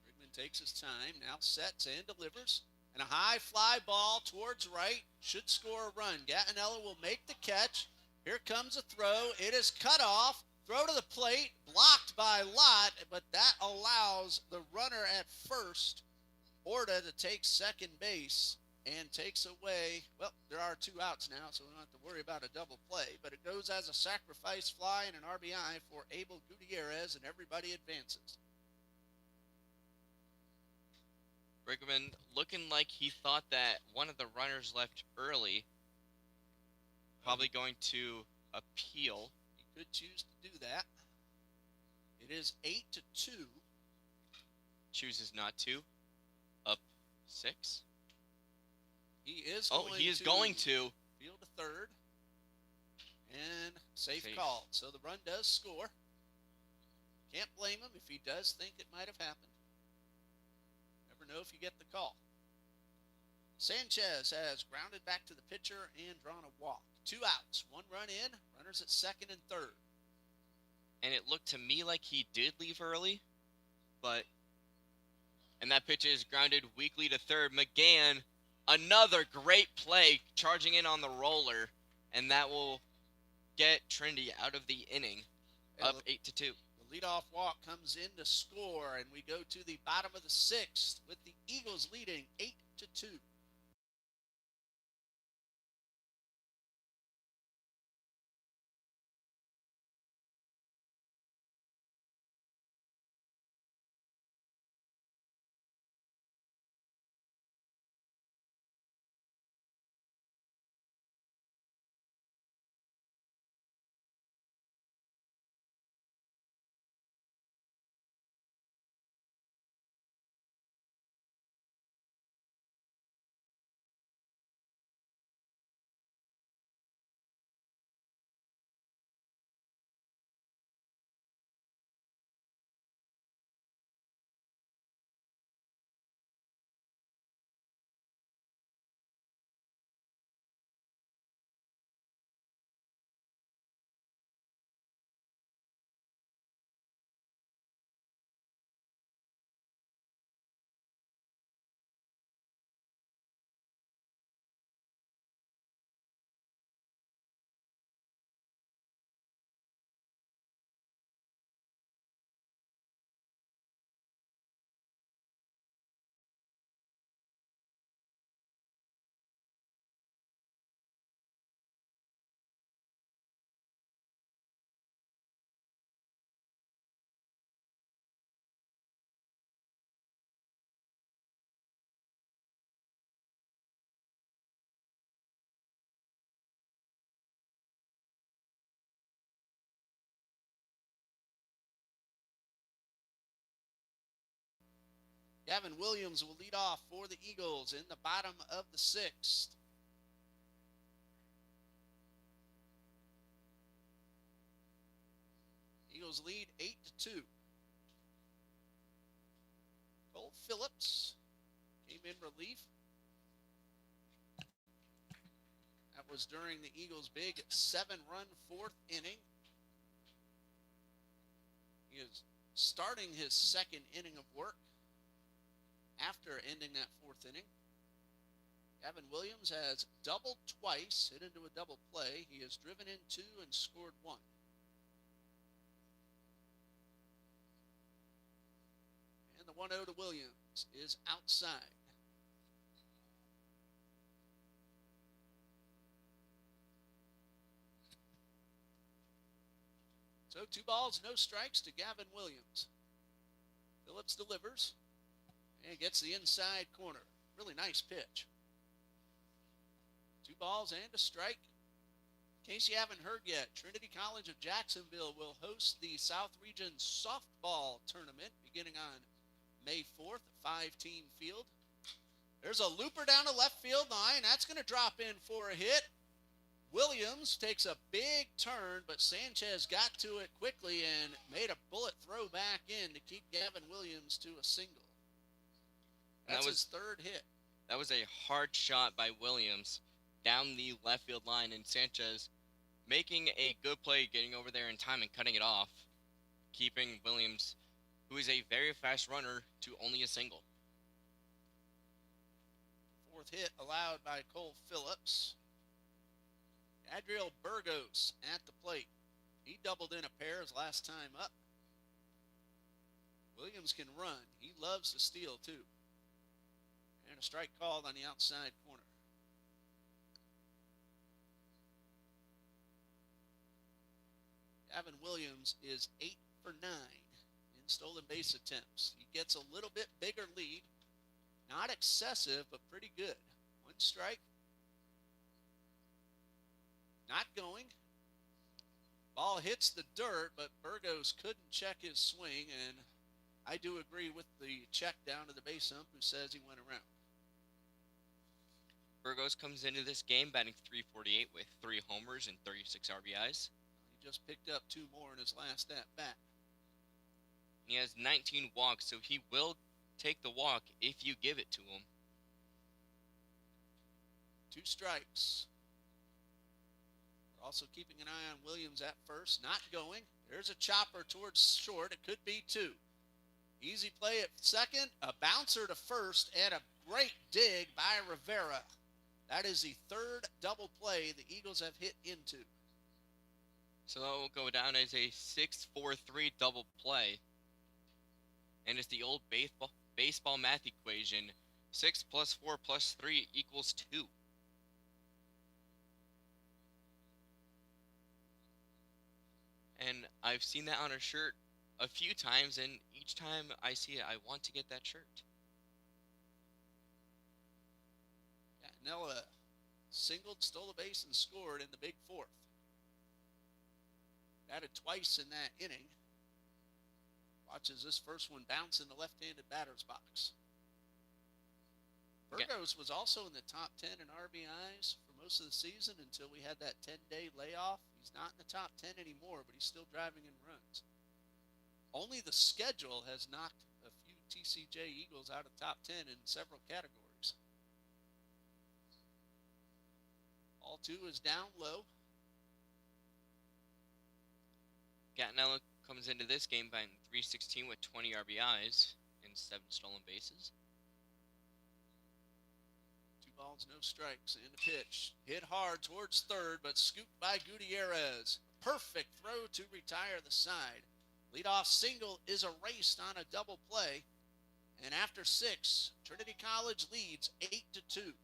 Bregman takes his time, now sets and delivers. And a high fly ball towards right. Should score a run. Gattinella will make the catch. Here comes a throw. It is cut off. Throw to the plate. Blocked by Lott. But that allows the runner at first, Orta, to take second base. And takes away, well, there are 2 outs now, so we don't have to worry about a double play. But it goes as a sacrifice fly and an RBI for Abel Gutierrez, and everybody advances. Bregman looking like he thought that one of the runners left early. Probably going to appeal. He could choose to do that. It is 8-2. Chooses not to. Up 6. He is going to field to third. And safe call. So the run does score. Can't blame him if he does think it might have happened. Never know if you get the call. Sanchez has grounded back to the pitcher and drawn a walk. 2 outs, 1 run in, runners at second and third. And it looked to me like he did leave early, and that pitch is grounded weakly to third. McGann, another great play, charging in on the roller, and that will get Trinity out of the inning, up 8-2. The leadoff walk comes in to score, and we go to the bottom of the 6th with the Eagles leading 8-2. Gavin Williams will lead off for the Eagles in the bottom of the 6th. Eagles lead 8-2. Cole Phillips came in relief. That was during the Eagles' big 7-run 4th inning. He is starting his 2nd inning of work after ending that 4th inning. Gavin Williams has doubled twice, hit into a double play. He has driven in 2 and scored 1. And the 1-0 to Williams is outside. So 2 balls, no strikes to Gavin Williams. Phillips delivers and gets the inside corner. Really nice pitch. 2 balls and a strike. In case you haven't heard yet, Trinity College of Jacksonville will host the South Region Softball Tournament beginning on May 4th, 5-team field. There's a looper down the left field line. That's going to drop in for a hit. Williams takes a big turn, but Sanchez got to it quickly and made a bullet throw back in to keep Gavin Williams to a single. That's his 3rd hit. That was a hard shot by Williams down the left field line, and Sanchez making a good play, getting over there in time and cutting it off, keeping Williams, who is a very fast runner, to only a single. 4th hit allowed by Cole Phillips. Adriel Burgos at the plate. He doubled in a pair his last time up. Williams can run. He loves to steal, too. And a strike called on the outside corner. Gavin Williams is 8 for 9 in stolen base attempts. He gets a little bit bigger lead. Not excessive, but pretty good. 1 strike. Not going. Ball hits the dirt, but Burgos couldn't check his swing, and I do agree with the check down to the base ump who says he went around. Burgos comes into this game batting .348 with 3 homers and 36 RBIs. He just picked up 2 more in his last at-bat. He has 19 walks, so he will take the walk if you give it to him. 2 strikes. We're also keeping an eye on Williams at first. Not going. There's a chopper towards short. It could be 2. Easy play at second. A bouncer to first, and a great dig by Rivera. That is the 3rd double play the Eagles have hit into. So that will go down as a 6-4-3 double play. And it's the old baseball math equation. 6 + 4 + 3 = 2. And I've seen that on a shirt a few times, and each time I see it, I want to get that shirt. Nella singled, stole a base, and scored in the big 4th. Batted twice in that inning. Watches this first one bounce in the left-handed batter's box. Burgos was also in the top 10 in RBIs for most of the season until we had that 10-day layoff. He's not in the top 10 anymore, but he's still driving in runs. Only the schedule has knocked a few TCJ Eagles out of top 10 in several categories. All 2 is down low. Gattinella comes into this game batting .316 with 20 RBIs and 7 stolen bases. 2 balls, no strikes, and a pitch. Hit hard towards third, but scooped by Gutierrez. Perfect throw to retire the side. Leadoff single is erased on a double play. And after 6, Trinity College leads 8-2.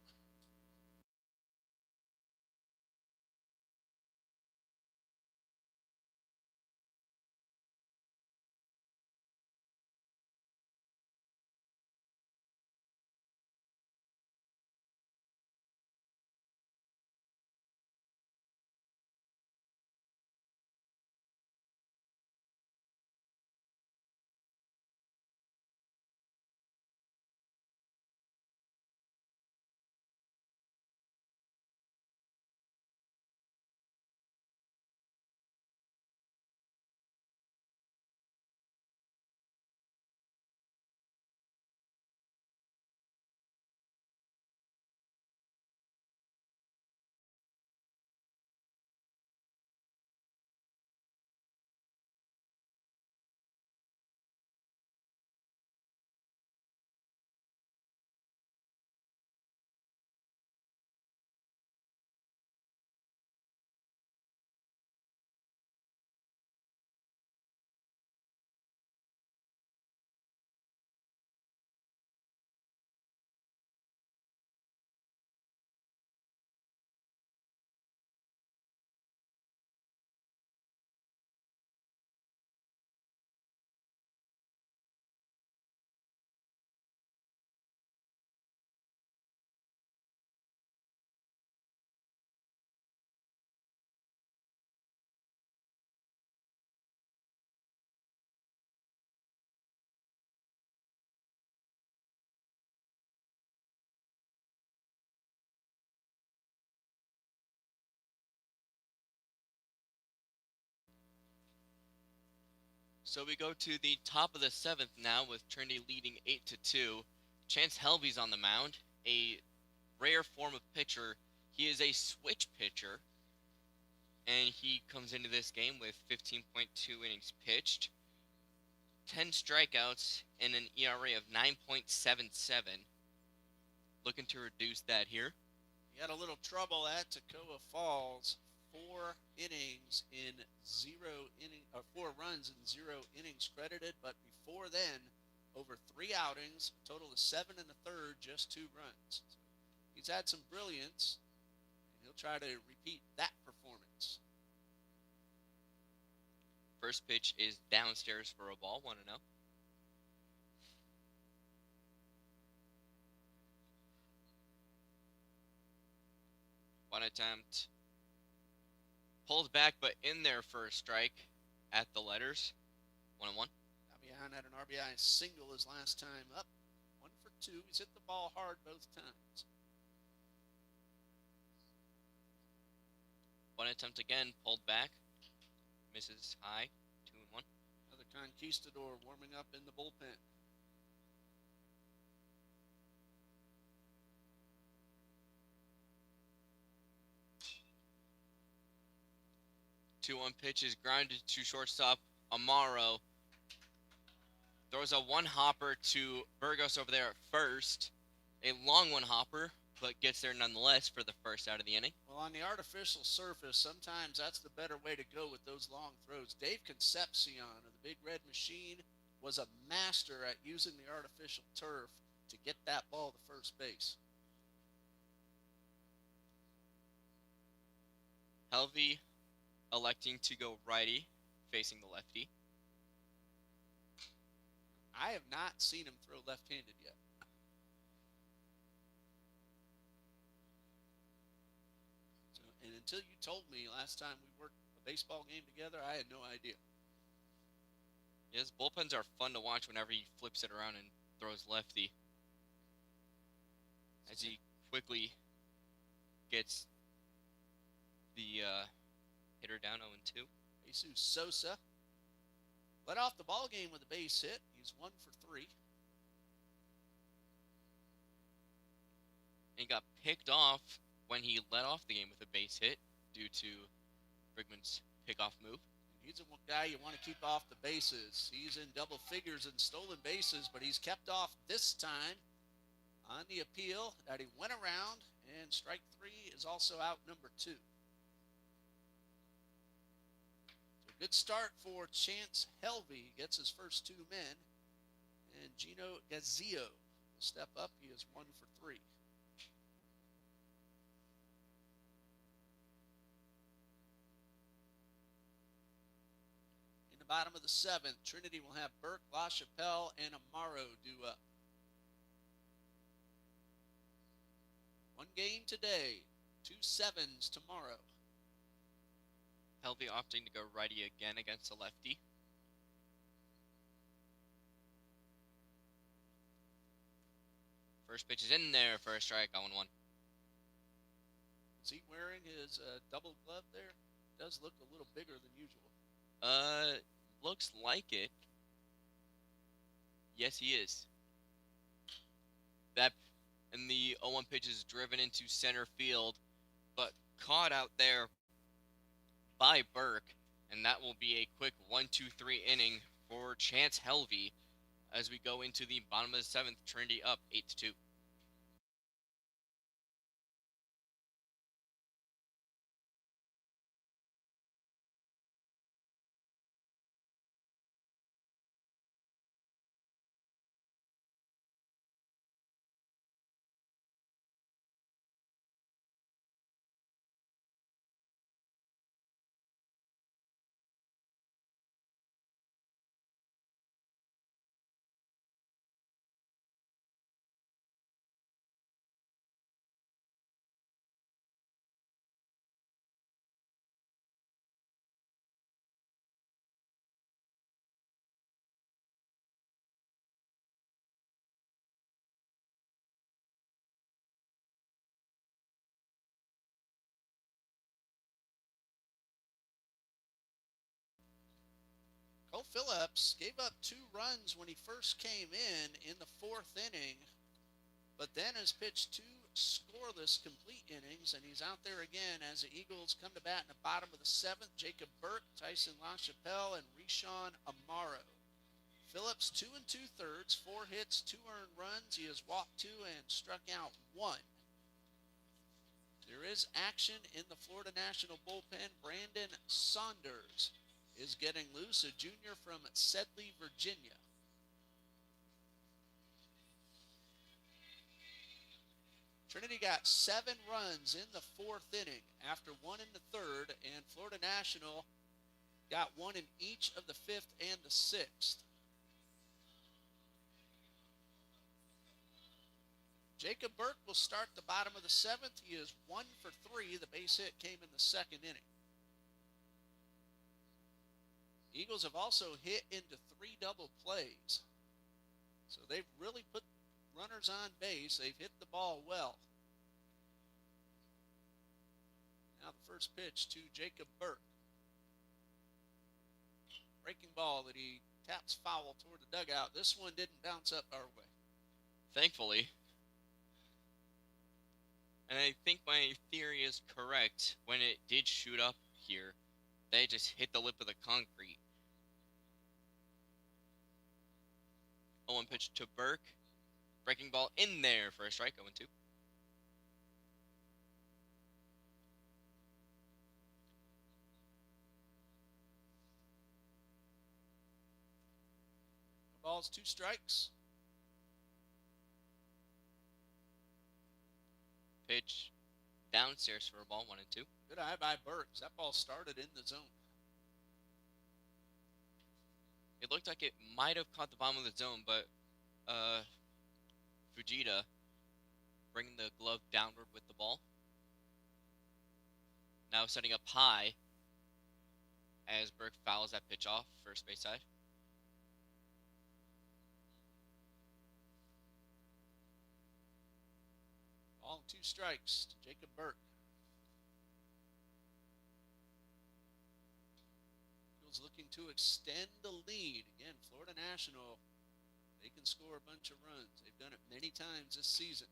So we go to the top of the 7th now with Trinity leading 8-2. Chance Helvey's on the mound, a rare form of pitcher. He is a switch pitcher, and he comes into this game with 15.2 innings pitched, 10 strikeouts, and an ERA of 9.77. Looking to reduce that here. He had a little trouble at Toccoa Falls. 4 runs in 0 innings credited, but before then, over 3 outings, a total of 7 1/3, just 2 runs. So he's had some brilliance, and he'll try to repeat that performance. First pitch is downstairs for a ball, 1-0. One attempt. Pulled back, but in there for a strike at the letters. 1-1. Fabian had an RBI single his last time up. 1 for 2. He's hit the ball hard both times. One attempt again, pulled back. Misses high. 2-1. Another Conquistador warming up in the bullpen. 2-1 pitch is grounded to shortstop Amaro. Throws a one-hopper to Burgos over there at first. A long one-hopper, but gets there nonetheless for the first out of the inning. Well, on the artificial surface, sometimes that's the better way to go with those long throws. Dave Concepcion of the Big Red Machine was a master at using the artificial turf to get that ball to first base. Helvey electing to go righty, facing the lefty. I have not seen him throw left-handed yet. So, and until you told me last time we worked a baseball game together, I had no idea. Yes, bullpens are fun to watch whenever he flips it around and throws lefty. As he quickly gets the hitter down 0-2. Jesus Sosa led off the ball game with a base hit. He's 1 for 3. And he got picked off when he led off the game with a base hit due to Brigman's pickoff move. He's a guy you want to keep off the bases. He's in double figures in stolen bases, but he's kept off this time on the appeal that he went around, and strike 3 is also out number 2. So good start for Chance Helvey. He gets his first 2 men, and Gino Gazillo will step up. He is 1 for 3. Bottom of the 7th, Trinity will have Burke, LaChapelle, and Amaro due up. 1 game today, 2 sevens tomorrow. Helvey opting to go righty again against the lefty. First pitch is in there for a strike on 1-1. Is he wearing his double glove there? Does look a little bigger than usual. Looks like it. Yes, he is. That and the 0-1 pitch is driven into center field, but caught out there by Burke, and that will be a quick 1-2-3 inning for Chance Helvey as we go into the bottom of the 7th. Trinity up 8-2. Bo Phillips gave up 2 runs when he first came in the 4th inning, but then has pitched 2 scoreless complete innings, and he's out there again as the Eagles come to bat in the bottom of the 7th. Jacob Burke, Tyson LaChapelle, and Rishawn Amaro. Phillips 2 2/3, 4 hits, 2 earned runs. He has walked 2 and struck out 1. There is action in the Florida National bullpen. Brandon Saunders is getting loose, a junior from Sedley, Virginia. Trinity got 7 runs in the 4th inning after 1 in the 3rd, and Florida National got 1 in each of the 5th and the 6th. Jacob Burke will start the bottom of the 7th. He is 1 for 3. The base hit came in the 2nd inning. Eagles have also hit into 3 double plays. So they've really put runners on base. They've hit the ball well. Now the first pitch to Jacob Burke. Breaking ball that he taps foul toward the dugout. This one didn't bounce up our way. Thankfully. And I think my theory is correct. When it did shoot up here, they just hit the lip of the concrete. 0-1 pitch to Burke. Breaking ball in there for a strike. 0-2. Balls, 2 strikes. Pitch downstairs for a ball. 1-2. Good eye by Burks. That ball started in the zone. It looked like it might have caught the bottom of the zone, but Fujita bringing the glove downward with the ball. Now setting up high as Burke fouls that pitch off first base side. Ball, 2 strikes to Jacob Burke. Eagles looking to extend the lead. Again, Florida National, they can score a bunch of runs. They've done it many times this season.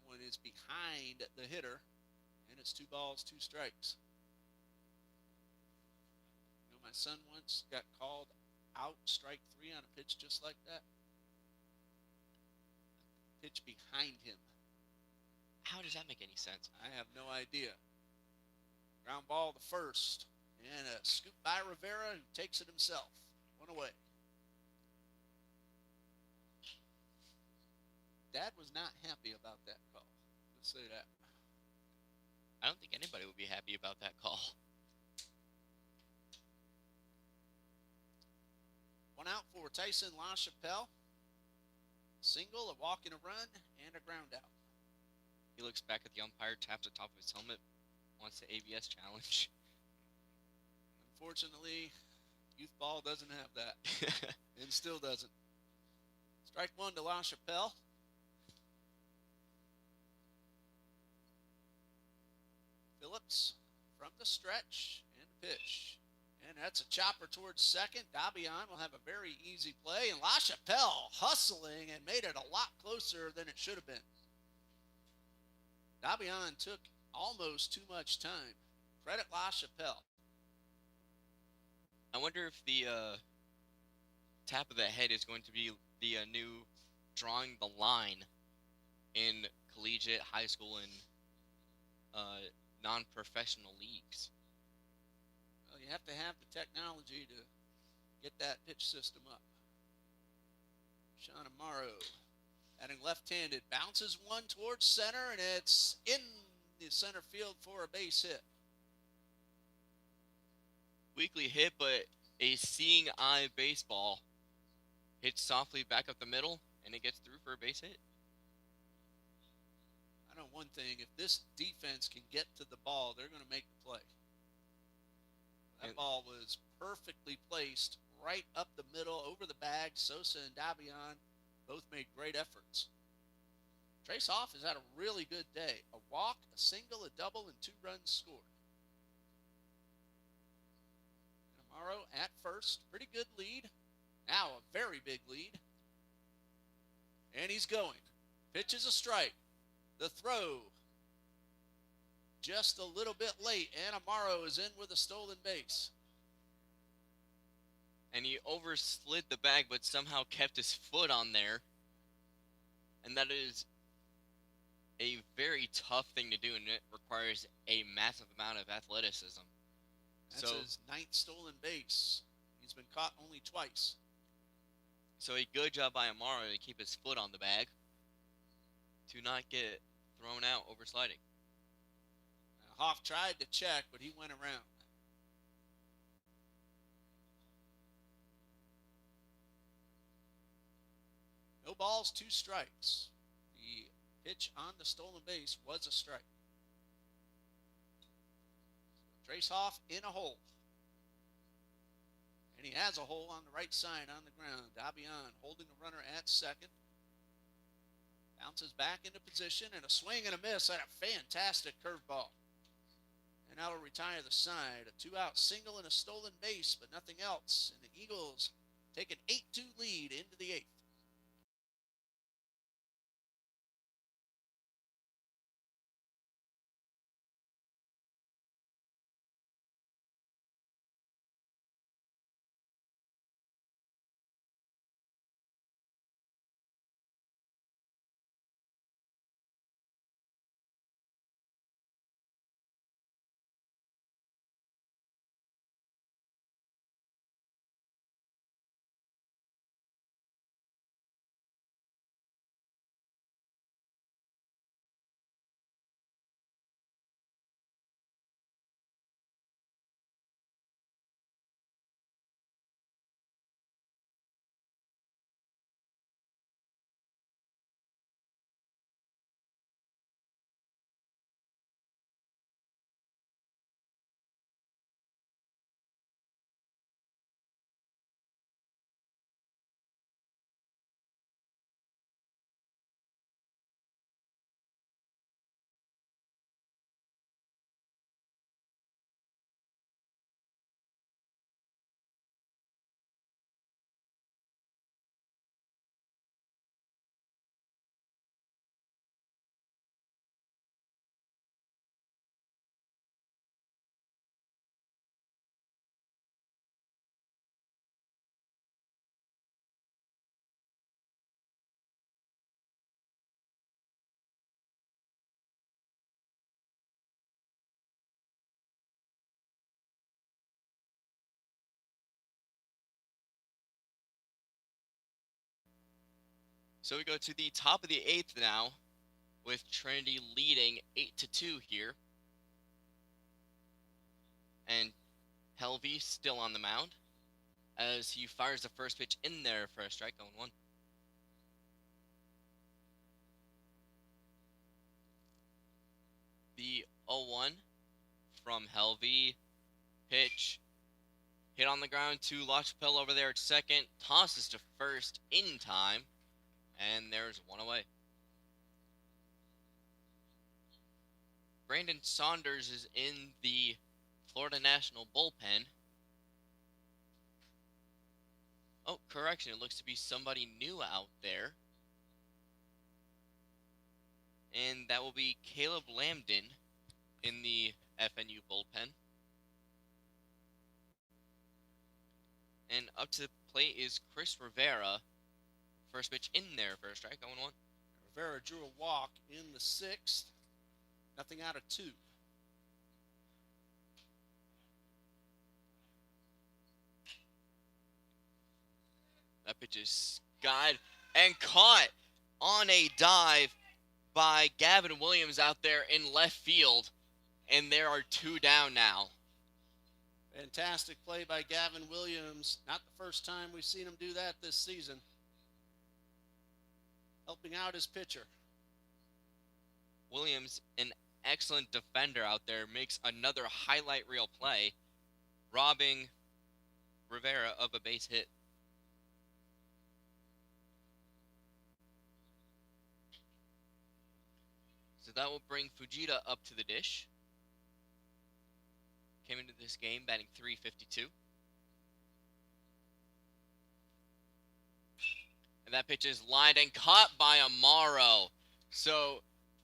That one is behind the hitter, and it's 2 balls, 2 strikes. You know, my son once got called out, strike 3 on a pitch just like that. Pitch behind him. How does that make any sense? I have no idea. Ground ball to first. And a scoop by Rivera, who takes it himself. 1 away. Dad was not happy about that call. Let's say that. I don't think anybody would be happy about that call. 1 out for Tyson LaChapelle. Single, a walk and a run, and a ground out. He looks back at the umpire, taps the top of his helmet, wants the ABS challenge. Unfortunately, youth ball doesn't have that. And still doesn't. Strike 1 to LaChapelle. Phillips from the stretch and the pitch. And that's a chopper towards second. Dabian will have a very easy play. And LaChapelle hustling and made it a lot closer than it should have been. Dabian took almost too much time. Credit LaChapelle. I wonder if the tap of the head is going to be the new drawing the line in collegiate, high school, and non-professional leagues. Well, you have to have the technology to get that pitch system up. Sean Amaro, batting left-handed, bounces one towards center, and it's in the center field for a base hit. Weakly hit, but a seeing eye baseball hits softly back up the middle, and it gets through for a base hit. I know one thing, if this defense can get to the ball, they're going to make the play. That ball was perfectly placed right up the middle, over the bag. Sosa and Dabian both made great efforts. Trace Hoff has had a really good day. A walk, a single, a double, and 2 runs scored. Amaro at first. first. Pretty good lead. Now a very big lead. And he's going. Pitch is a strike. The throw just a little bit late, and Amaro is in with a stolen base. And he overslid the bag, but somehow kept his foot on there. And that is a very tough thing to do, and it requires a massive amount of athleticism. That's his 9th stolen base. He's been caught only twice. So a good job by Amaro to keep his foot on the bag to not get thrown out over sliding. Hoff tried to check, but he went around. No balls, 2 strikes. The pitch on the stolen base was a strike. So Trace Hoff in a hole. And he has a hole on the right side on the ground. Dabian holding the runner at second. Bounces back into position, and a swing and a miss at a fantastic curveball. And that'll retire the side. A 2-out single and a stolen base, but nothing else. And the Eagles take an 8-2 lead into the 8th. So we go to the top of the 8th now, with Trinity leading 8-2 here. And Helvey still on the mound as he fires the first pitch in there for a strike, 0-1. The 0-1 from Helvey. Pitch hit on the ground to LaChapelle over there at second. Tosses to first in time. And there's one away. Brandon Saunders is in the Florida National bullpen. Oh, correction. It looks to be somebody new out there. And that will be Caleb Lambden in the FNU bullpen. And up to the plate is Chris Rivera. First pitch in there for a strike, 0-1. Rivera drew a walk in the 6th. Nothing out of 2. That pitch is skied and caught on a dive by Gavin Williams out there in left field. And there are 2 down now. Fantastic play by Gavin Williams. Not the first time we've seen him do that this season. Helping out his pitcher. Williams, an excellent defender out there, makes another highlight reel play, robbing Rivera of a base hit. So that will bring Fujita up to the dish. Came into this game batting .352. And that pitch is lined and caught by Amaro. So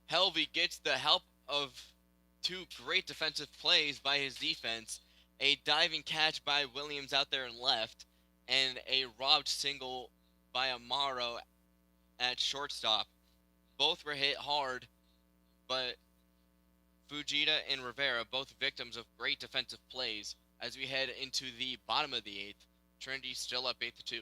Helvey gets the help of two great defensive plays by his defense, a diving catch by Williams out there in left, and a robbed single by Amaro at shortstop. Both were hit hard, but Fujita and Rivera, both victims of great defensive plays. As we head into the bottom of the eighth, Trinity still up 8-2.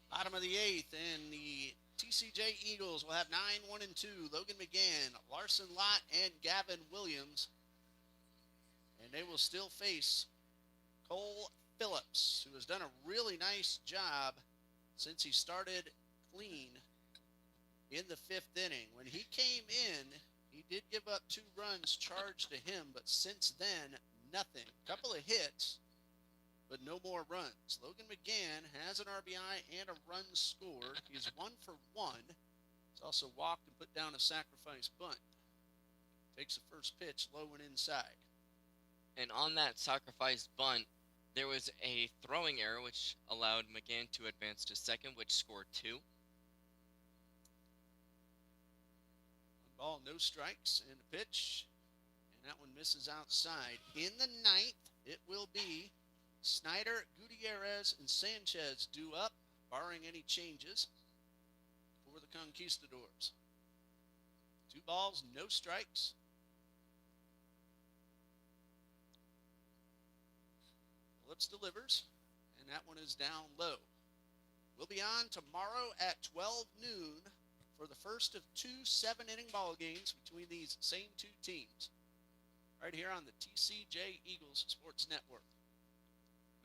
Bottom of the eighth, and the TCJ Eagles will have 9-1-2. Logan McGann, Larson Lott, and Gavin Williams. And they will still face Cole Phillips, who has done a really nice job since he started clean in the fifth inning. When he came in, he did give up 2 runs charged to him, but since then, nothing. A couple of hits, but no more runs. Logan McGann has an RBI and a run scored. He's 1 for 1. He's also walked and put down a sacrifice bunt. Takes the first pitch low and inside. And on that sacrifice bunt, there was a throwing error which allowed McGann to advance to second, which scored 2. 1 ball, no strikes, and a pitch. And that one misses outside. In the ninth, it will be Snyder, Gutierrez, and Sanchez due up, barring any changes for the Conquistadors. 2 balls, no strikes. Phillips delivers, and that one is down low. We'll be on tomorrow at 12 noon for the first of 2 7-inning ball games between these same 2 teams, right here on the TCJ Eagles Sports Network.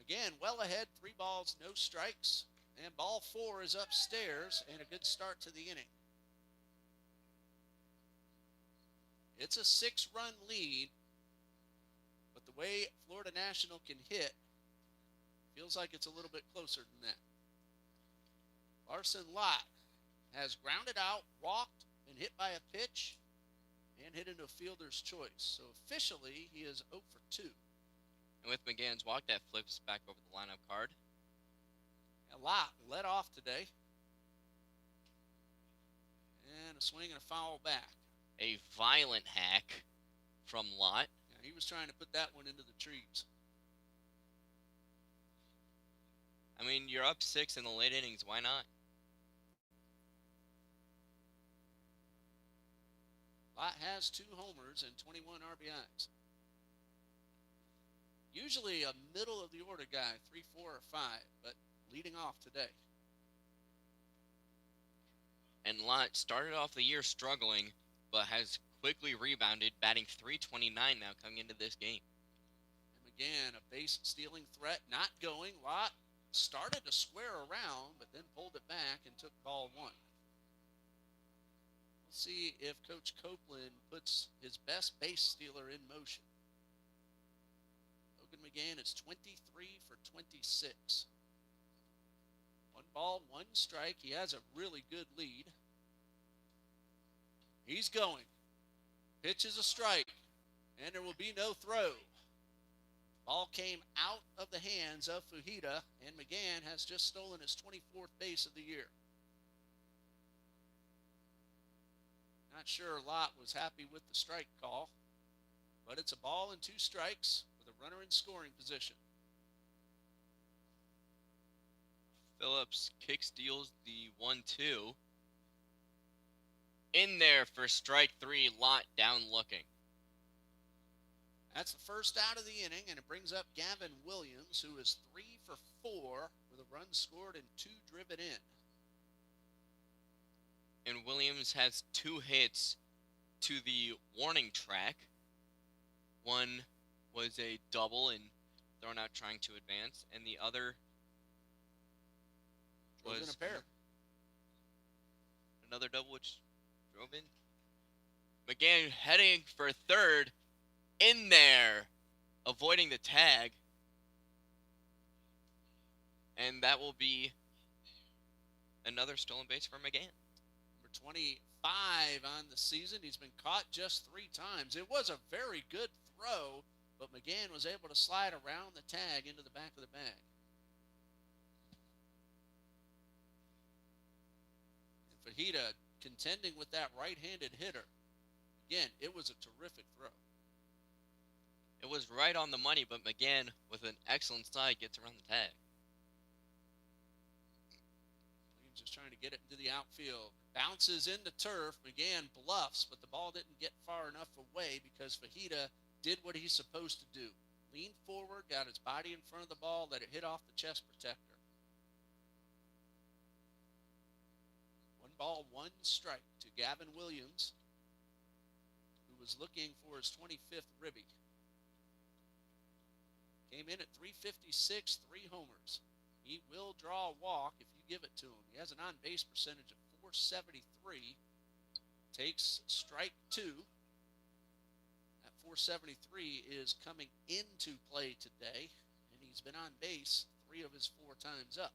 Again, well ahead, 3 balls, no strikes, and ball 4 is upstairs, and a good start to the inning. It's a 6-run lead, but the way Florida National can hit, feels like it's a little bit closer than that. Larson Lott has grounded out, walked, and hit by a pitch, and hit into a fielder's choice. So officially, he is 0 for 2. And with McGann's walk, that flips back over the lineup card. A Lott led off today. And a swing and a foul back. A violent hack from Lott. Yeah, he was trying to put that one into the trees. I mean, you're up 6 in the late innings. Why not? Lott has 2 homers and 21 RBIs. Usually a middle of the order guy, 3, 4, or 5, but leading off today. And Lott started off the year struggling, but has quickly rebounded, batting .329 now coming into this game. And again, a base stealing threat not going. Lott started to square around, but then pulled it back and took ball 1. We'll see if Coach Copeland puts his best base stealer in motion. Logan McGann is 23 for 26. 1 ball, 1 strike. He has a really good lead. He's going. Pitch is a strike, and there will be no throw. Ball came out of the hands of Fujita, and McGann has just stolen his 24th base of the year. Not sure Lott was happy with the strike call, but it's a ball and 2 strikes with a runner in scoring position. Phillips kick steals the 1-2. In there for strike 3, Lott down looking. That's the first out of the inning, and it brings up Gavin Williams, who is 3 for 4 with a run scored and 2 driven in. And Williams has 2 hits to the warning track. One was a double and thrown out trying to advance, and the other Drove was in a pair. Another double which drove in. McGann heading for third, in there, avoiding the tag. And that will be another stolen base for McGann. Number 25 on the season. He's been caught just 3 times. It was a very good throw, but McGann was able to slide around the tag into the back of the bag. And Fajita contending with that right-handed hitter. Again, it was a terrific throw. It was right on the money, but McGann, with an excellent slide, gets around the tag. Williams is trying to get it into the outfield. Bounces into turf. McGann bluffs, but the ball didn't get far enough away because Fajita did what he's supposed to do. Leaned forward, got his body in front of the ball, let it hit off the chest protector. 1 ball, 1 strike to Gavin Williams, who was looking for his 25th ribby. Came in at 356, 3 homers. He will draw a walk if you give it to him. He has an on-base percentage of .473. Takes strike 2. That .473 is coming into play today, and he's been on base 3 of his 4 times up.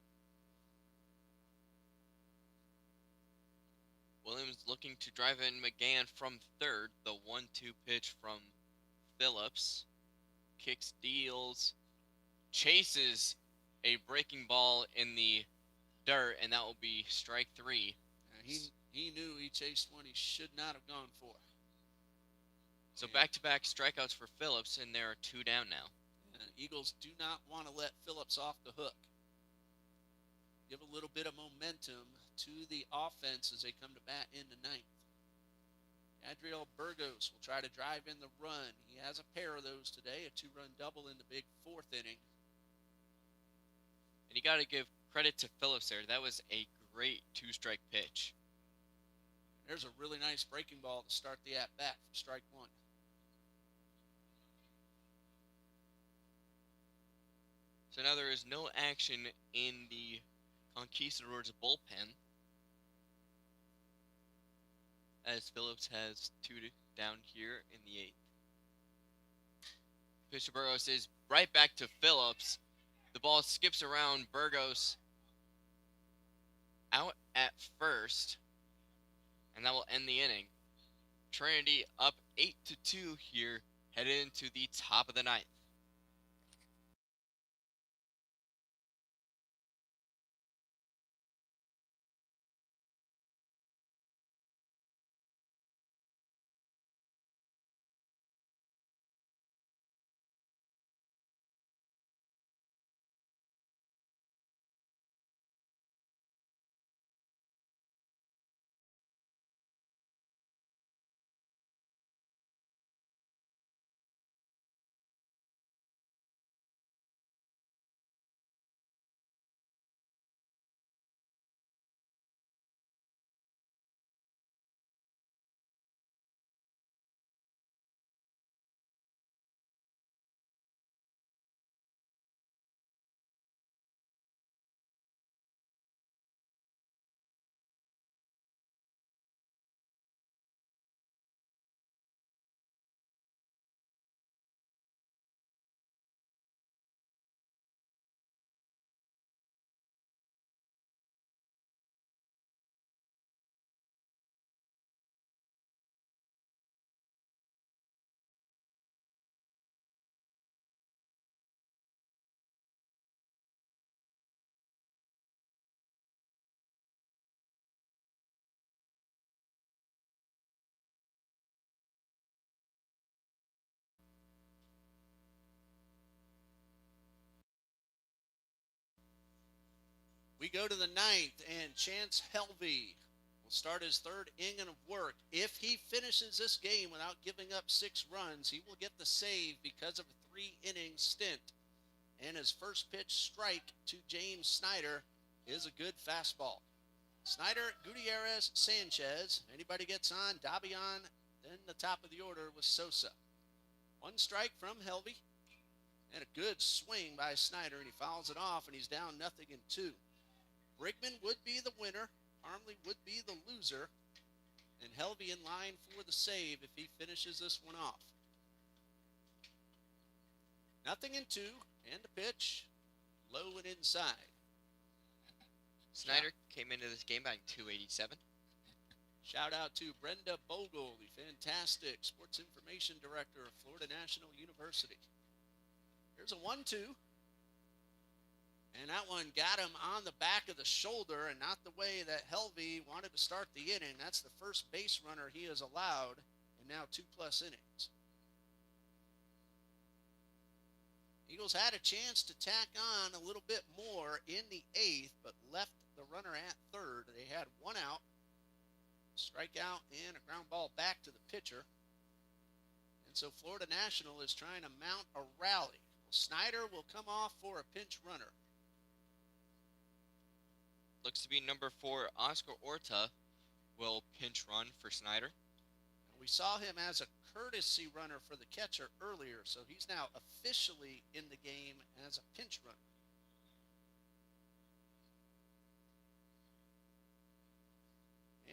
Williams looking to drive in McGann from third. The 1-2 pitch from Phillips. Kick steals. Chases a breaking ball in the dirt, and that will be strike 3. He knew he chased one he should not have gone for. So back-to-back strikeouts for Phillips, and there are 2 down now. Eagles do not want to let Phillips off the hook. Give a little bit of momentum to the offense as they come to bat in the 9th. Adriel Burgos will try to drive in the run. He has a pair of those today, a 2-run double in the big 4th inning. And you got to give credit to Phillips there. That was a great 2-strike pitch. There's a really nice breaking ball to start the at-bat for strike 1. So now there is no action in the Conquistadors bullpen, as Phillips has 2 down here in the 8th. Pitch to Burgos is right back to Phillips. The ball skips around Burgos out at first, and that will end the inning. Trinity up 8-2 here, headed into the top of the 9th. We go to the ninth, and Chance Helvey will start his third inning of work. If he finishes this game without giving up 6 runs, he will get the save because of a 3-inning stint. And his first pitch strike to James Snyder is a good fastball. Snyder, Gutierrez, Sanchez. Anybody gets on, Dabian, then the top of the order was Sosa. 1 strike from Helvey. And a good swing by Snyder, and he fouls it off, and he's down 0-2. Brigman would be the winner. Armley would be the loser. And Helvey in line for the save if he finishes this one off. 0-2, and the pitch, low and inside. Snyder came into this game batting .287. Shout out to Brenda Bogle, the fantastic sports information director of Florida National University. Here's a 1-2. And that one got him on the back of the shoulder, and not the way that Helvey wanted to start the inning. That's the first base runner he has allowed in now 2+ innings. Eagles had a chance to tack on a little bit more in the 8th, but left the runner at third. They had 1 out, strikeout, and a ground ball back to the pitcher. And so Florida National is trying to mount a rally. Snyder will come off for a pinch runner. Looks to be number 4, Oscar Orta, will pinch run for Snyder. We saw him as a courtesy runner for the catcher earlier, so he's now officially in the game as a pinch runner.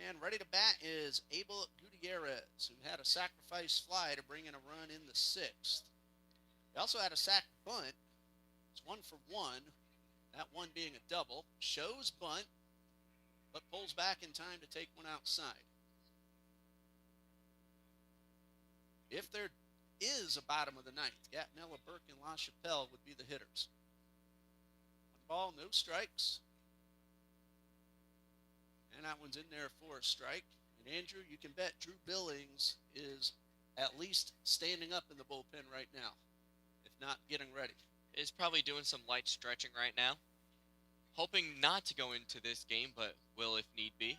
And ready to bat is Abel Gutierrez, who had a sacrifice fly to bring in a run in the 6th. He also had a sac bunt. It's 1 for 1. That one being a double. Shows bunt, but pulls back in time to take one outside. If there is a bottom of the 9th, Gatnella, Burke, and LaChapelle would be the hitters. 1 ball, no strikes. And that one's in there for a strike. And Andrew, you can bet Drew Billings is at least standing up in the bullpen right now, if not getting ready. Is probably doing some light stretching right now. Hoping not to go into this game, but will if need be.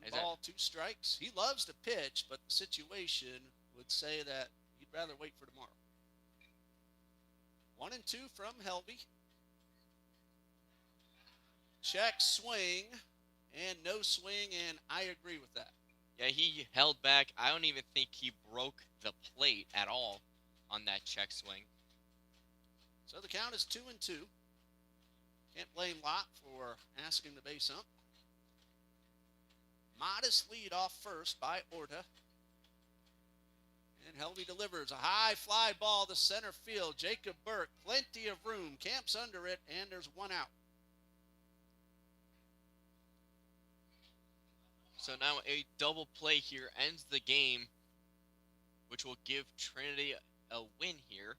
1 ball, 2 strikes. He loves to pitch, but the situation would say that he'd rather wait for tomorrow. 1-2 from Helvey. Check swing, and no swing, and I agree with that. Yeah, he held back. I don't even think he broke the plate at all on that check swing. So the count is 2-2. Can't blame Lott for asking the base ump. Modest lead off first by Orta. And Helvey delivers a high fly ball to center field. Jacob Burke, plenty of room, camps under it, and there's 1 out. So now a double play here ends the game, which will give Trinity a win here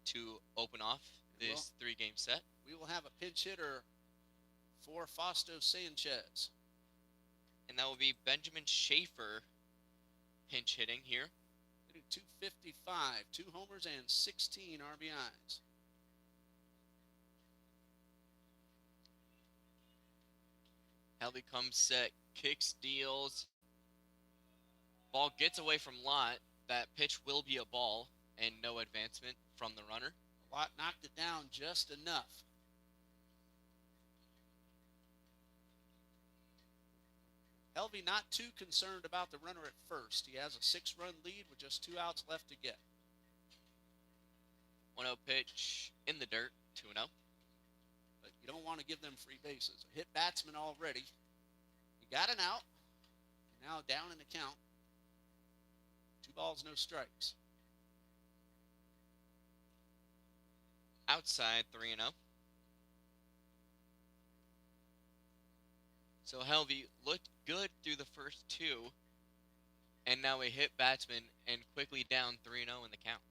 to open off this 3-game set. We will have a pinch hitter for Fausto Sanchez. And that will be Benjamin Schaefer pinch hitting here. Hitting .255, 2 homers and 16 RBIs. Helvey comes set, kicks, deals. Ball gets away from Lott. That pitch will be a ball and no advancement from the runner. Lott knocked it down just enough. Helvey not too concerned about the runner at first. He has a 6-run lead with just 2 outs left to get. 1-0 pitch in the dirt, 2-0. But you don't want to give them free bases. A hit batsman already. He got an out. Now down in the count. 2 balls, no strikes. Outside, 3-0. So Helvey looked good through the first 2, and now a hit batsman and quickly down 3-0 in the count.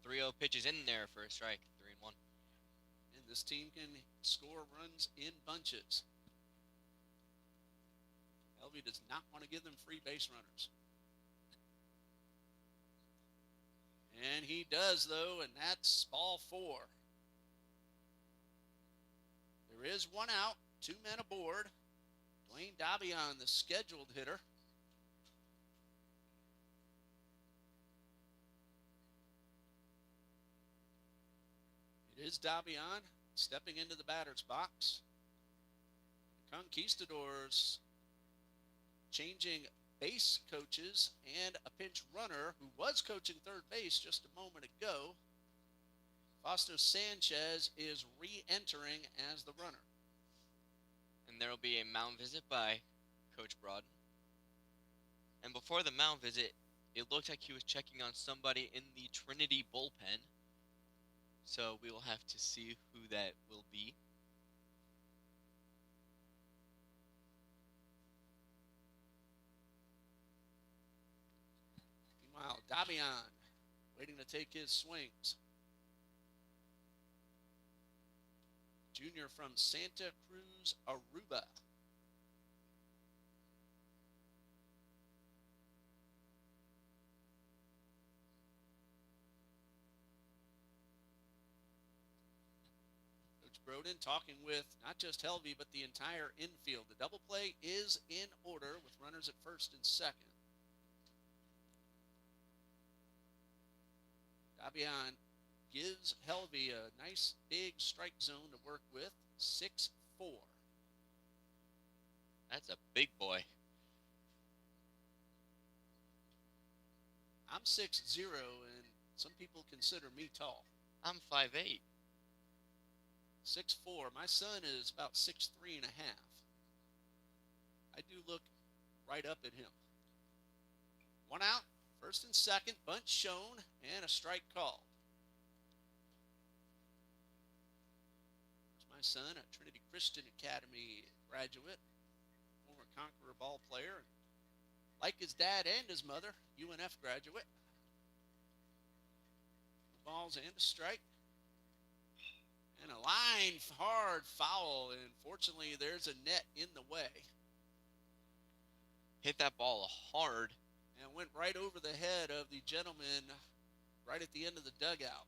3-0 pitches in there for a strike, 3-1. And this team can score runs in bunches. Helvey does not want to give them free base runners. And he does, though, and that's ball 4. There is one out, 2 men aboard. Dwayne Dabion, the scheduled hitter. It is Dabion stepping into the batter's box. The Conquistadors changing base coaches and a pinch runner who was coaching third base just a moment ago. Fausto Sanchez is re-entering as the runner. And there will be a mound visit by Coach Broaden. And before the mound visit, it looked like he was checking on somebody in the Trinity bullpen. So we will have to see who that will be. Meanwhile, Dabion waiting to take his swings. Junior from Santa Cruz, Aruba. Coach Broden talking with not just Helvey, but the entire infield. The double play is in order with runners at first and second. Dabion gives Helvey a nice big strike zone to work with. 6-4. That's a big boy. I'm 6'0", and some people consider me tall. I'm 5'8". 6'4". My son is about 6'3 and a half. I do look right up at him. One out, first and second, bunt shown, and a strike called. There's my son, a Trinity Christian Academy graduate, former Conqueror ball player, like his dad and his mother, UNF graduate. Balls and a strike. And a line hard foul, and fortunately there's a net in the way. Hit that ball hard. And went right over the head of the gentleman right at the end of the dugout.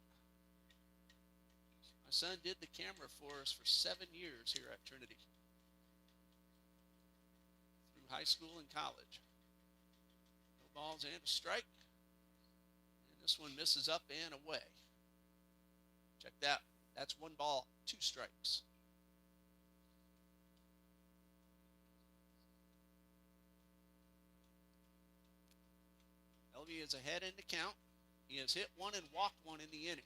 My son did the camera for us for 7 years here at Trinity. Through high school and college. No balls and a strike. And this one misses up and away. Check that. That's 1 ball, 2 strikes. Helvey is ahead in the count. He has hit 1 and walked 1 in the inning.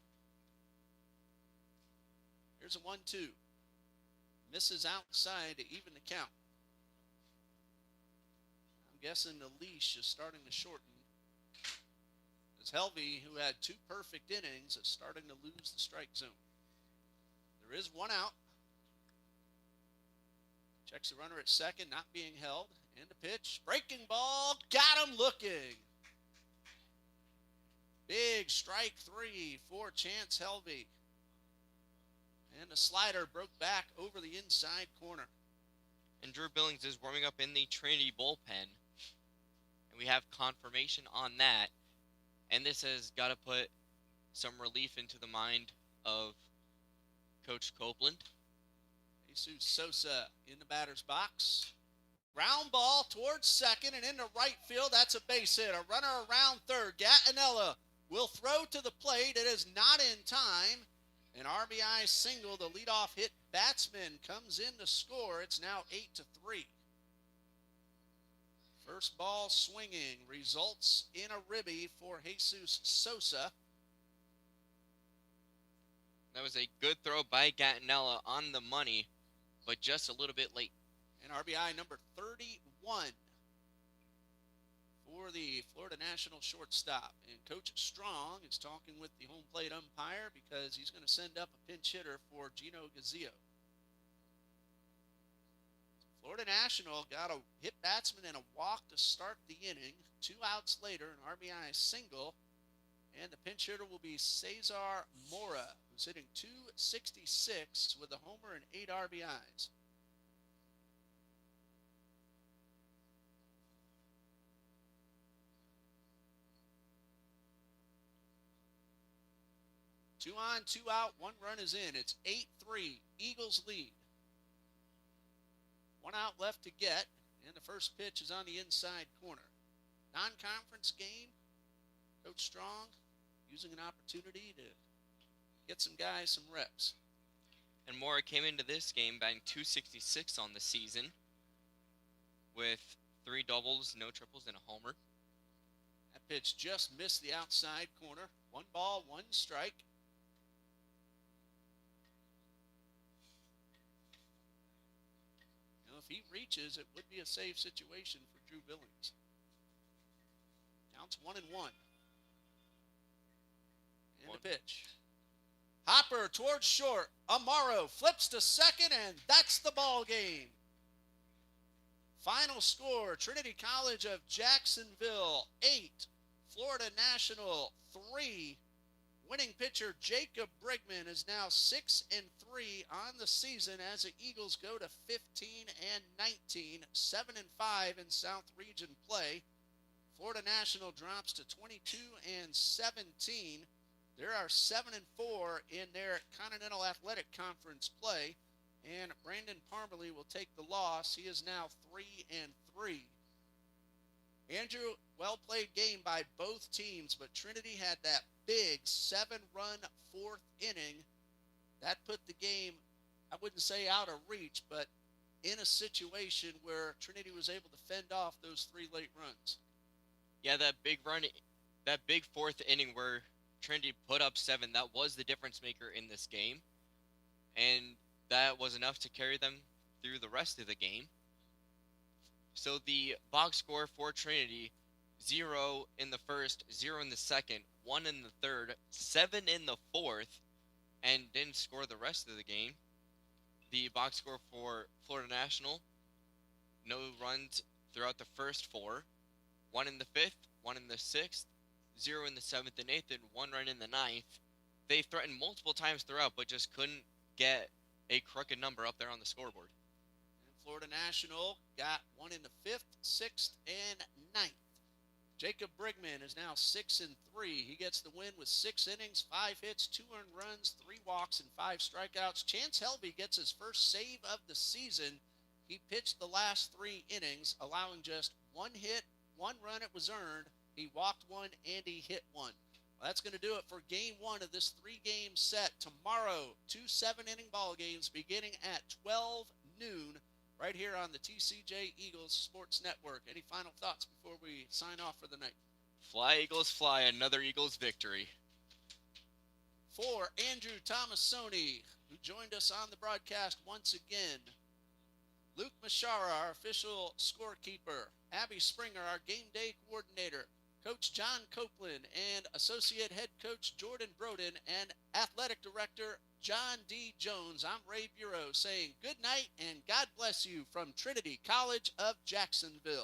Here's a 1-2. Misses outside to even the count. I'm guessing the leash is starting to shorten. As Helvey, who had 2 perfect innings, is starting to lose the strike zone. There is 1 out. Checks the runner at second, not being held. And the pitch. Breaking ball. Got him looking. Big strike 3 for Chance Helvey. And the slider broke back over the inside corner. And Drew Billings is warming up in the Trinity bullpen. And we have confirmation on that. And this has got to put some relief into the mind of Coach Copeland. Jesus Sosa in the batter's box. Ground ball towards second and into right field. That's a base hit. A runner around third. Gattinella will throw to the plate. It is not in time. An RBI single. The leadoff hit batsman comes in to score. It's now 8-3. First ball swinging results in a ribby for Jesus Sosa. That was a good throw by Gattinella on the money, but just a little bit late. And RBI number 31 for the Florida National shortstop. And Coach Strong is talking with the home plate umpire because he's going to send up a pinch hitter for Gino Gazzillo. Florida National got a hit batsman and a walk to start the inning. 2 outs later, an RBI single. And the pinch hitter will be Cesar Mora, who's hitting .266 with a homer and 8 RBIs. Two on, 2 out, 1 run is in. It's 8-3. Eagles lead. 1 out left to get, and the first pitch is on the inside corner. Non-conference game. Coach Strong using an opportunity to get some guys some reps. And Mora came into this game batting .266 on the season with 3 doubles, no triples, and a homer. That pitch just missed the outside corner. 1 ball, 1 strike. Now, if he reaches, it would be a save situation for Drew Billings. Counts 1-1. And the pitch. Hopper towards short. Amaro flips to second, and that's the ball game. Final score, Trinity College of Jacksonville 8, Florida National 3. Winning pitcher Jacob Brigman is now 6-3 on the season as the Eagles go to 15-19, 7-5 in South Region play. Florida National drops to 22-17. There are 7-4 in their Continental Athletic Conference play, and Brandon Parmalee will take the loss. He is now 3-3. Andrew, well-played game by both teams, but Trinity had that big 7-run fourth inning. That put the game, I wouldn't say out of reach, but in a situation where Trinity was able to fend off those 3 late runs. Yeah, that big run, that big fourth inning where Trinity put up 7, that was the difference maker in this game. And that was enough to carry them through the rest of the game. So the box score for Trinity, 0 in the first, 0 in the second, 1 in the third, 7 in the fourth, and didn't score the rest of the game. The box score for Florida National, no runs throughout the first 4, 1 in the fifth, 1 in the sixth, 0 in the 7th and 8th, and 1 run in the 9th. They threatened multiple times throughout, but just couldn't get a crooked number up there on the scoreboard. And Florida National got 1 in the 5th, 6th, and 9th. Jacob Brigman is now 6-3. He gets the win with 6 innings, 5 hits, 2 earned runs, 3 walks, and 5 strikeouts. Chance Helby gets his first save of the season. He pitched the last 3 innings, allowing just 1 hit, 1 run it was earned. He walked 1 and he hit 1. Well, that's going to do it for game 1 of this 3-game set. Tomorrow, 2 7-inning ball games beginning at 12 noon right here on the TCJ Eagles Sports Network. Any final thoughts before we sign off for the night? Fly, Eagles, fly. Another Eagles victory. For Andrew Tomasoni, who joined us on the broadcast once again, Luke Mashara, our official scorekeeper, Abby Springer, our game day coordinator, Coach John Copeland, and Associate Head Coach Jordan Broden, and Athletic Director John D. Jones. I'm Ray Bureau saying good night and God bless you from Trinity College of Jacksonville.